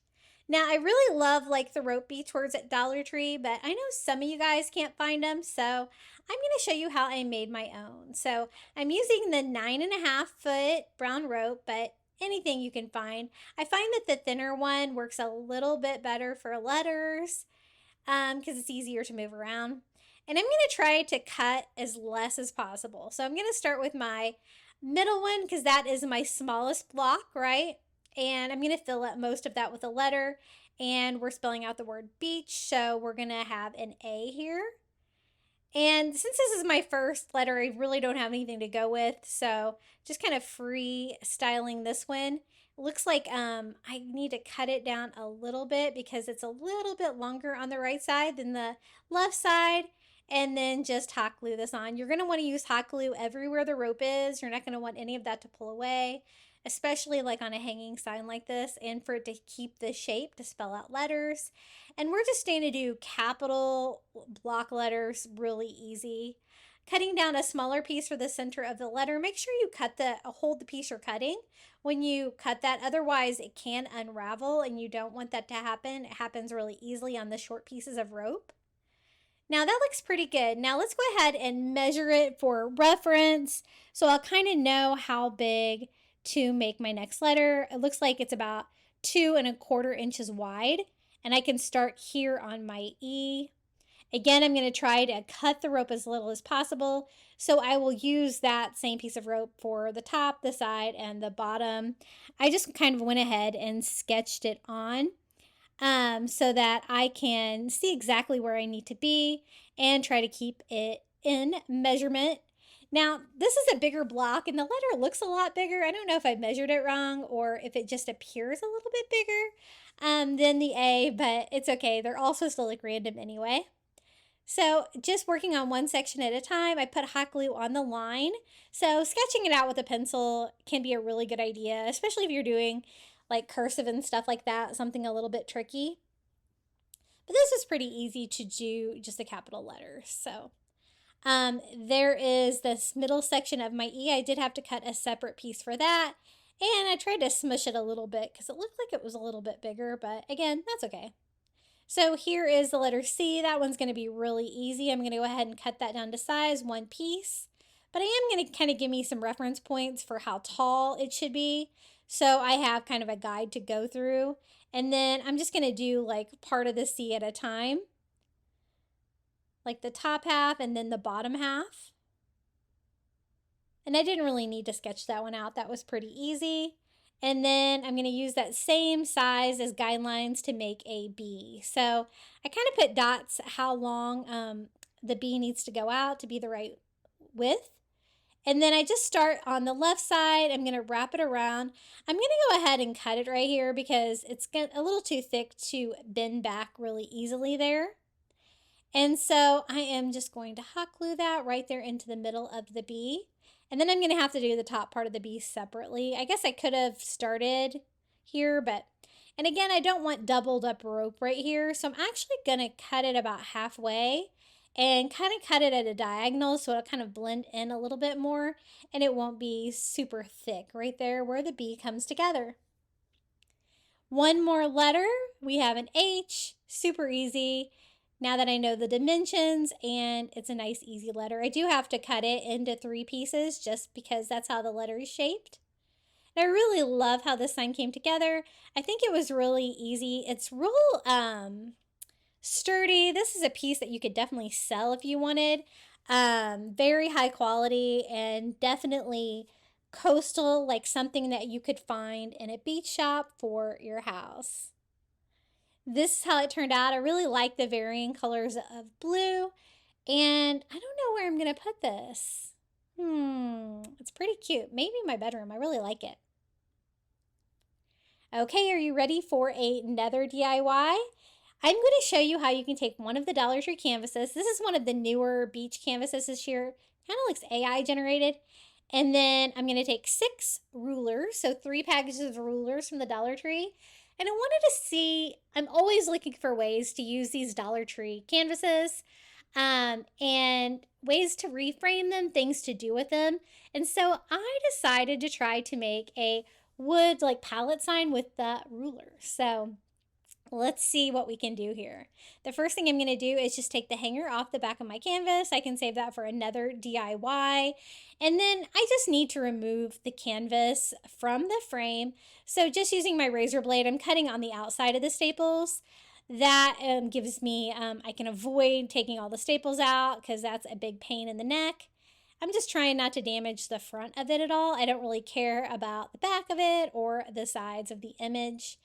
Now, I really love like the rope beach words at Dollar Tree, but I know some of you guys can't find them, so I'm going to show you how I made my own. So I'm using the 9.5-foot brown rope, but anything you can find. I find that the thinner one works a little bit better for letters because it's easier to move around. And I'm going to try to cut as less as possible. So I'm going to start with my middle one because that is my smallest block, right? And I'm going to fill up most of that with a letter. And we're spelling out the word beach, so we're going to have an A here. And since this is my first letter, I really don't have anything to go with. So just kind of free styling this one. It looks like I need to cut it down a little bit because it's a little bit longer on the right side than the left side. And then just hot glue this on. You're going to want to use hot glue everywhere the rope is. You're not going to want any of that to pull away, especially like on a hanging sign like this, and for it to keep the shape to spell out letters. And we're just going to do capital block letters really easy. Cutting down a smaller piece for the center of the letter. Make sure you hold the piece you're cutting when you cut that. Otherwise, it can unravel, and you don't want that to happen. It happens really easily on the short pieces of rope. Now that looks pretty good. Now let's go ahead and measure it for reference, so I'll kind of know how big to make my next letter. It looks like it's about 2¼ inches wide, and I can start here on my E. Again, I'm going to try to cut the rope as little as possible, so I will use that same piece of rope for the top, the side, and the bottom. I just kind of went ahead and sketched it on so that I can see exactly where I need to be and try to keep it in measurement. Now, this is a bigger block, and the letter looks a lot bigger. I don't know if I measured it wrong or if it just appears a little bit bigger than the A, but it's okay. They're all supposed to look random anyway. So just working on one section at a time, I put hot glue on the line. So sketching it out with a pencil can be a really good idea, especially if you're doing like cursive and stuff like that, something a little bit tricky. But this is pretty easy to do, just the capital letters. So there is this middle section of my E. I did have to cut a separate piece for that. And I tried to smush it a little bit because it looked like it was a little bit bigger, but again, that's okay. So here is the letter C. That one's going to be really easy. I'm going to go ahead and cut that down to size, one piece. But I am going to kind of give me some reference points for how tall it should be. So I have kind of a guide to go through. And then I'm just going to do like part of the C at a time. Like the top half and then the bottom half. And I didn't really need to sketch that one out. That was pretty easy. And then I'm going to use that same size as guidelines to make a B. So I kind of put dots how long the B needs to go out to be the right width. And then I just start on the left side. I'm going to wrap it around. I'm going to go ahead and cut it right here because it's a little too thick to bend back really easily there. And so I am just going to hot glue that right there into the middle of the B. And then I'm going to have to do the top part of the B separately. I guess I could have started here, and again, I don't want doubled up rope right here. So I'm actually going to cut it about halfway and kind of cut it at a diagonal so it'll kind of blend in a little bit more and it won't be super thick right there where the B comes together. One more letter. We have an H, super easy. Now that I know the dimensions and it's a nice easy letter. I do have to cut it into 3 pieces just because that's how the letter is shaped. And I really love how this sign came together. I think it was really easy. It's real sturdy. This is a piece that you could definitely sell if you wanted. Very high quality and definitely coastal, like something that you could find in a beach shop for your house. This is how it turned out. I really like the varying colors of blue. And I don't know where I'm going to put this. It's pretty cute. Maybe in my bedroom. I really like it. Okay, are you ready for another DIY? I'm going to show you how you can take one of the Dollar Tree canvases. This is one of the newer beach canvases this year. Kind of looks AI generated. And then I'm going to take 6 rulers. So 3 packages of rulers from the Dollar Tree. And I wanted to see, I'm always looking for ways to use these Dollar Tree canvases. and ways to reframe them, things to do with them. And so I decided to try to make a wood like pallet sign with the ruler. So let's see what we can do here. The first thing I'm going to do is just take the hanger off the back of my canvas. I can save that for another DIY. And then I just need to remove the canvas from the frame. So just using my razor blade, I'm cutting on the outside of the staples. That gives me, I can avoid taking all the staples out because that's a big pain in the neck. I'm just trying not to damage the front of it at all. I don't really care about the back of it or the sides of the image.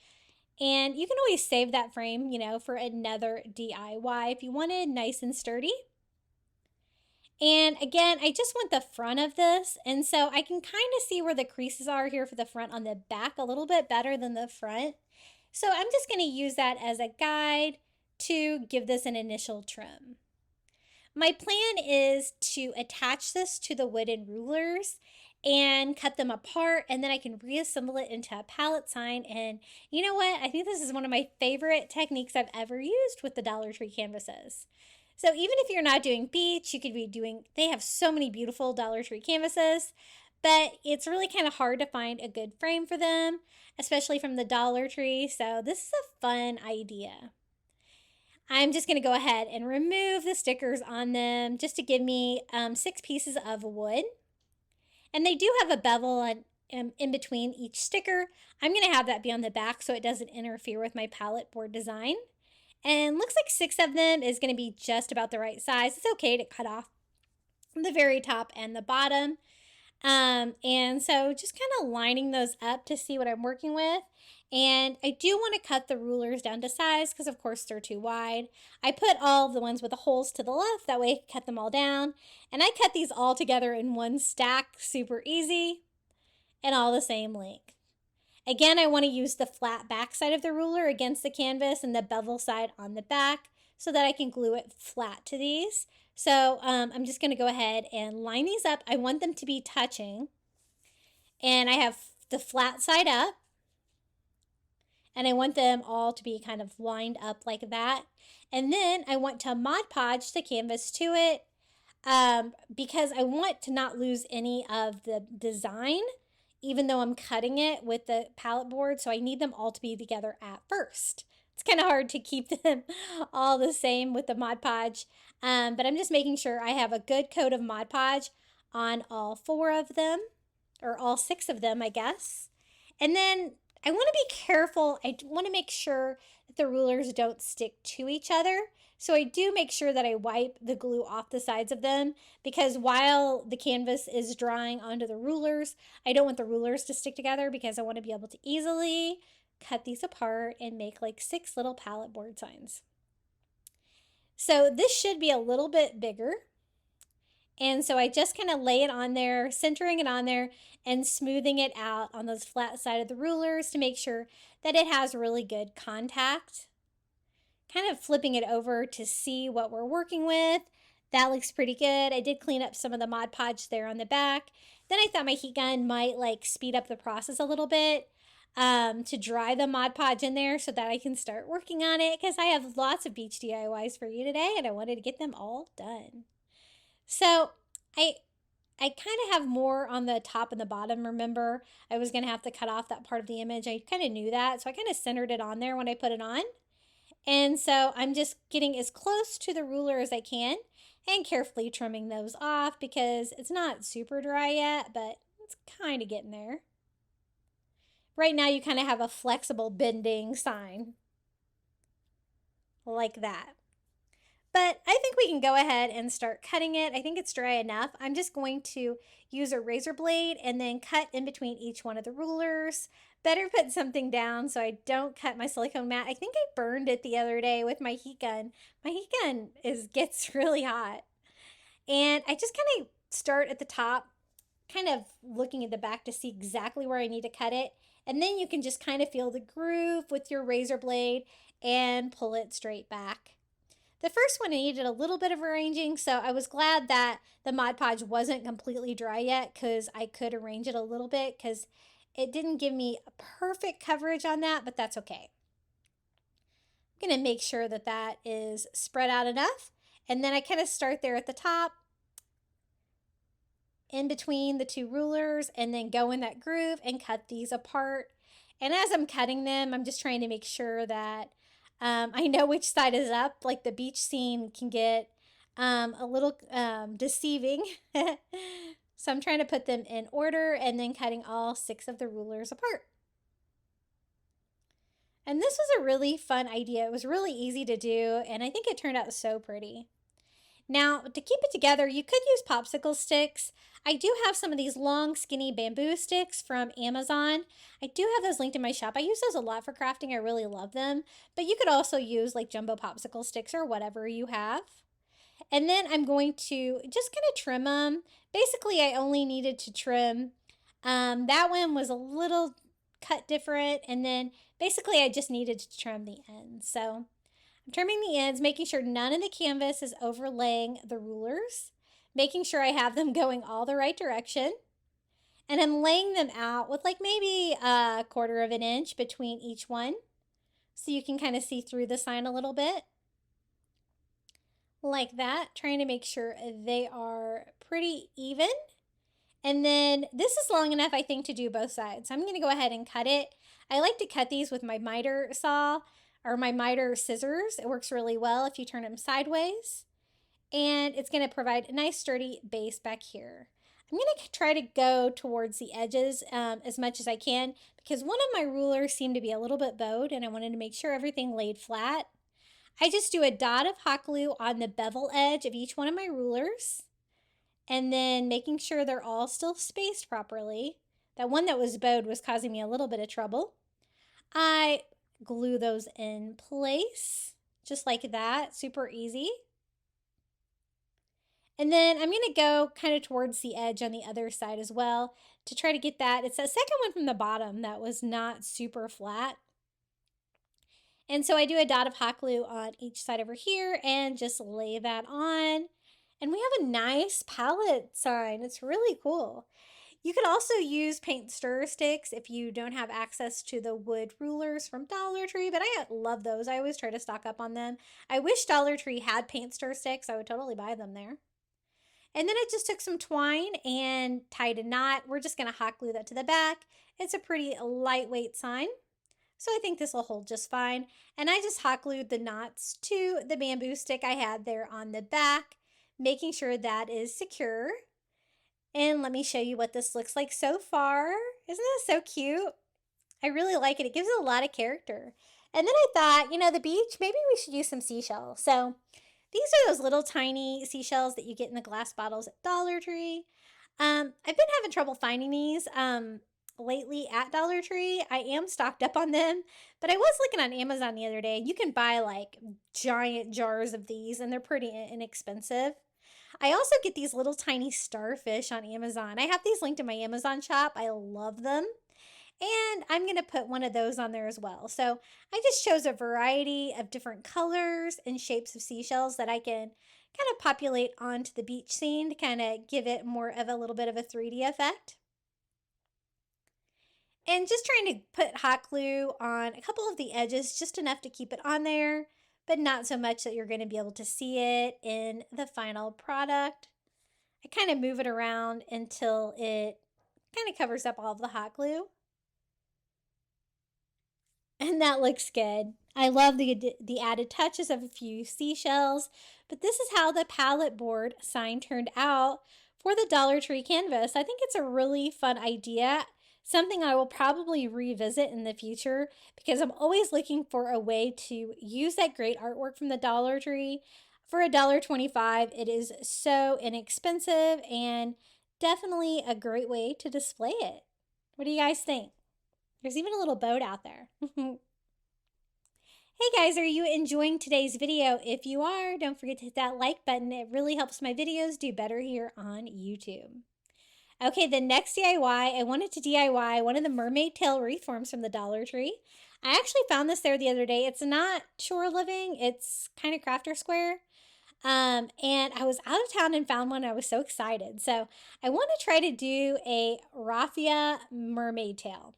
And you can always save that frame, for another DIY if you wanted, nice and sturdy. And again, I just want the front of this. And so I can kind of see where the creases are here for the front on the back a little bit better than the front. So I'm just going to use that as a guide to give this an initial trim. My plan is to attach this to the wooden rulers and cut them apart, and then I can reassemble it into a pallet sign. And you know what? I think this is one of my favorite techniques I've ever used with the Dollar Tree canvases. So even if you're not doing beach, you could be doing, they have so many beautiful Dollar Tree canvases, but it's really kind of hard to find a good frame for them, especially from the Dollar Tree. So this is a fun idea. I'm just going to go ahead and remove the stickers on them just to give me 6 pieces of wood. And they do have a bevel in between each sticker. I'm going to have that be on the back so it doesn't interfere with my pallet board design. And looks like 6 of them is going to be just about the right size. It's okay to cut off the very top and the bottom. And so just kind of lining those up to see what I'm working with. And I do want to cut the rulers down to size because of course they're too wide. I put all of the ones with the holes to the left, that way I can cut them all down. And I cut these all together in one stack, super easy, and all the same length. Again, I want to use the flat back side of the ruler against the canvas and the bevel side on the back so that I can glue it flat to these. So I'm just going to go ahead and line these up. I want them to be touching. And I have the flat side up. And I want them all to be kind of lined up like that. And then I want to Mod Podge the canvas to it because I want to not lose any of the design, even though I'm cutting it with the pallet board. So I need them all to be together at first. It's kind of hard to keep them all the same with the Mod Podge. But I'm just making sure I have a good coat of Mod Podge on all 4 of them, or all 6 of them, I guess. And then I want to be careful. I want to make sure that the rulers don't stick to each other. So I do make sure that I wipe the glue off the sides of them because while the canvas is drying onto the rulers, I don't want the rulers to stick together because I want to be able to easily cut these apart and make like 6 little pallet board signs. So this should be a little bit bigger. And so I just kind of lay it on there, centering it on there and smoothing it out on those flat side of the rulers to make sure that it has really good contact. Kind of flipping it over to see what we're working with. That looks pretty good. I did clean up some of the Mod Podge there on the back. Then I thought my heat gun might like speed up the process a little bit to dry the Mod Podge in there so that I can start working on it because I have lots of beach DIYs for you today and I wanted to get them all done. So I kind of have more on the top and the bottom. Remember, I was going to have to cut off that part of the image. I kind of knew that. So I kind of centered it on there when I put it on. And so I'm just getting as close to the ruler as I can and carefully trimming those off because it's not super dry yet, but it's kind of getting there. Right now you kind of have a flexible bending sign like that. But I think we can go ahead and start cutting it. I think it's dry enough. I'm just going to use a razor blade and then cut in between each one of the rulers. Better put something down so I don't cut my silicone mat. I think I burned it the other day with my heat gun. My heat gun gets really hot. And I just kind of start at the top, kind of looking at the back to see exactly where I need to cut it. And then you can just kind of feel the groove with your razor blade and pull it straight back. The first one I needed a little bit of arranging, so I was glad that the Mod Podge wasn't completely dry yet because I could arrange it a little bit because it didn't give me perfect coverage on that, but that's okay. I'm going to make sure that that is spread out enough. And then I kind of start there at the top, in between the two rulers, and then go in that groove and cut these apart. And as I'm cutting them, I'm just trying to make sure that I know which side is up. Like the beach scene can get a little deceiving. So I'm trying to put them in order and then cutting all 6 of the rulers apart. And this was a really fun idea. It was really easy to do, and I think it turned out so pretty. Now, to keep it together, you could use popsicle sticks. I do have some of these long, skinny bamboo sticks from Amazon. I do have those linked in my shop. I use those a lot for crafting. I really love them. But you could also use like jumbo popsicle sticks or whatever you have. And then I'm going to just kind of trim them. Basically, I only needed to trim. That one was a little cut different. And then basically, I just needed to trim the ends. So I'm trimming the ends, making sure none of the canvas is overlaying the rulers, making sure I have them going all the right direction. And I'm laying them out with like maybe 1/4 of an inch between each one, so you can kind of see through the sign a little bit. Like that, trying to make sure they are pretty even. And then this is long enough, I think, to do both sides. So I'm going to go ahead and cut it. I like to cut these with my miter saw or my miter scissors. It works really well if you turn them sideways. And it's going to provide a nice sturdy base back here. I'm going to try to go towards the edges as much as I can because one of my rulers seemed to be a little bit bowed and I wanted to make sure everything laid flat. I just do a dot of hot glue on the bevel edge of each one of my rulers and then making sure they're all still spaced properly. That one that was bowed was causing me a little bit of trouble. I glue those in place just like that, super easy. And then I'm going to go kind of towards the edge on the other side as well to try to get that. It's the second one from the bottom that was not super flat. And so I do a dot of hot glue on each side over here and just lay that on. And we have a nice pallet sign. It's really cool. You could also use paint stir sticks if you don't have access to the wood rulers from Dollar Tree, but I love those. I always try to stock up on them. I wish Dollar Tree had paint stir sticks. I would totally buy them there. And then I just took some twine and tied a knot. We're just going to hot glue that to the back. It's a pretty lightweight sign, so I think this will hold just fine. And I just hot glued the knots to the bamboo stick I had there on the back, making sure that is secure. And let me show you what this looks like so far. Isn't that so cute? I really like it. It gives it a lot of character. And then I thought, you know, the beach, maybe we should use some seashells. So these are those little tiny seashells that you get in the glass bottles at Dollar Tree. I've been having trouble finding these lately at Dollar Tree. I am stocked up on them, but I was looking on Amazon the other day. You can buy like giant jars of these and they're pretty inexpensive. I also get these little tiny starfish on Amazon. I have these linked in my Amazon shop. I love them. And I'm going to put one of those on there as well. So I just chose a variety of different colors and shapes of seashells that I can kind of populate onto the beach scene to kind of give it more of a little bit of a 3D effect. And just trying to put hot glue on a couple of the edges, just enough to keep it on there, but not so much that you're going to be able to see it in the final product. I kind of move it around until it kind of covers up all of the hot glue. And that looks good. I love the added touches of a few seashells, but this is how the pallet board sign turned out for the Dollar Tree canvas. I think it's a really fun idea, something I will probably revisit in the future because I'm always looking for a way to use that great artwork from the Dollar Tree. For $1.25, it is so inexpensive and definitely a great way to display it. What do you guys think? There's even a little boat out there. Hey guys, are you enjoying today's video? If you are, don't forget to hit that like button. It really helps my videos do better here on YouTube. Okay, the next DIY, I wanted to DIY one of the mermaid tail wreath forms from the Dollar Tree. I actually found this there the other day. It's not shore living, it's kind of crafter square. And I was out of town and found one. I was so excited. So I want to try to do a raffia mermaid tail.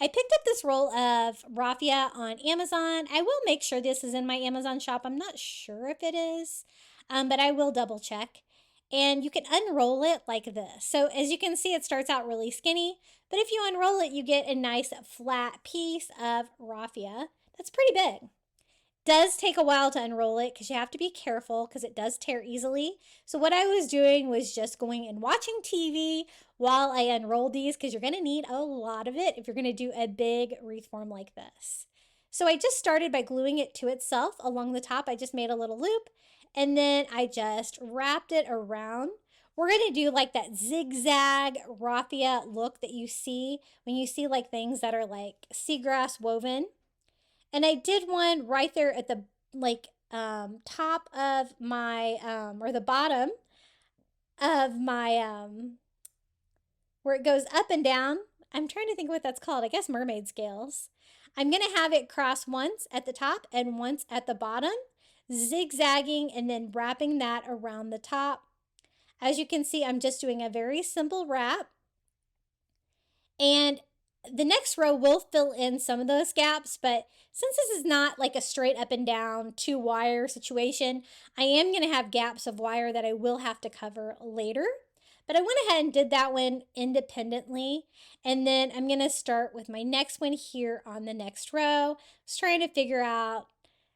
I picked up this roll of raffia on Amazon. I will make sure this is in my Amazon shop. I'm not sure if it is. but I will double check. And you can unroll it like this. So as you can see, it starts out really skinny, but if you unroll it, you get a nice flat piece of raffia that's pretty big. Does take a while to unroll it because you have to be careful because it does tear easily. So what I was doing was just going and watching TV while I unrolled these, because you're going to need a lot of it if you're going to do a big wreath form like this. So I just started by gluing it to itself along the top. I just made a little loop and then I just wrapped it around. We're going to do like that zigzag raffia look that you see when you see like things that are like seagrass woven. And I did one right there at the like top of my or the bottom of my where it goes up and down. I'm trying to think what that's called. I guess mermaid scales. I'm going to have it cross once at the top and once at the bottom, zigzagging and then wrapping that around the top. As you can see, I'm just doing a very simple wrap. And the next row will fill in some of those gaps, but since this is not like a straight up and down 2-wire situation, I am going to have gaps of wire that I will have to cover later. But I went ahead and did that one independently. And then I'm going to start with my next one here on the next row. I was trying to figure out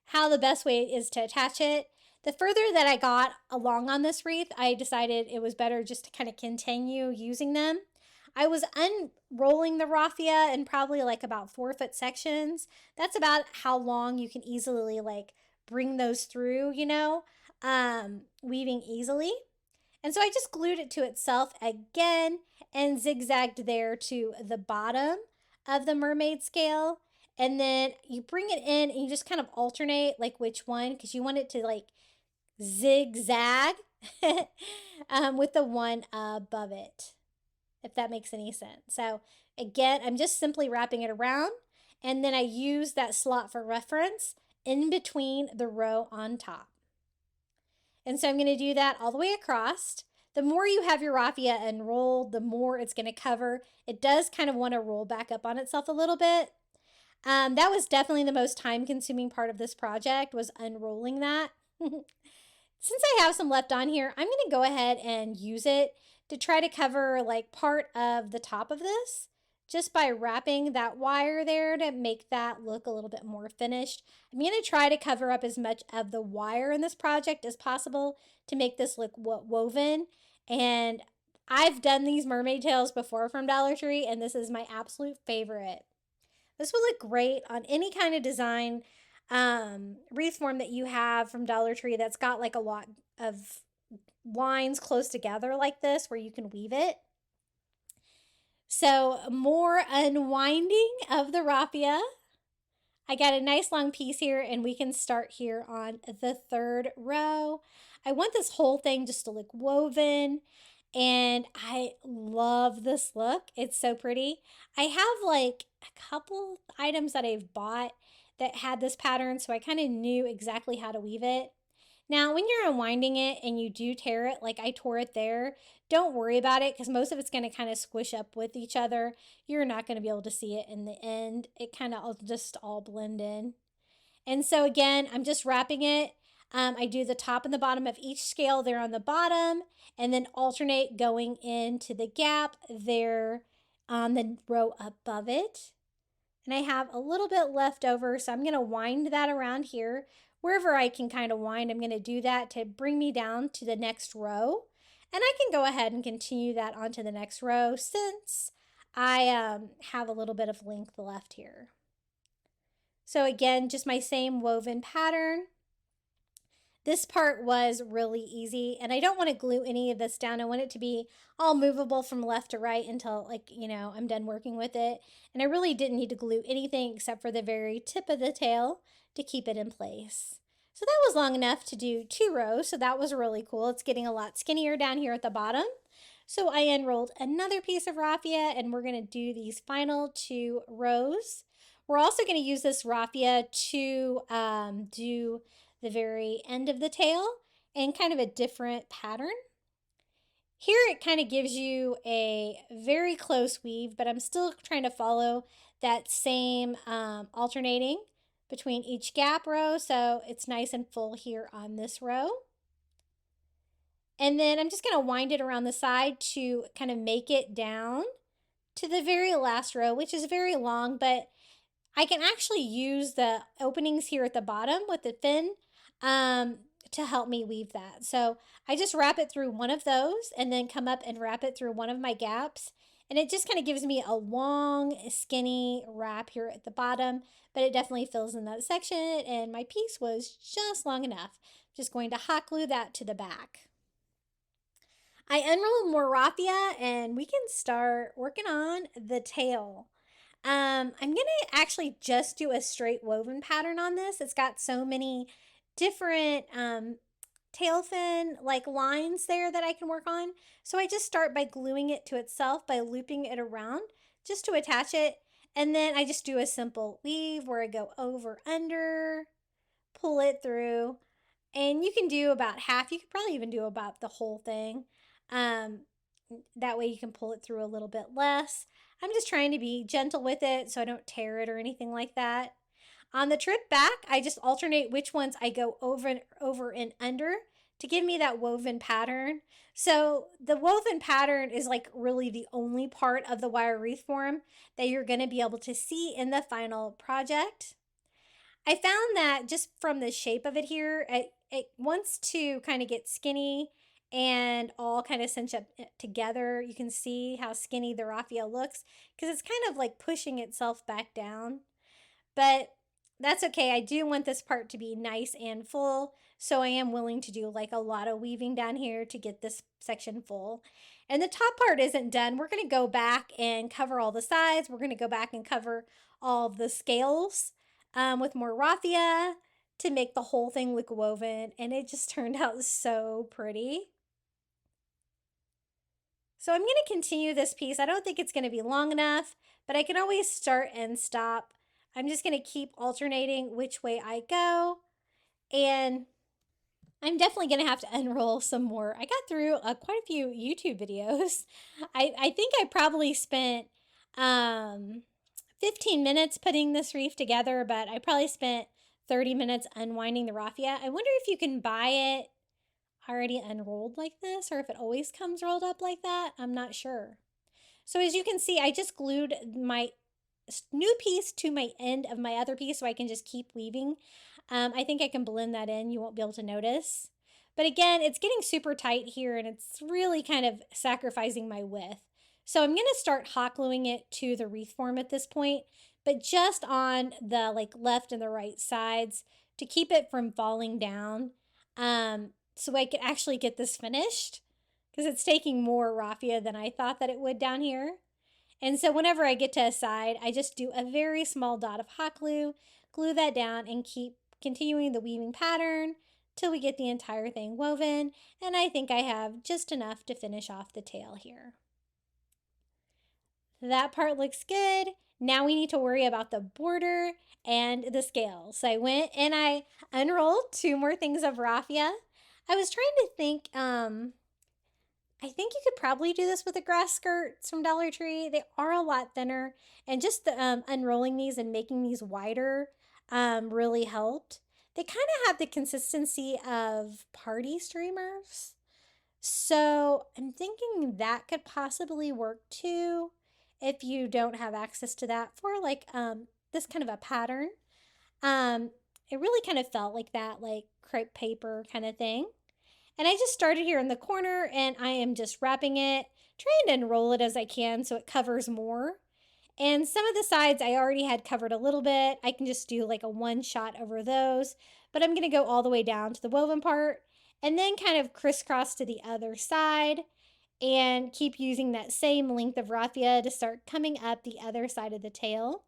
how the best way is to attach it. The further that I got along on this wreath, I decided it was better just to kind of continue using them. I was unrolling the raffia in probably like about 4-foot sections. That's about how long you can easily like bring those through, weaving easily. And so I just glued it to itself again and zigzagged there to the bottom of the mermaid scale. And then you bring it in and you just kind of alternate like which one, because you want it to like zigzag with the one above it, if that makes any sense. So again, I'm just simply wrapping it around, and then I use that slot for reference in between the row on top. And so I'm going to do that all the way across. The more you have your raffia unrolled, the more it's going to cover. It does kind of want to roll back up on itself a little bit. That was definitely the most time-consuming part of this project, was unrolling that. Since I have some left on here, I'm going to go ahead and use it to try to cover like part of the top of this, just by wrapping that wire there to make that look a little bit more finished. I'm going to try to cover up as much of the wire in this project as possible to make this look woven. And I've done these mermaid tails before from Dollar Tree, and this is my absolute favorite. This will look great on any kind of design wreath form that you have from Dollar Tree that's got like a lot of lines close together like this where you can weave it. So more unwinding of the raffia. I got a nice long piece here, and we can start here on the 3rd row. I want this whole thing just to look woven, and I love this look. It's so pretty. I have like a couple items that I've bought that had this pattern, so I kind of knew exactly how to weave it. Now, when you're unwinding it and you do tear it, like I tore it there, don't worry about it, because most of it's going to kind of squish up with each other. You're not going to be able to see it in the end. It kind of just all blend in. And so again, I'm just wrapping it. I do the top and the bottom of each scale there on the bottom, and then alternate going into the gap there on the row above it. And I have a little bit left over, so I'm going to wind that around here. Wherever I can kind of wind, I'm going to do that to bring me down to the next row. And I can go ahead and continue that onto the next row since I have a little bit of length left here. So again, just my same woven pattern. This part was really easy, and I don't want to glue any of this down. I want it to be all movable from left to right until I'm done working with it. And I really didn't need to glue anything except for the very tip of the tail to keep it in place. So that was long enough to do 2 rows, so that was really cool. It's getting a lot skinnier down here at the bottom. So I unrolled another piece of raffia, and we're going to do these final 2 rows. We're also going to use this raffia to do the very end of the tail and kind of a different pattern. Here it kind of gives you a very close weave, but I'm still trying to follow that same alternating between each gap row, so it's nice and full here on this row. And then I'm just going to wind it around the side to kind of make it down to the very last row, which is very long, but I can actually use the openings here at the bottom with the fin to help me weave that. So I just wrap it through one of those and then come up and wrap it through one of my gaps. And it just kind of gives me a long, skinny wrap here at the bottom, but it definitely fills in that section, and my piece was just long enough. Just going to hot glue that to the back. I unrolled more raffia and we can start working on the tail. I'm going to actually just do a straight woven pattern on this. It's got so many different tail fin like lines there that I can work on. So I just start by gluing it to itself by looping it around just to attach it. And then I just do a simple weave where I go over, under, pull it through. And you can do about half. You could probably even do about the whole thing. That way you can pull it through a little bit less. I'm just trying to be gentle with it so I don't tear it or anything like that. On the trip back, I just alternate which ones I go over and under to give me that woven pattern. So the woven pattern is like really the only part of the wire wreath form that you're going to be able to see in the final project. I found that just from the shape of it here, it wants to kind of get skinny and all kind of cinch up together. You can see how skinny the raffia looks because it's kind of like pushing itself back down. But that's okay. I do want this part to be nice and full, so I am willing to do like a lot of weaving down here to get this section full. And the top part isn't done. We're going to go back and cover all the sides. We're going to go back and cover all of the scales with more raffia to make the whole thing look woven, and it just turned out so pretty. So I'm going to continue this piece. I don't think it's going to be long enough, but I can always start and stop. I'm just going to keep alternating which way I go, and I'm definitely going to have to unroll some more. I got through quite a few YouTube videos. I think I probably spent 15 minutes putting this wreath together, but I probably spent 30 minutes unwinding the raffia. I wonder if you can buy it already unrolled like this, or if it always comes rolled up like that. I'm not sure. So as you can see, I just glued my new piece to my end of my other piece so I can just keep weaving. I think I can blend that in. You won't be able to notice. But again, it's getting super tight here, and it's really kind of sacrificing my width. So I'm going to start hot gluing it to the wreath form at this point, but just on the like left and the right sides to keep it from falling down. So I could actually get this finished because it's taking more raffia than I thought that it would down here. And so whenever I get to a side, I just do a very small dot of hot glue, glue that down, and keep continuing the weaving pattern till we get the entire thing woven. And I think I have just enough to finish off the tail here. That part looks good. Now we need to worry about the border and the scales. So I went and I unrolled 2 more things of raffia. I was trying to think, I think you could probably do this with the grass skirts from Dollar Tree. They are a lot thinner, and just the unrolling these and making these wider really helped. They kind of have the consistency of party streamers. So I'm thinking that could possibly work too if you don't have access to that for like this kind of a pattern. It really kind of felt like that, like crepe paper kind of thing. And I just started here in the corner, and I am just wrapping it, trying to unroll it as I can so it covers more. And some of the sides I already had covered a little bit. I can just do like a one shot over those, but I'm going to go all the way down to the woven part and then kind of crisscross to the other side and keep using that same length of raffia to start coming up the other side of the tail.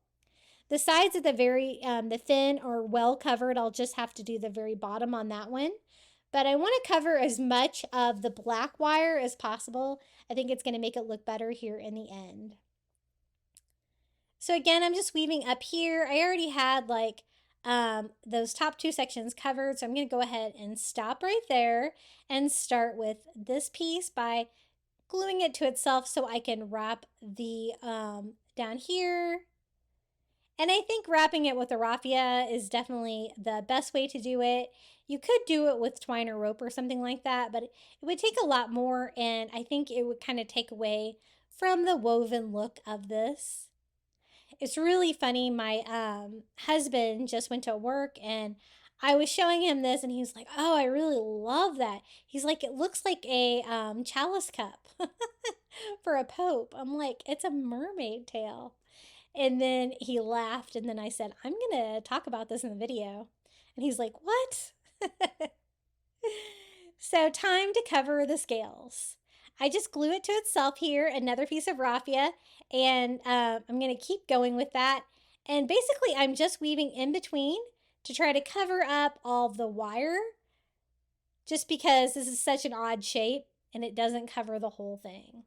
The sides at the fin are well covered. I'll just have to do the very bottom on that one. But I want to cover as much of the black wire as possible. I think it's going to make it look better here in the end. So again, I'm just weaving up here. I already had like those top 2 sections covered. So I'm going to go ahead and stop right there and start with this piece by gluing it to itself so I can wrap the down here. And I think wrapping it with a raffia is definitely the best way to do it. You could do it with twine or rope or something like that, but it would take a lot more, and I think it would kind of take away from the woven look of this. It's really funny. My husband just went to work and I was showing him this and he's like, "Oh, I really love that." He's like, "It looks like a chalice cup for a pope." I'm like, "It's a mermaid tail." And then he laughed and then I said, "I'm going to talk about this in the video." And he's like, "What?" So time to cover the scales. I just glue it to itself here, another piece of raffia, and I'm going to keep going with that. And basically, I'm just weaving in between to try to cover up all of the wire, just because this is such an odd shape and it doesn't cover the whole thing.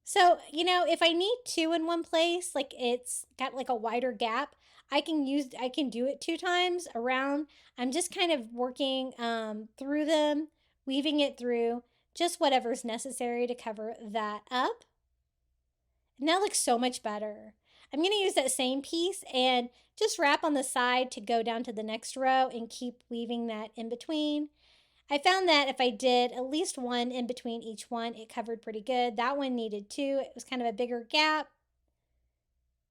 So, if I need two in one place, like it's got like a wider gap, I can do it 2 times around. I'm just kind of working through them, weaving it through, just whatever's necessary to cover that up. And that looks so much better. I'm going to use that same piece and just wrap on the side to go down to the next row and keep weaving that in between. I found that if I did at least one in between each one, it covered pretty good. That one needed 2. It was kind of a bigger gap.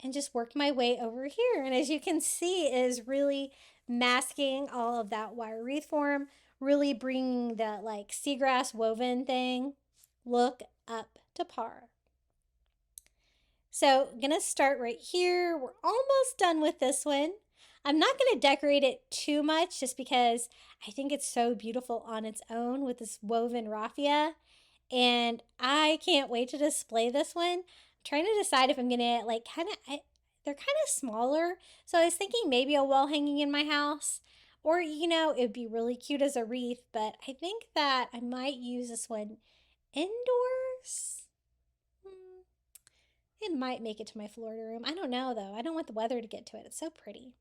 And just worked my way over here. And as you can see, it is really masking all of that wire wreath form, really bringing that like seagrass woven thing look up to par. So I'm going to start right here. We're almost done with this one. I'm not going to decorate it too much just because I think it's so beautiful on its own with this woven raffia. And I can't wait to display this one. I'm trying to decide if I'm going to like they're kind of smaller. So I was thinking maybe a wall hanging in my house. Or, it would be really cute as a wreath. But I think that I might use this one indoors. It might make it to my Florida room. I don't know though. I don't want the weather to get to it. It's so pretty.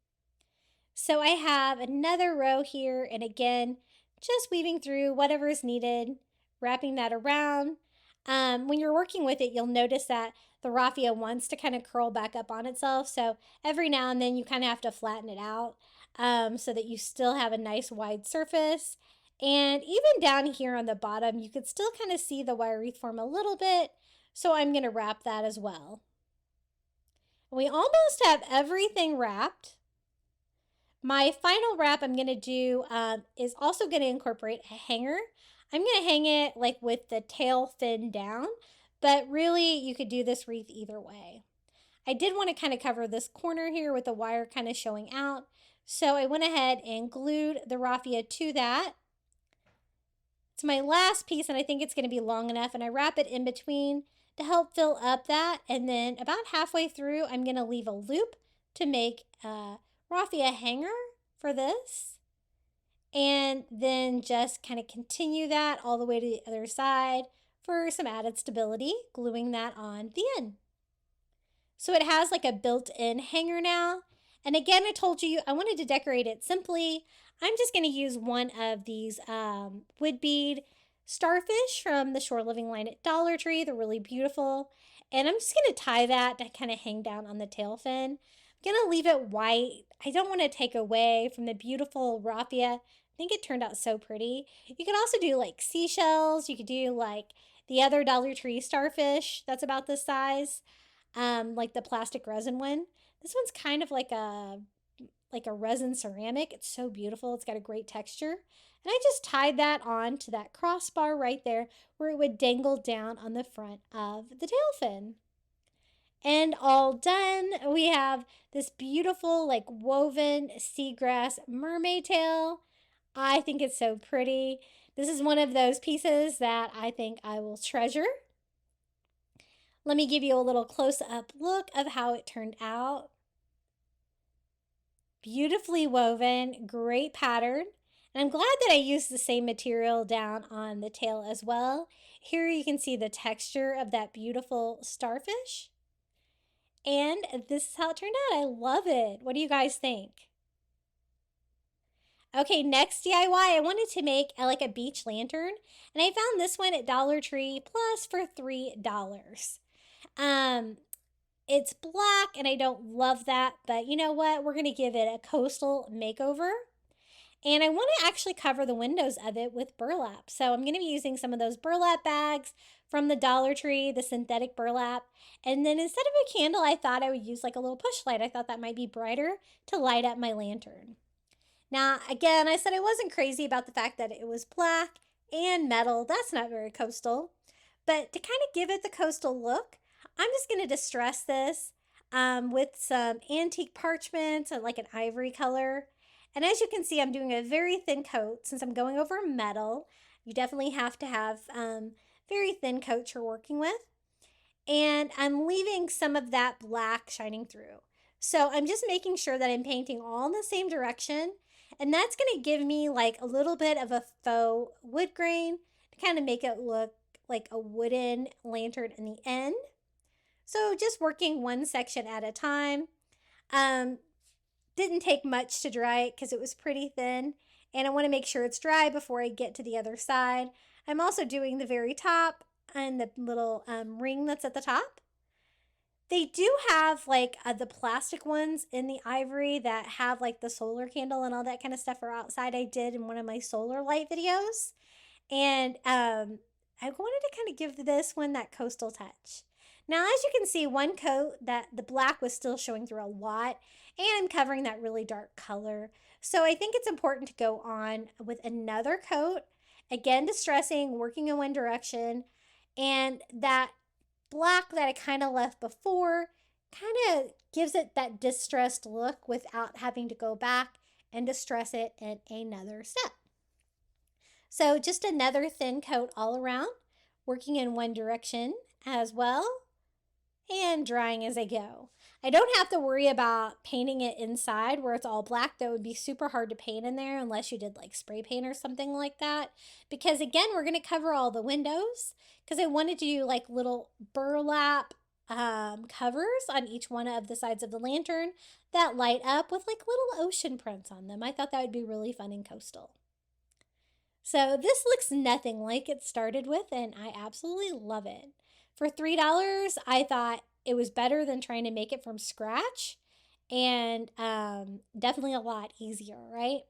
So I have another row here, and again, just weaving through whatever is needed, wrapping that around. When you're working with it, you'll notice that the raffia wants to kind of curl back up on itself. So every now and then you kind of have to flatten it out so that you still have a nice wide surface. And even down here on the bottom, you could still kind of see the wire wreath form a little bit. So I'm going to wrap that as well. We almost have everything wrapped. My final wrap I'm going to do is also going to incorporate a hanger. I'm going to hang it like with the tail fin down, but really you could do this wreath either way. I did want to kind of cover this corner here with the wire kind of showing out. So I went ahead and glued the raffia to that. It's my last piece and I think it's going to be long enough, and I wrap it in between to help fill up that. And then about halfway through, I'm going to leave a loop to make a raffia hanger for this. And then just kind of continue that all the way to the other side for some added stability, gluing that on the end. So it has like a built-in hanger now. And again, I told you I wanted to decorate it simply. I'm just going to use one of these wood bead starfish from the Shore Living line at Dollar Tree. They're really beautiful. And I'm just going to tie that to kind of hang down on the tail fin. I'm going to leave it white. I don't want to take away from the beautiful raffia. I think it turned out so pretty. You could also do like seashells. You could do like the other Dollar Tree starfish that's about this size, like the plastic resin one. This one's kind of like a resin ceramic. It's so beautiful. It's got a great texture. And I just tied that on to that crossbar right there where it would dangle down on the front of the tail fin. And all done. We have this beautiful like woven seagrass mermaid tail. I think it's so pretty. This is one of those pieces that I think I will treasure. Let me give you a little close-up look of how it turned out. Beautifully woven, great pattern. And I'm glad that I used the same material down on the tail as well. Here you can see the texture of that beautiful starfish. And this is how it turned out. I love it. What do you guys think? Okay, next DIY, I wanted to make like a beach lantern. And I found this one at Dollar Tree Plus for $3. It's black and I don't love that, but you know what? We're going to give it a coastal makeover. And I want to actually cover the windows of it with burlap. So I'm going to be using some of those burlap bags from the Dollar Tree, the synthetic burlap. And then instead of a candle, I thought I would use like a little push light. I thought that might be brighter to light up my lantern. Now, again, I said I wasn't crazy about the fact that it was black and metal. That's not very coastal. But to kind of give it the coastal look, I'm just going to distress this with some antique parchment, like an ivory color. And as you can see, I'm doing a very thin coat. Since I'm going over metal, you definitely have to have very thin coats you're working with. And I'm leaving some of that black shining through. So I'm just making sure that I'm painting all in the same direction. And that's going to give me like a little bit of a faux wood grain to kind of make it look like a wooden lantern in the end. So just working one section at a time. Didn't take much to dry it because it was pretty thin. And I want to make sure it's dry before I get to the other side. I'm also doing the very top and the little ring that's at the top. They do have like the plastic ones in the ivory that have like the solar candle and all that kind of stuff are outside. I did in one of my solar light videos. And I wanted to kind of give this one that coastal touch. Now, as you can see, one coat that the black was still showing through a lot, and I'm covering that really dark color. So I think it's important to go on with another coat, again, distressing, working in one direction, and that black that I kind of left before kind of gives it that distressed look without having to go back and distress it in another step. So just another thin coat all around, working in one direction as well, and drying as I go. I don't have to worry about painting it inside where it's all black. That would be super hard to paint in there unless you did like spray paint or something like that. Because again, we're going to cover all the windows because I wanted to do like little burlap covers on each one of the sides of the lantern that light up with like little ocean prints on them. I thought that would be really fun and coastal. So this looks nothing like it started with, and I absolutely love it. For $3, I thought it was better than trying to make it from scratch, and definitely a lot easier, right?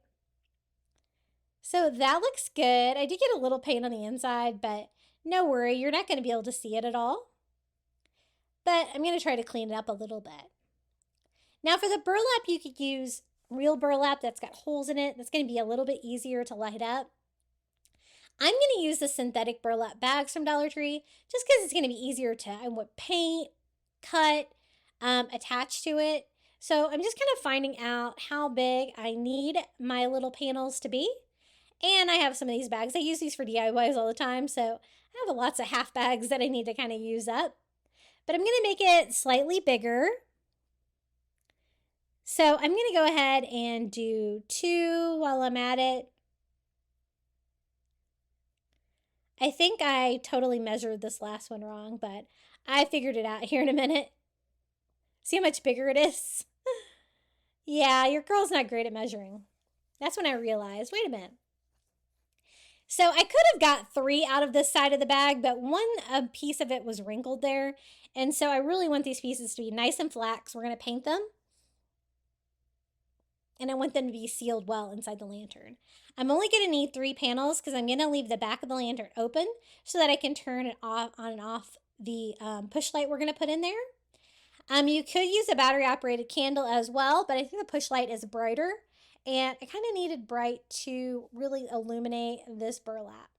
So that looks good. I did get a little paint on the inside, but no worry, you're not going to be able to see it at all. But I'm going to try to clean it up a little bit. Now for the burlap, you could use real burlap that's got holes in it. That's going to be a little bit easier to light up. I'm going to use the synthetic burlap bags from Dollar Tree just because it's going to be easier to paint, cut, attach to it. So I'm just kind of finding out how big I need my little panels to be. And I have some of these bags. I use these for DIYs all the time. So I have lots of half bags that I need to kind of use up. But I'm going to make it slightly bigger. So I'm going to go ahead and do 2 while I'm at it. I think I totally measured this last one wrong, but I figured it out here in a minute. See how much bigger it is? Yeah, your girl's not great at measuring. That's when I realized, wait a minute. So I could have got 3 out of this side of the bag, but one piece of it was wrinkled there. And so I really want these pieces to be nice and flat because we're going to paint them. And I want them to be sealed well inside the lantern. I'm only going to need 3 panels because I'm going to leave the back of the lantern open so that I can turn it off on and off the push light we're going to put in there. You could use a battery operated candle as well, but I think the push light is brighter and I kind of needed bright to really illuminate this burlap.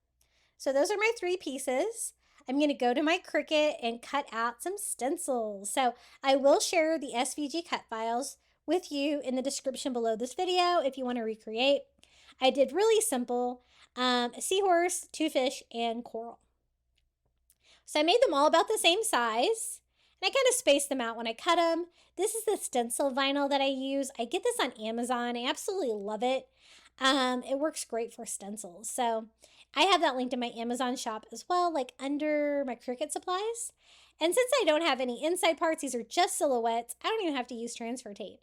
So those are my 3 pieces. I'm going to go to my Cricut and cut out some stencils. So I will share the SVG cut files with you in the description below this video if you want to recreate. I did really simple, a seahorse, 2 fish, and coral. So I made them all about the same size, and I kind of spaced them out when I cut them. This is the stencil vinyl that I use. I get this on Amazon. I absolutely love it. It works great for stencils. So I have that linked in my Amazon shop as well, like under my Cricut supplies. And since I don't have any inside parts, these are just silhouettes, I don't even have to use transfer tape.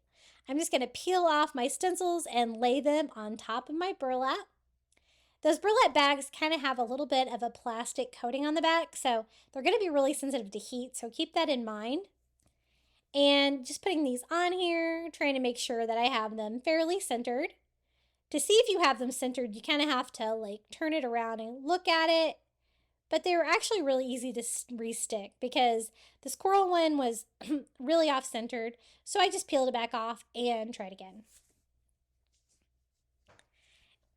I'm just going to peel off my stencils and lay them on top of my burlap. Those burlap bags kind of have a little bit of a plastic coating on the back, so they're going to be really sensitive to heat, so keep that in mind. And just putting these on here, trying to make sure that I have them fairly centered. To see if you have them centered, you kind of have to like turn it around and look at it. But they were actually really easy to re-stick because the squirrel one was really off-centered. So I just peeled it back off and tried again.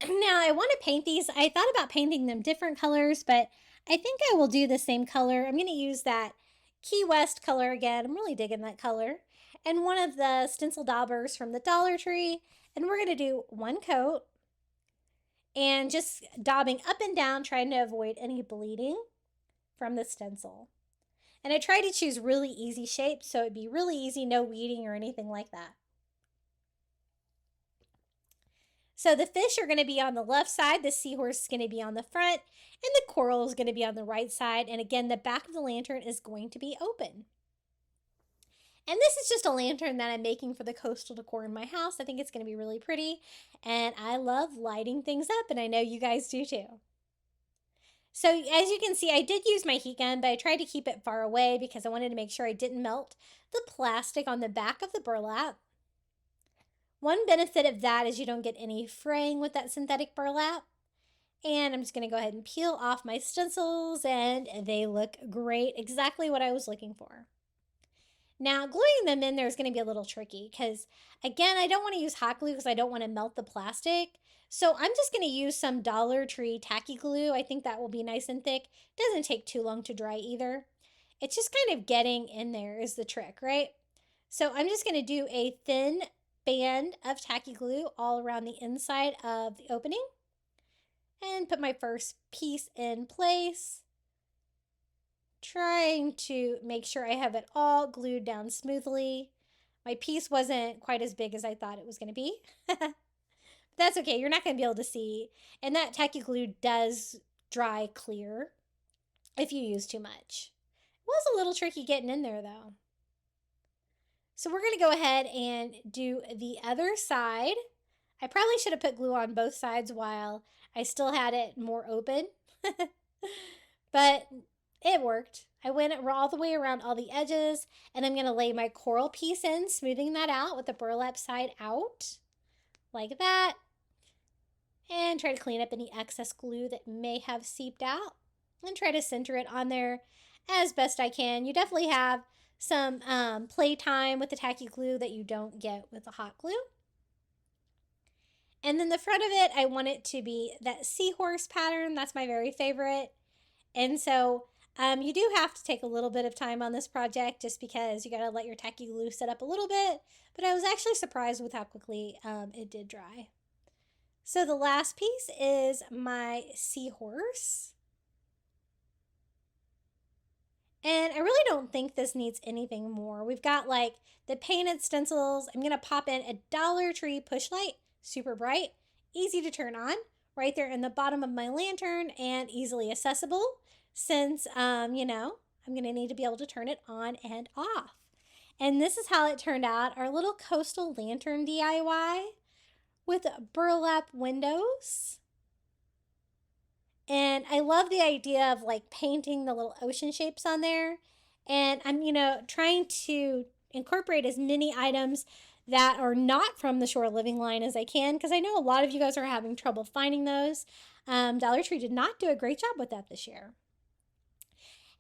Now I want to paint these. I thought about painting them different colors, but I think I will do the same color. I'm going to use that Key West color again. I'm really digging that color. And one of the stencil daubers from the Dollar Tree. And we're going to do one coat. And just daubing up and down, trying to avoid any bleeding from the stencil. And I try to choose really easy shapes, so it'd be really easy, no weeding or anything like that. So the fish are going to be on the left side, the seahorse is going to be on the front, and the coral is going to be on the right side. And again, the back of the lantern is going to be open. And this is just a lantern that I'm making for the coastal decor in my house. I think it's going to be really pretty. And I love lighting things up, and I know you guys do too. So as you can see, I did use my heat gun, but I tried to keep it far away because I wanted to make sure I didn't melt the plastic on the back of the burlap. One benefit of that is you don't get any fraying with that synthetic burlap. And I'm just going to go ahead and peel off my stencils, and they look great. Exactly what I was looking for. Now, gluing them in there is going to be a little tricky because, again, I don't want to use hot glue because I don't want to melt the plastic. So I'm just going to use some Dollar Tree tacky glue. I think that will be nice and thick. It doesn't take too long to dry either. It's just kind of getting in there is the trick, right? So I'm just going to do a thin band of tacky glue all around the inside of the opening and put my first piece in place. Trying to make sure I have it all glued down smoothly. My piece wasn't quite as big as I thought it was going to be. That's okay. You're not going to be able to see. And that tacky glue does dry clear if you use too much. It was a little tricky getting in there though. So we're going to go ahead and do the other side. I probably should have put glue on both sides while I still had it more open. But it worked. I went all the way around all the edges, and I'm going to lay my coral piece in, smoothing that out with the burlap side out, like that. And try to clean up any excess glue that may have seeped out, and try to center it on there as best I can. You definitely have some play time with the tacky glue that you don't get with the hot glue. And then the front of it, I want it to be that seahorse pattern. That's my very favorite. And so you do have to take a little bit of time on this project just because you got to let your tacky glue set up a little bit. But I was actually surprised with how quickly it did dry. So the last piece is my seahorse. And I really don't think this needs anything more. We've got like the painted stencils. I'm going to pop in a Dollar Tree push light, super bright, easy to turn on, right there in the bottom of my lantern and easily accessible. Since, I'm going to need to be able to turn it on and off. And this is how it turned out. Our little coastal lantern DIY with burlap windows. And I love the idea of like painting the little ocean shapes on there. And I'm, trying to incorporate as many items that are not from the shore living line as I can, because I know a lot of you guys are having trouble finding those. Dollar Tree did not do a great job with that this year.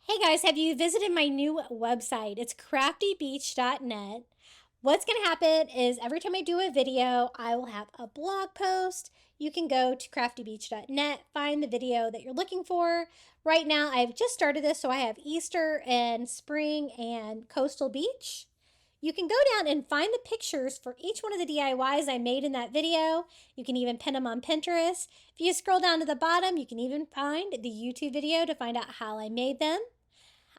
Hey guys, have you visited my new website? It's craftybeach.net. What's going to happen is every time I do a video, I will have a blog post. You can go to craftybeach.net, find the video that you're looking for. Right now, I've just started this, so I have Easter and spring and coastal beach. You can go down and find the pictures for each one of the DIYs I made in that video. You can even pin them on Pinterest. If you scroll down to the bottom, you can even find the YouTube video to find out how I made them.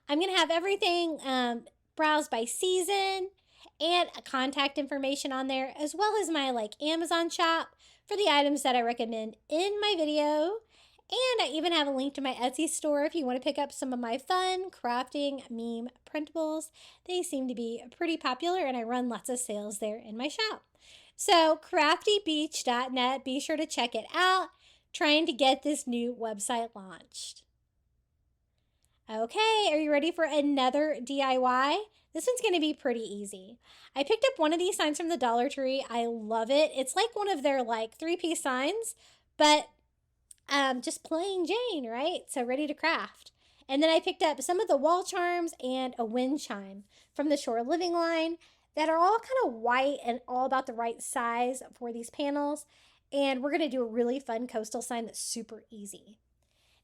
I'm going to have everything browsed by season and contact information on there, as well as my Amazon shop for the items that I recommend in my video. And I even have a link to my Etsy store if you want to pick up some of my fun crafting meme printables. They seem to be pretty popular, and I run lots of sales there in my shop. So craftybeach.net, be sure to check it out. Trying to get this new website launched. Okay, are you ready for another DIY? This one's going to be pretty easy. I picked up one of these signs from the Dollar Tree. I love it. It's like one of their like 3-piece signs, but just plain Jane, right? So ready to craft. And then I picked up some of the wall charms and a wind chime from the Shore Living line that are all kind of white and all about the right size for these panels. And we're going to do a really fun coastal sign that's super easy.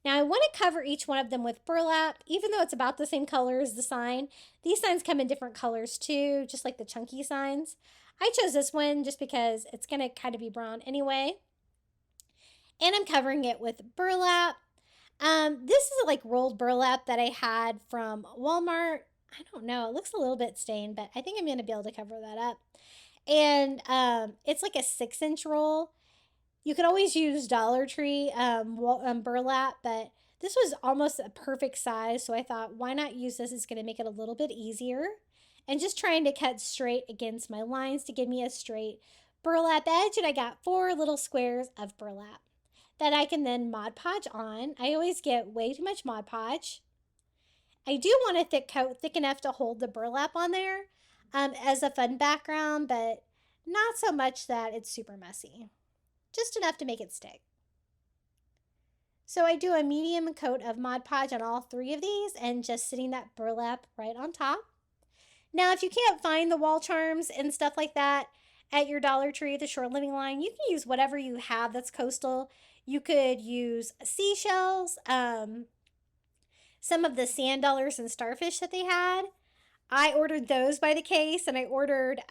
Now I want to cover each one of them with burlap, even though it's about the same color as the sign. These signs come in different colors too, just like the chunky signs. I chose this one just because it's going to kind of be brown anyway. And I'm covering it with burlap. This is like rolled burlap that I had from Walmart. I don't know, it looks a little bit stained, but I think I'm going to be able to cover that up. And it's like a 6-inch roll. You could always use Dollar Tree burlap, but this was almost a perfect size. So I thought, why not use this? It's going to make it a little bit easier. And just trying to cut straight against my lines to give me a straight burlap edge. And I got 4 little squares of burlap that I can then Mod Podge on. I always get way too much Mod Podge. I do want a thick coat, thick enough to hold the burlap on there as a fun background, but not so much that it's super messy. Just enough to make it stick. So I do a medium coat of Mod Podge on all 3 of these and just sitting that burlap right on top. Now, if you can't find the wall charms and stuff like that at your Dollar Tree, the Shore Living line, you can use whatever you have that's coastal. You could use seashells, some of the sand dollars and starfish that they had. I ordered those by the case, and I ordered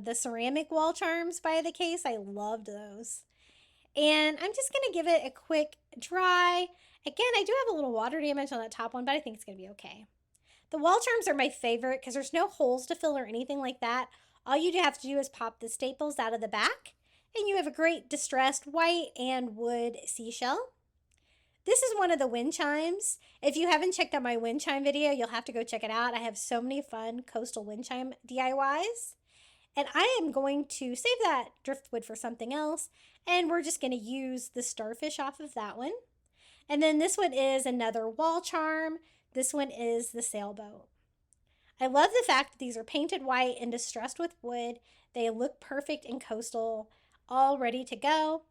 the ceramic wall charms by the case. I loved those. And I'm just going to give it a quick dry. Again, I do have a little water damage on that top one, but I think it's going to be okay. The wall charms are my favorite because there's no holes to fill or anything like that. All you have to do is pop the staples out of the back, and you have a great distressed white and wood seashell. This is one of the wind chimes. If you haven't checked out my wind chime video, you'll have to go check it out. I have so many fun coastal wind chime DIYs. And I am going to save that driftwood for something else. And we're just going to use the starfish off of that one. And then this one is another wall charm. This one is the sailboat. I love the fact that these are painted white and distressed with wood. They look perfect and coastal, all ready to go.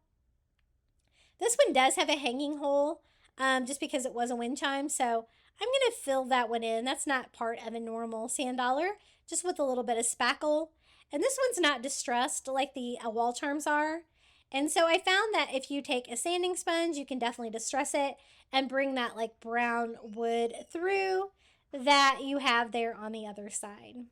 This one does have a hanging hole just because it was a wind chime. So I'm going to fill that one in. That's not part of a normal sand dollar, just with a little bit of spackle. And this one's not distressed like the wall charms are. And so I found that if you take a sanding sponge, you can definitely distress it and bring that like brown wood through that you have there on the other side.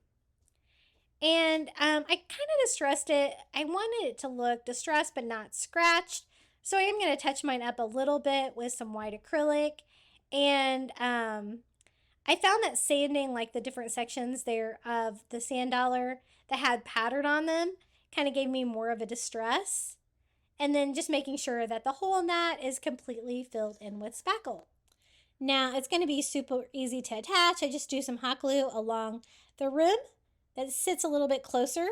And I kind of distressed it. I wanted it to look distressed but not scratched. So I am going to touch mine up a little bit with some white acrylic. And I found that sanding like the different sections there of the sand dollar that had pattern on them kind of gave me more of a distress. And then just making sure that the hole in that is completely filled in with spackle. Now it's going to be super easy to attach. I just do some hot glue along the rim that sits a little bit closer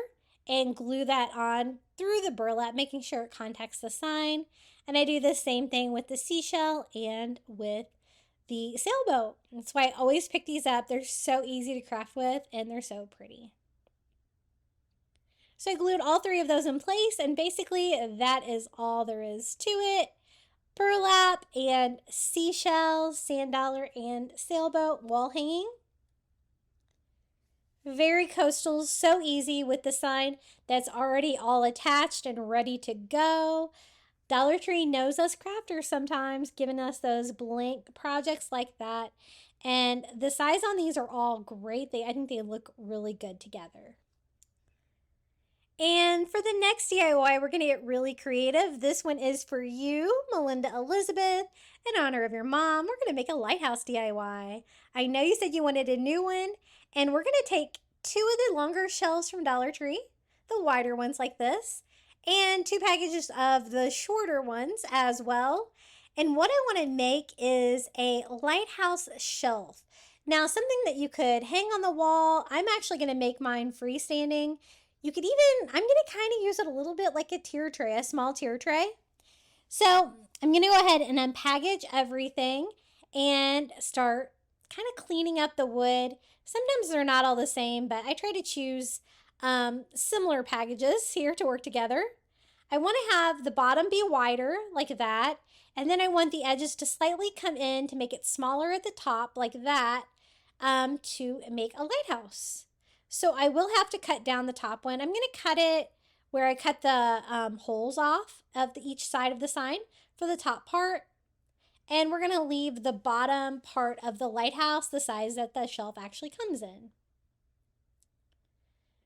and glue that on through the burlap, making sure it contacts the sign. And I do the same thing with the seashell and with the sailboat. That's why I always pick these up. They're so easy to craft with and they're so pretty. So I glued all 3 of those in place, and basically that is all there is to it. Burlap and seashells, sand dollar, and sailboat wall hanging. Very coastal, so easy with the sign that's already all attached and ready to go. Dollar Tree knows us crafters sometimes, giving us those blank projects like that. And the size on these are all great. I think they look really good together. And for the next DIY, we're going to get really creative. This one is for you, Melinda Elizabeth, in honor of your mom. We're going to make a lighthouse DIY. I know you said you wanted a new one, and we're going to take 2 of the longer shelves from Dollar Tree, the wider ones like this, and 2 packages of the shorter ones as well. And what I want to make is a lighthouse shelf. Now, something that you could hang on the wall. I'm actually going to make mine freestanding. You could even, I'm going to kind of use it a little bit like a tier tray, a small tier tray. So I'm going to go ahead and unpackage everything and start kind of cleaning up the wood. Sometimes they're not all the same, but I try to choose similar packages here to work together. I want to have the bottom be wider like that, and then I want the edges to slightly come in to make it smaller at the top like that, to make a lighthouse. So I will have to cut down the top one. I'm going to cut it where I cut the holes off of each side of the sign for the top part. And we're going to leave the bottom part of the lighthouse the size that the shelf actually comes in.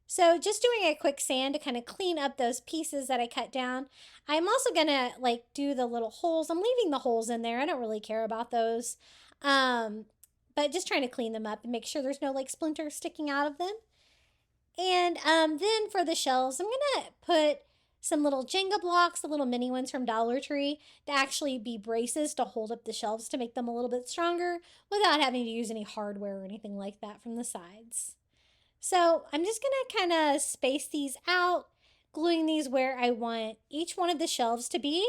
So just doing a quick sand to kind of clean up those pieces that I cut down. I'm also going to do the little holes. I'm leaving the holes in there. I don't really care about those. But just trying to clean them up and make sure there's no splinters sticking out of them. And then for the shells, I'm going to put some little Jenga blocks, the little mini ones from Dollar Tree, to actually be braces to hold up the shelves to make them a little bit stronger without having to use any hardware or anything like that from the sides. So I'm just going to kind of space these out, gluing these where I want each one of the shelves to be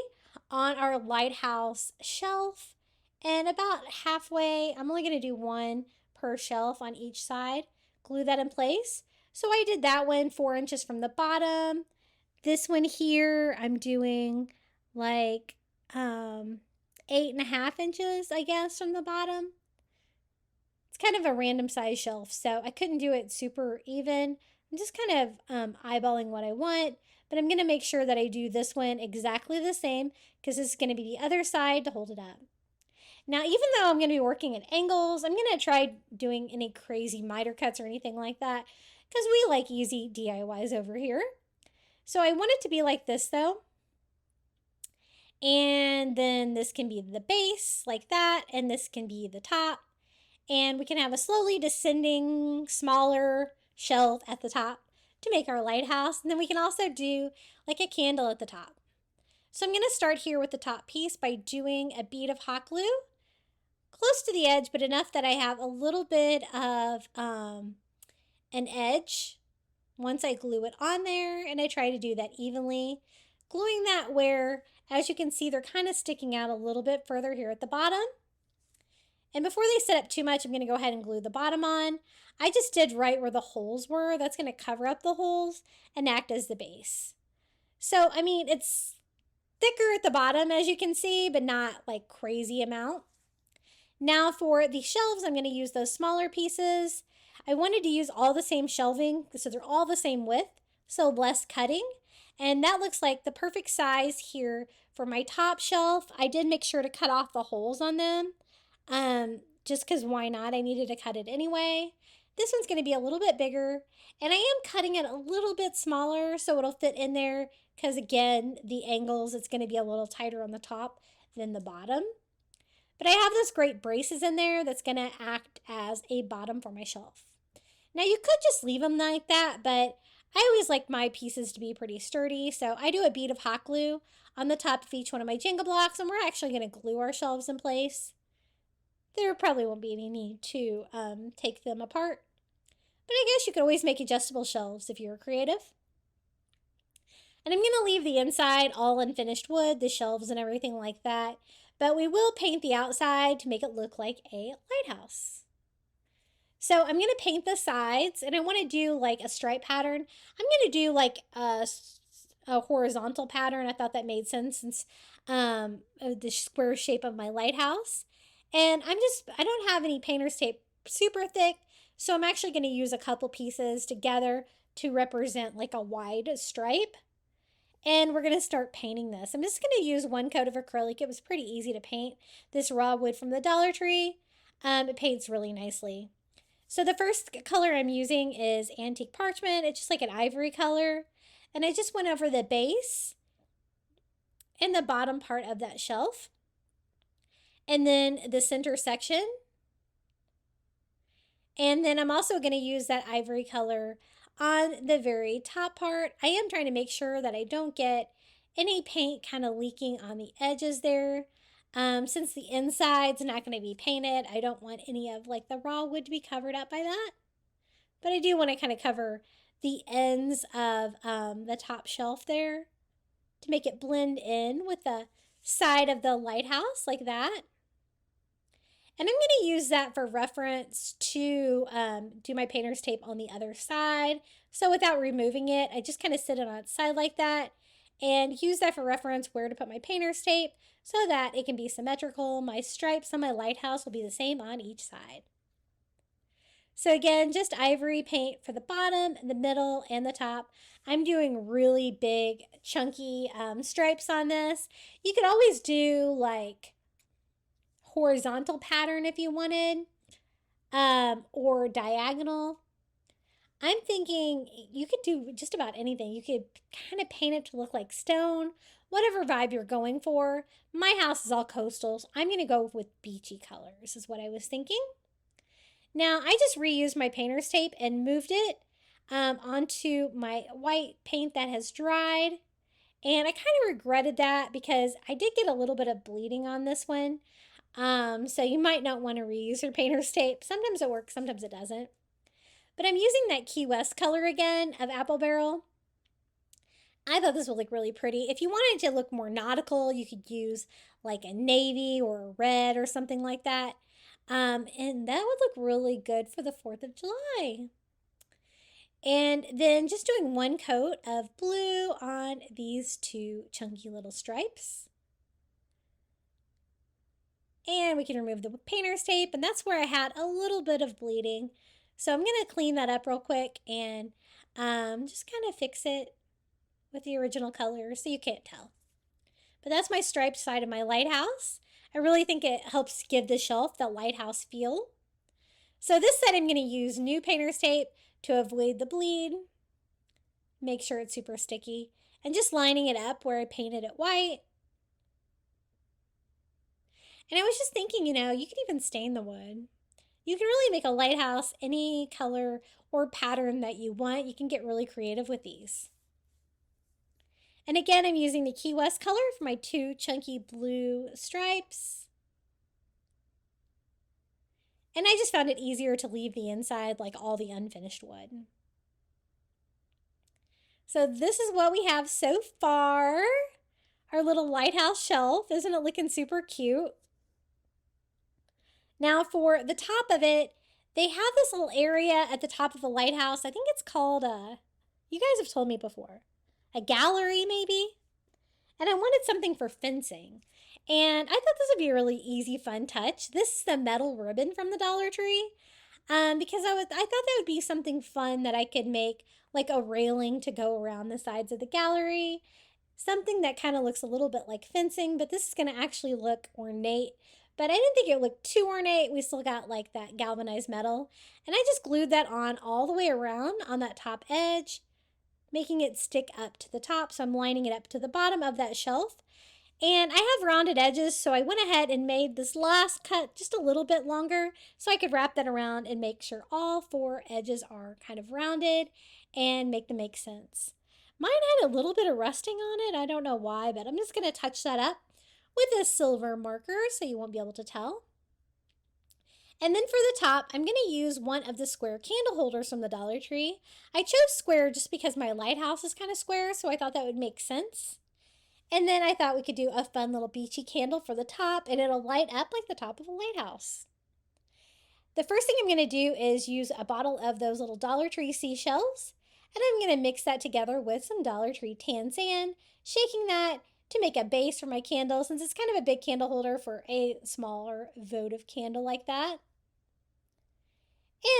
on our lighthouse shelf. And about halfway, I'm only going to do one per shelf on each side, glue that in place. So I did that one 4 inches from the bottom. This one here, I'm doing 8.5 inches, I guess, from the bottom. It's kind of a random size shelf, so I couldn't do it super even. I'm just kind of eyeballing what I want, but I'm going to make sure that I do this one exactly the same because this is going to be the other side to hold it up. Now, even though I'm going to be working at angles, I'm going to try doing any crazy miter cuts or anything like that because we like easy DIYs over here. So I want it to be like this though. And then this can be the base like that, and this can be the top. And we can have a slowly descending, smaller shelf at the top to make our lighthouse. And then we can also do a candle at the top. So I'm going to start here with the top piece by doing a bead of hot glue close to the edge, but enough that I have a little bit of an edge once I glue it on there, and I try to do that evenly, gluing that where, as you can see, they're kind of sticking out a little bit further here at the bottom. And before they set up too much, I'm going to go ahead and glue the bottom on. I just did right where the holes were. That's going to cover up the holes and act as the base. So, I mean, it's thicker at the bottom, as you can see, but not crazy amount. Now for the shelves, I'm going to use those smaller pieces. I wanted to use all the same shelving, so they're all the same width, so less cutting. And that looks like the perfect size here for my top shelf. I did make sure to cut off the holes on them, just because why not? I needed to cut it anyway. This one's going to be a little bit bigger, and I am cutting it a little bit smaller so it'll fit in there because, again, the angles, it's going to be a little tighter on the top than the bottom. But I have those great braces in there that's going to act as a bottom for my shelf. Now, you could just leave them like that, but I always like my pieces to be pretty sturdy, so I do a bead of hot glue on the top of each one of my Jenga blocks, and we're actually going to glue our shelves in place. There probably won't be any need to take them apart, but I guess you could always make adjustable shelves if you're creative. And I'm going to leave the inside all in finished wood, the shelves and everything like that, but we will paint the outside to make it look like a lighthouse. So I'm going to paint the sides, and I want to do a stripe pattern. I'm going to do a horizontal pattern. I thought that made sense since the square shape of my lighthouse. And I don't have any painter's tape super thick, so I'm actually going to use a couple pieces together to represent a wide stripe. And we're going to start painting this. I'm just going to use one coat of acrylic. It was pretty easy to paint. This raw wood from the Dollar Tree. It paints really nicely. So the first color I'm using is antique parchment. It's just an ivory color. And I just went over the base and the bottom part of that shelf. And then the center section. And then I'm also going to use that ivory color on the very top part. I am trying to make sure that I don't get any paint kind of leaking on the edges there. Since the inside's not going to be painted, I don't want any of the raw wood to be covered up by that. But I do want to kind of cover the ends of the top shelf there to make it blend in with the side of the lighthouse like that. And I'm going to use that for reference to do my painter's tape on the other side. So without removing it, I just kind of sit it on its side like that and use that for reference where to put my painter's tape so that it can be symmetrical. My stripes on my lighthouse will be the same on each side. So again, just ivory paint for the bottom, the middle, and the top. I'm doing really big, chunky stripes on this. You could always do like horizontal pattern if you wanted, or diagonal. I'm thinking you could do just about anything. You could kind of paint it to look like stone, whatever vibe you're going for. My house is all coastal, so I'm going to go with beachy colors is what I was thinking. Now, I just reused my painter's tape and moved it onto my white paint that has dried. And I kind of regretted that because I did get a little bit of bleeding on this one. So you might not want to reuse your painter's tape. Sometimes it works, sometimes it doesn't. But I'm using that Key West color again of Apple Barrel. I thought this would look really pretty. If you wanted to look more nautical, you could use like a navy or a red or something like that. And that would look really good for the 4th of July. And then just doing one coat of blue on these two chunky little stripes. And we can remove the painter's tape, and that's where I had a little bit of bleeding. So I'm going to clean that up real quick and just kind of fix it with the original color so you can't tell. But that's my striped side of my lighthouse. I really think it helps give the shelf the lighthouse feel. So this side I'm going to use new painter's tape to avoid the bleed. Make sure it's super sticky. And just lining it up where I painted it white. And I was just thinking, you could even stain the wood. You can really make a lighthouse any color or pattern that you want. You can get really creative with these. And again, I'm using the Key West color for my two chunky blue stripes. And I just found it easier to leave the inside like all the unfinished wood. So this is what we have so far. Our little lighthouse shelf. Isn't it looking super cute? Now for the top of it, they have this little area at the top of the lighthouse. I think it's called you guys have told me before, a gallery maybe? And I wanted something for fencing. And I thought this would be a really easy, fun touch. This is the metal ribbon from the Dollar Tree. Because I thought that would be something fun that I could make like a railing to go around the sides of the gallery. Something that kind of looks a little bit like fencing, but this is going to actually look ornate. But I didn't think it looked too ornate. We still got like that galvanized metal. And I just glued that on all the way around on that top edge, making it stick up to the top. So I'm lining it up to the bottom of that shelf. And I have rounded edges, so I went ahead and made this last cut just a little bit longer so I could wrap that around and make sure all 4 edges are kind of rounded and make them make sense. Mine had a little bit of rusting on it. I don't know why, but I'm just going to touch that up with a silver marker so you won't be able to tell. And then for the top, I'm going to use one of the square candle holders from the Dollar Tree. I chose square just because my lighthouse is kind of square, so I thought that would make sense. And then I thought we could do a fun little beachy candle for the top, and it'll light up like the top of a lighthouse. The first thing I'm going to do is use a bottle of those little Dollar Tree seashells, and I'm going to mix that together with some Dollar Tree tan sand, shaking that to make a base for my candle, since it's kind of a big candle holder for a smaller votive candle like that.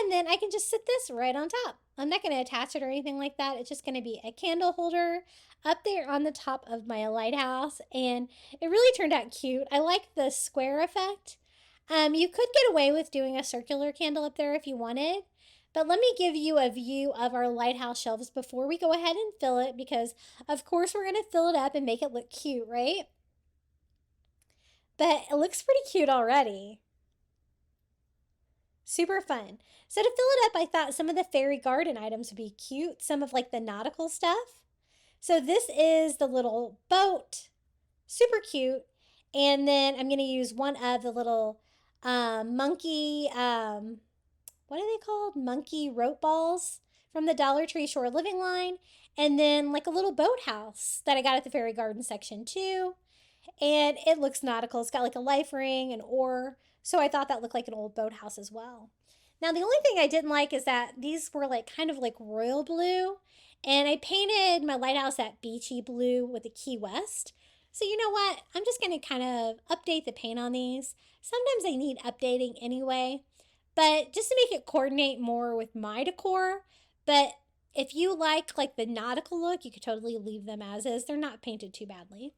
And then I can just sit this right on top. I'm not going to attach it or anything like that. It's just going to be a candle holder up there on the top of my lighthouse. And it really turned out cute. I like the square effect. You could get away with doing a circular candle up there if you wanted. But let me give you a view of our lighthouse shelves before we go ahead and fill it. Because, of course, we're going to fill it up and make it look cute, right? But it looks pretty cute already. Super fun. So to fill it up, I thought some of the fairy garden items would be cute. Some of like the nautical stuff. So this is the little boat. Super cute. And then I'm going to use one of the little monkey, what are they called? Monkey rope balls from the Dollar Tree Shore Living line. And then like a little boathouse that I got at the fairy garden section too. And it looks nautical. It's got like a life ring, an oar, So I thought that looked like an old boathouse as well. Now, the only thing I didn't like is that these were like kind of like royal blue. And I painted my lighthouse that beachy blue with the Key West. So you know what? I'm just going to kind of update the paint on these. Sometimes they need updating anyway. But just to make it coordinate more with my decor. But if you like the nautical look, you could totally leave them as is. They're not painted too badly.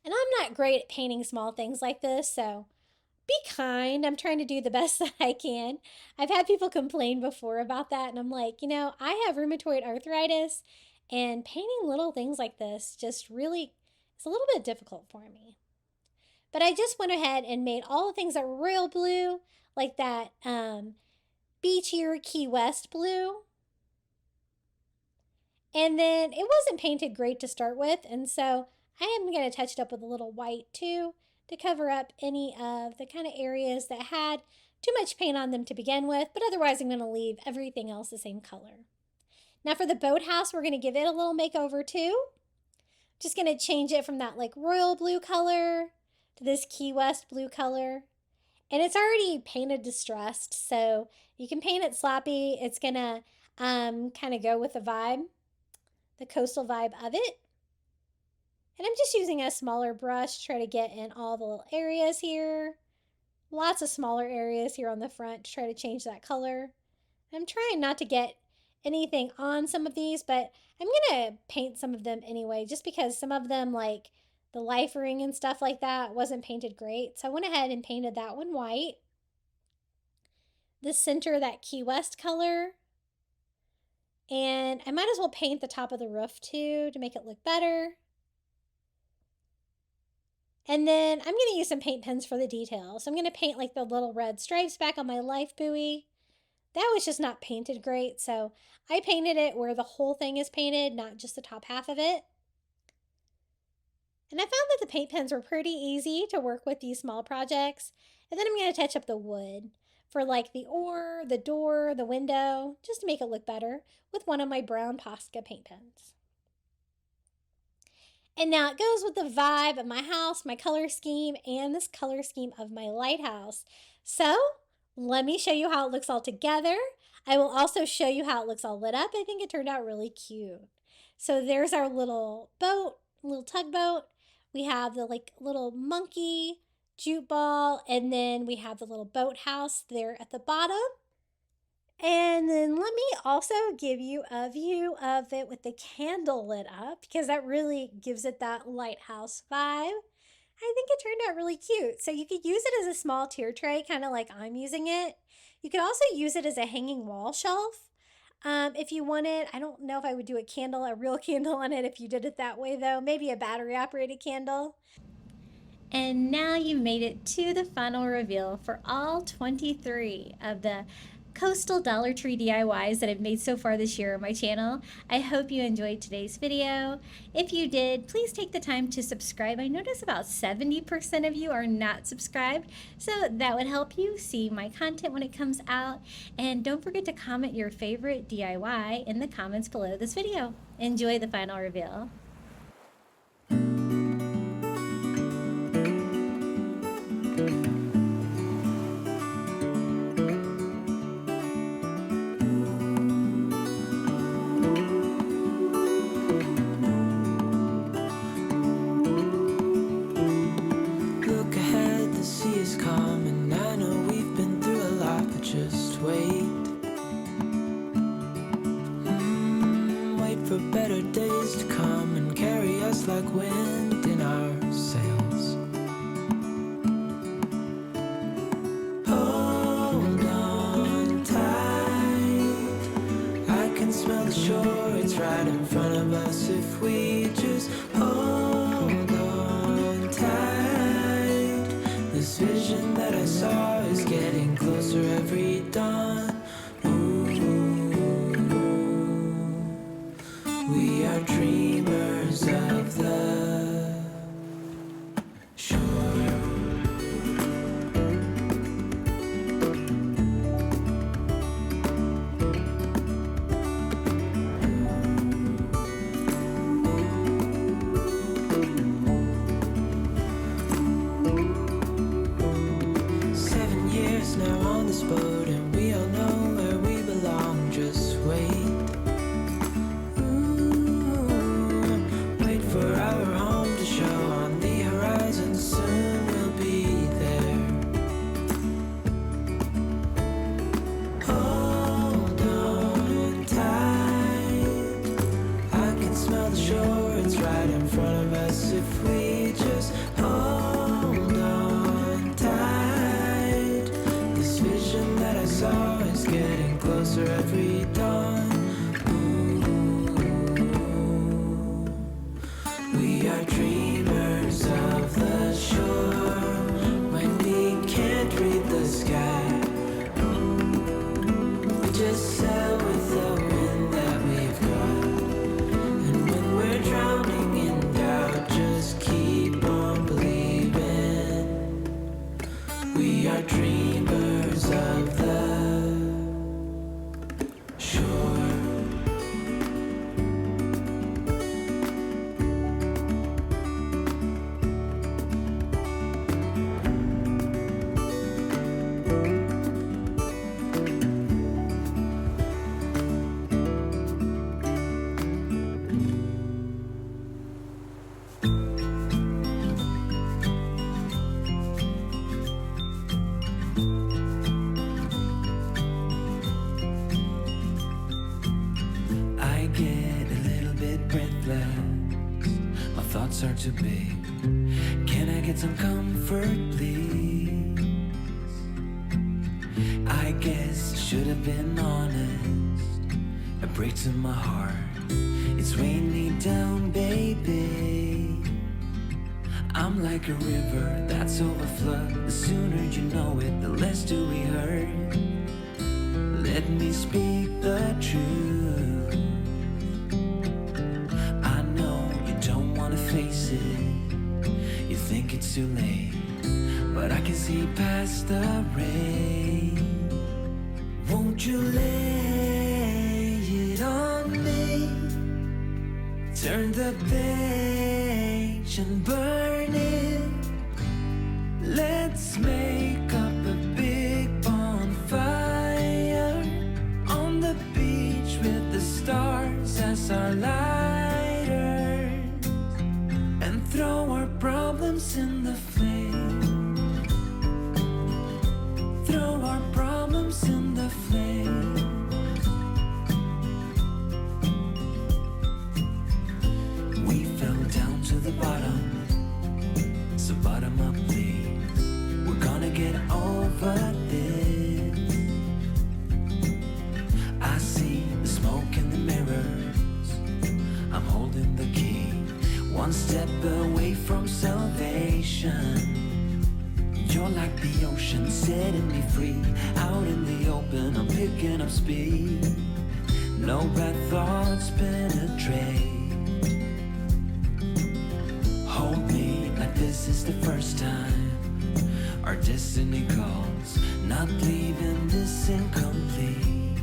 And I'm not great at painting small things like this, so be kind. I'm trying to do the best that I can. I've had people complain before about that, and I'm like, I have rheumatoid arthritis, and painting little things like this just really is a little bit difficult for me. But I just went ahead and made all the things that were royal blue, like that beachier Key West blue. And then it wasn't painted great to start with, and so I am going to touch it up with a little white too to cover up any of the kind of areas that had too much paint on them to begin with, but otherwise I'm going to leave everything else the same color. Now for the boathouse, we're going to give it a little makeover too. Just going to change it from that royal blue color to this Key West blue color. And it's already painted distressed, so you can paint it sloppy. It's going to kind of go with the vibe, the coastal vibe of it. And I'm just using a smaller brush to try to get in all the little areas here. Lots of smaller areas here on the front to try to change that color. I'm trying not to get anything on some of these, but I'm going to paint some of them anyway, just because some of them, like the life ring and stuff like that, wasn't painted great. So I went ahead and painted that one white. The center, that Key West color. And I might as well paint the top of the roof too to make it look better. And then I'm going to use some paint pens for the details. So I'm going to paint the little red stripes back on my life buoy. That was just not painted great, so I painted it where the whole thing is painted, not just the top half of it. And I found that the paint pens were pretty easy to work with these small projects. And then I'm going to touch up the wood for the oar, the door, the window, just to make it look better with one of my brown Posca paint pens. And now it goes with the vibe of my house, my color scheme, and this color scheme of my lighthouse. So let me show you how it looks all together. I will also show you how it looks all lit up. I think it turned out really cute. So there's our little boat, little tugboat. We have the little monkey jute ball, and then we have the little boathouse there at the bottom. And then let me also give you a view of it with the candle lit up, because that really gives it that lighthouse vibe. I think it turned out really cute. So you could use it as a small tier tray, kind of like I'm using it. You could also use it as a hanging wall shelf if you wanted. I don't know if I would do a real candle on it if you did it that way though. Maybe a battery operated candle. And now you've made it to the final reveal for all 23 of the coastal Dollar Tree DIYs that I've made so far this year on my channel. I hope you enjoyed today's video. If you did, please take the time to subscribe. I notice about 70% of you are not subscribed, so that would help you see my content when it comes out. And don't forget to comment your favorite DIY in the comments below this video. Enjoy the final reveal. Like wind in our sails. Hold on tight, I can smell the shore, it's right in front of us. If we just hold on tight, this vision that I saw is getting closer every dawn. Ooh, we are dreamers of the shore. right in front of us if we just hold on tight. This vision that I saw is getting closer every dawn. We are dreamers of the shore when we can't read the sky. We just sail with the wind that we've got. And when we're drowning in doubt, just keep on believing. We are dreamers of the shore. I get a little bit breathless. My thoughts are too big. Can I get some comfort, please? I guess I should have been honest. It breaks in my heart. It's weighing me down, baby. I'm like a river that's overflowed. The sooner you know it, the less do we hurt. Let me speak the truth. I know you don't wanna face it. You think it's too late, but I can see past the rain. Won't you lay it on me? Turn the page and burn it. Let's make up a big bonfire on the beach with the stars as our lighters, and throw our problems in the flame. Throw our problems in the flame. We fell down to the bottom, so bottom up please. We're gonna get over this. I see the smoke in the mirrors. I'm holding the key, one step away from salvation. You're like the ocean, setting me free. Out in the open, I'm picking up speed. No bad thoughts penetrate. Hold me like this is the first time. Our destiny calls, not leaving this incomplete.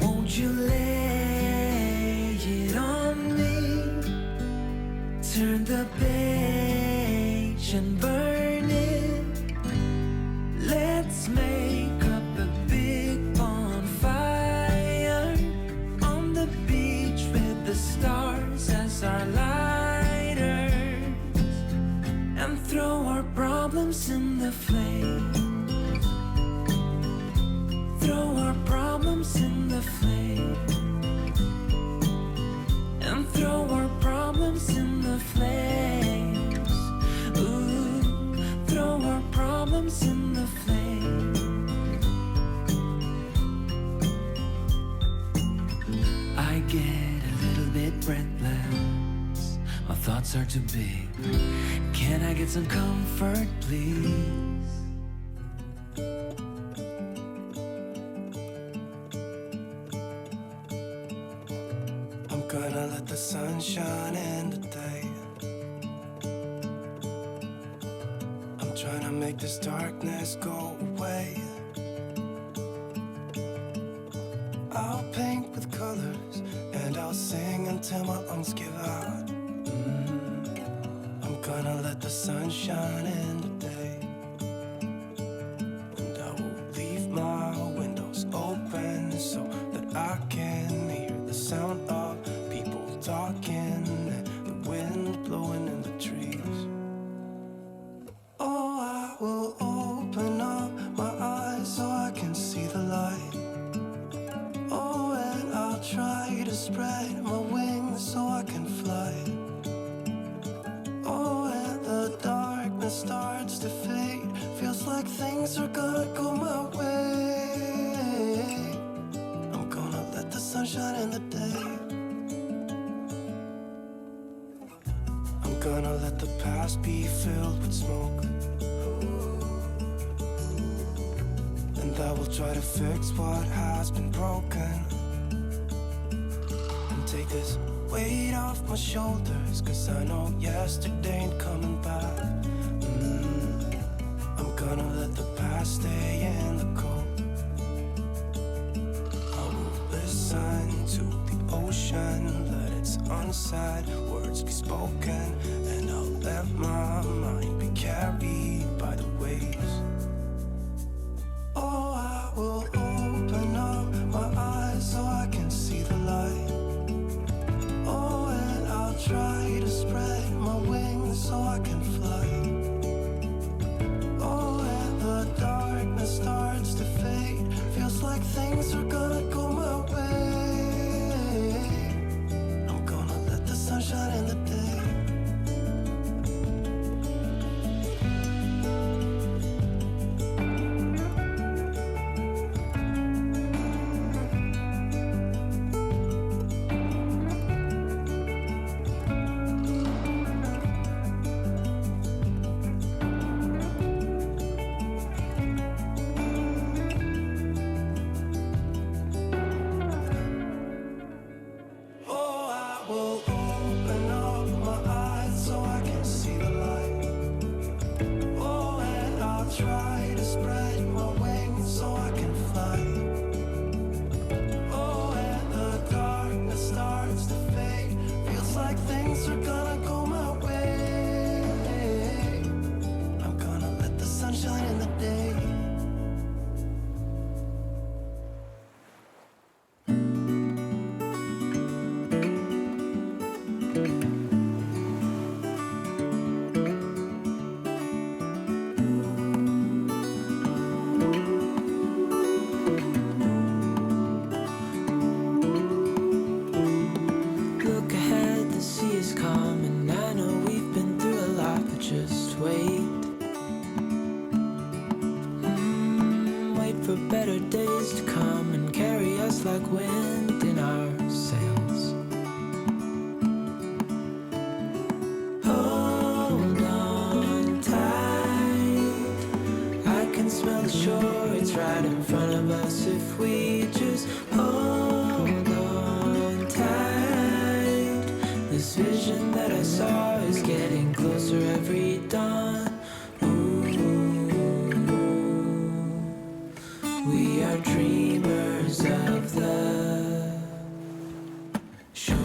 Won't you lay it on me? Turn the page and burn it. Let's make up a big bonfire on the beach with the stars as our lighters, and throw our problems in the flame. Throw our problems in the flame. And throw our problems in the flames. Ooh, throw our problems in the flame. I get a little bit breathless. My thoughts are too big. Can I get some comfort, please? I'm gonna let the sun shine in today. I'm trying to make this darkness go away. I'll paint with colors and I'll sing until my lungs give out. I'm gonna let the sun shine in today. And I will leave my windows open so that I can hear the sound of people talking and the wind blowing in the trees. Oh, I will open up my eyes so I can see the light. Oh, and I'll try to spread my wings so I can fly. Oh, and the darkness starts to fade. Feels like things are gonna go my way. I'm gonna let the sun shine in the day. I'm gonna let the past be filled with smoke. And I will try to fix what has been broken. And take this weight off my shoulders, 'cause I know yesterday ain't coming back. I'm gonna let the past stay in the cold. I will listen to the ocean, let its unsaid words be spoken. And I'll let my mind be carried by the waves. Oh, I will open up my eyes so I can see the light. Oh, and I'll try to spread my wings so I can fly. Oh, and the darkness starts to fade. Feels like things are gonna go my way. I'm gonna let the sun shine in the day. Like wind in our sails. Hold on tight, I can smell the shore, it's right in front of us if we just hold on tight. This vision that I saw is getting closer every dawn. We are dreamers of the shore.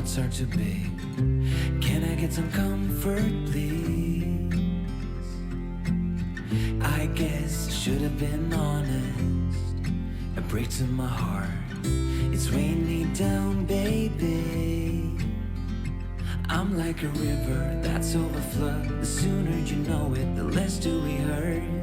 hearts are too big. Can I get some comfort, please? I guess I should have been honest. It breaks in my heart. It's weighing me down, baby. I'm like a river that's overflowed. The sooner you know it, the less do we hurt.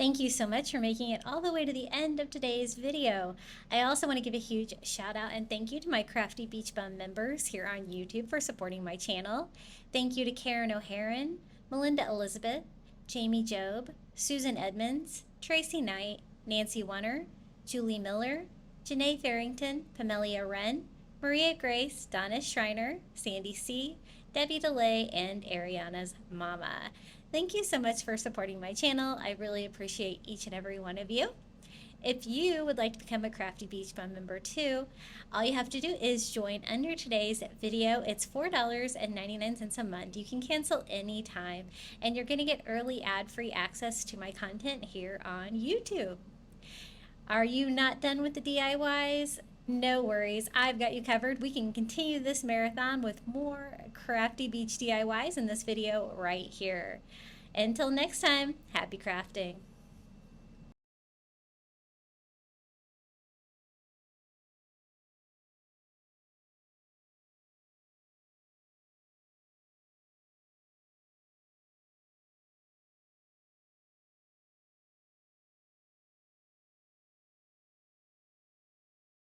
Thank you so much for making it all the way to the end of today's video. I also want to give a huge shout out and thank you to my Crafty Beach Bum members here on YouTube for supporting my channel. Thank you to Karen O'Haron, Melinda Elizabeth, Jamie Job, Susan Edmonds, Tracy Knight, Nancy Wunner, Julie Miller, Janae Farrington, Pamelia Wren, Maria Grace, Donna Schreiner, Sandy C., Debbie DeLay, and Ariana's mama. Thank you so much for supporting my channel. I really appreciate each and every one of you. If you would like to become a Crafty Beach Bum member too, all you have to do is join under today's video. It's $4.99 a month. You can cancel anytime, and you're going to get early ad-free access to my content here on YouTube. Are you not done with the DIYs? No worries, I've got you covered. We can continue this marathon with more Crafty Beach DIYs in this video right here. Until next time, happy crafting.